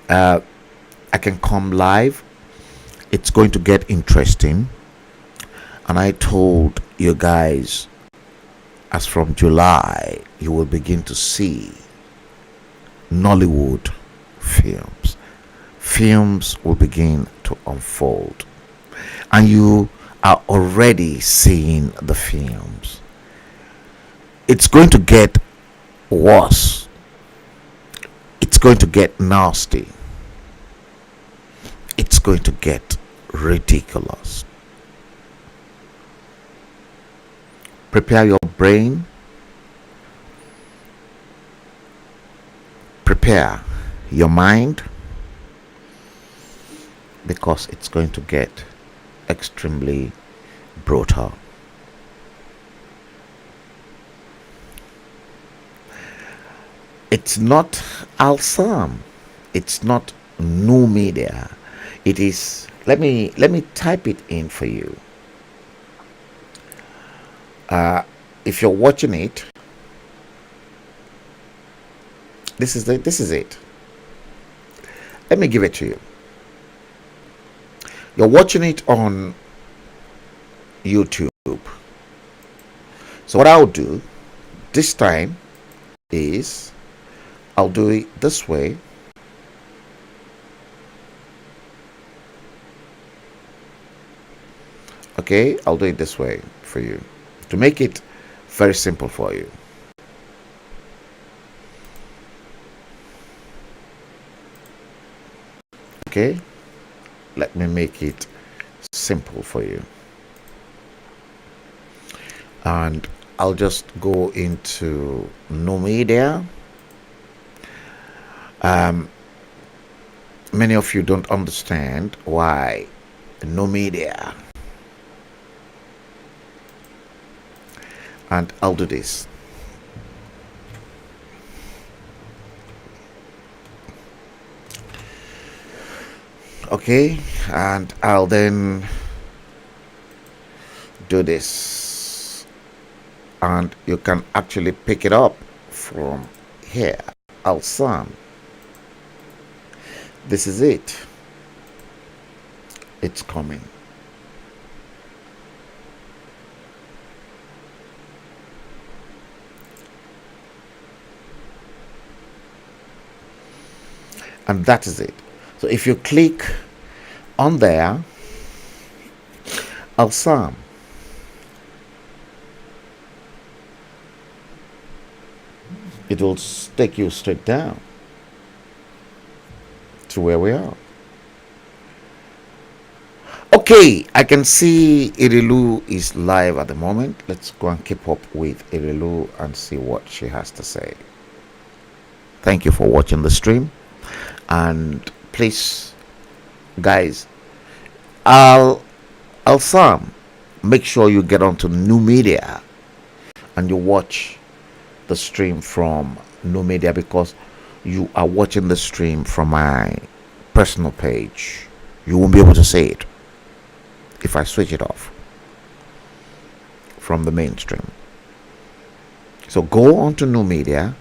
Speaker 2: I can come live it's going to get interesting. And I told you guys, as from July, you will begin to see Nollywood films. Films will begin to unfold. And you are already seeing the films. It's going to get worse. It's going to get nasty. It's going to get ridiculous. Prepare your brain. Prepare your mind, because it's going to get extremely brutal. It's not Al-Sam. It's not New Media. It is, let me type it in for you. If you're watching it, this is it. Let me give it to you. You're watching it on YouTube. So what I'll do this time is I'll do it this way. Okay, I'll do it this way for you to make it very simple for you. Okay, let me make it simple for you, and I'll just go into NuMedia. Many of you don't understand why NuMedia, and I'll do this. Okay, and I'll then do this, and you can actually pick it up from here. Al-Sam. This is it. It's coming. And that is it. So if you click on there, Al-Sam, it will take you straight down to where we are. Okay, I can see Irilu is live at the moment. Let's go and keep up with Irilu and see what she has to say. Thank you for watching the stream. And please, guys, Al-Sam, make sure you get onto NuMedia and you watch the stream from NuMedia, because you are watching the stream from my personal page. You won't be able to see it if I switch it off from the mainstream. So go on to NuMedia,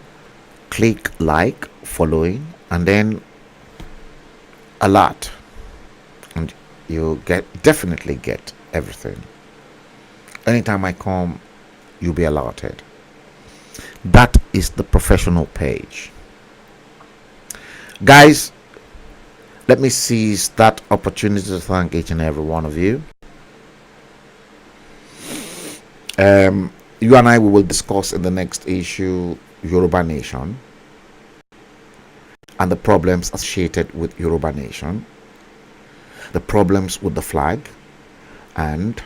Speaker 2: click like, following, and then alert, and you definitely get everything. Anytime I come, you'll be alerted. That is the professional page. Guys, let me seize that opportunity to thank each and every one of you. You and I, we will discuss in the next issue Yoruba Nation and the problems associated with Yoruba Nation, the problems with the flag, and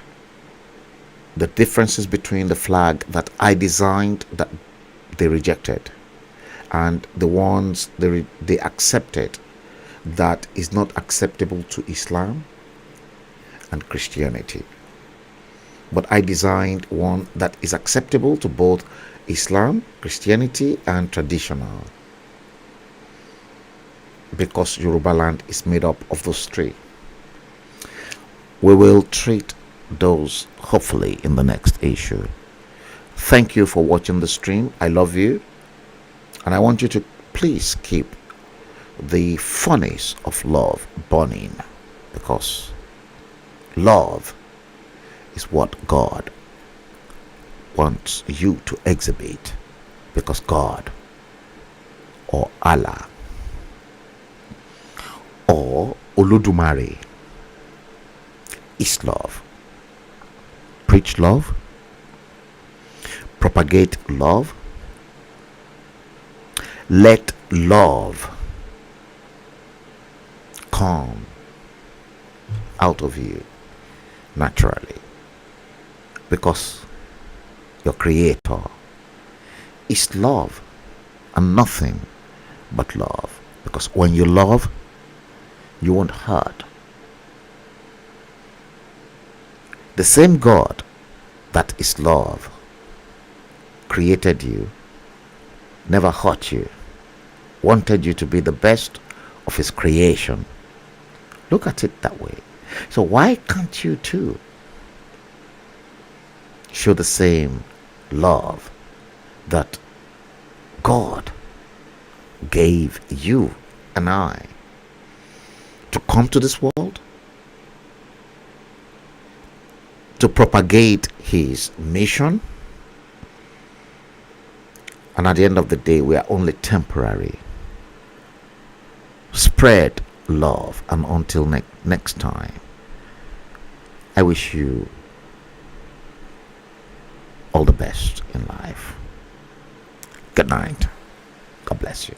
Speaker 2: the differences between the flag that I designed that they rejected and the ones they accepted that is not acceptable to Islam and Christianity. But I designed one that is acceptable to both Islam, Christianity, and traditional, because Yoruba land is made up of those three. We will treat those hopefully in the next issue. Thank you for watching the stream. I love you, and I want you to please keep the furnace of love burning, because Love is what God wants you to exhibit, because God or Allah or Olodumare is love. Preach love, propagate love, let love come out of you naturally, because your creator is love and nothing but love. Because when you love, you won't hurt. The same God that is love created you, never hurt you, wanted you to be the best of his creation. Look at it that way. So why can't you too show the same love that God gave you and I to come to this world, to propagate his mission? And at the end of the day, we are only temporary. Spread love, and until next time, I wish you all the best in life. Good night. God bless you.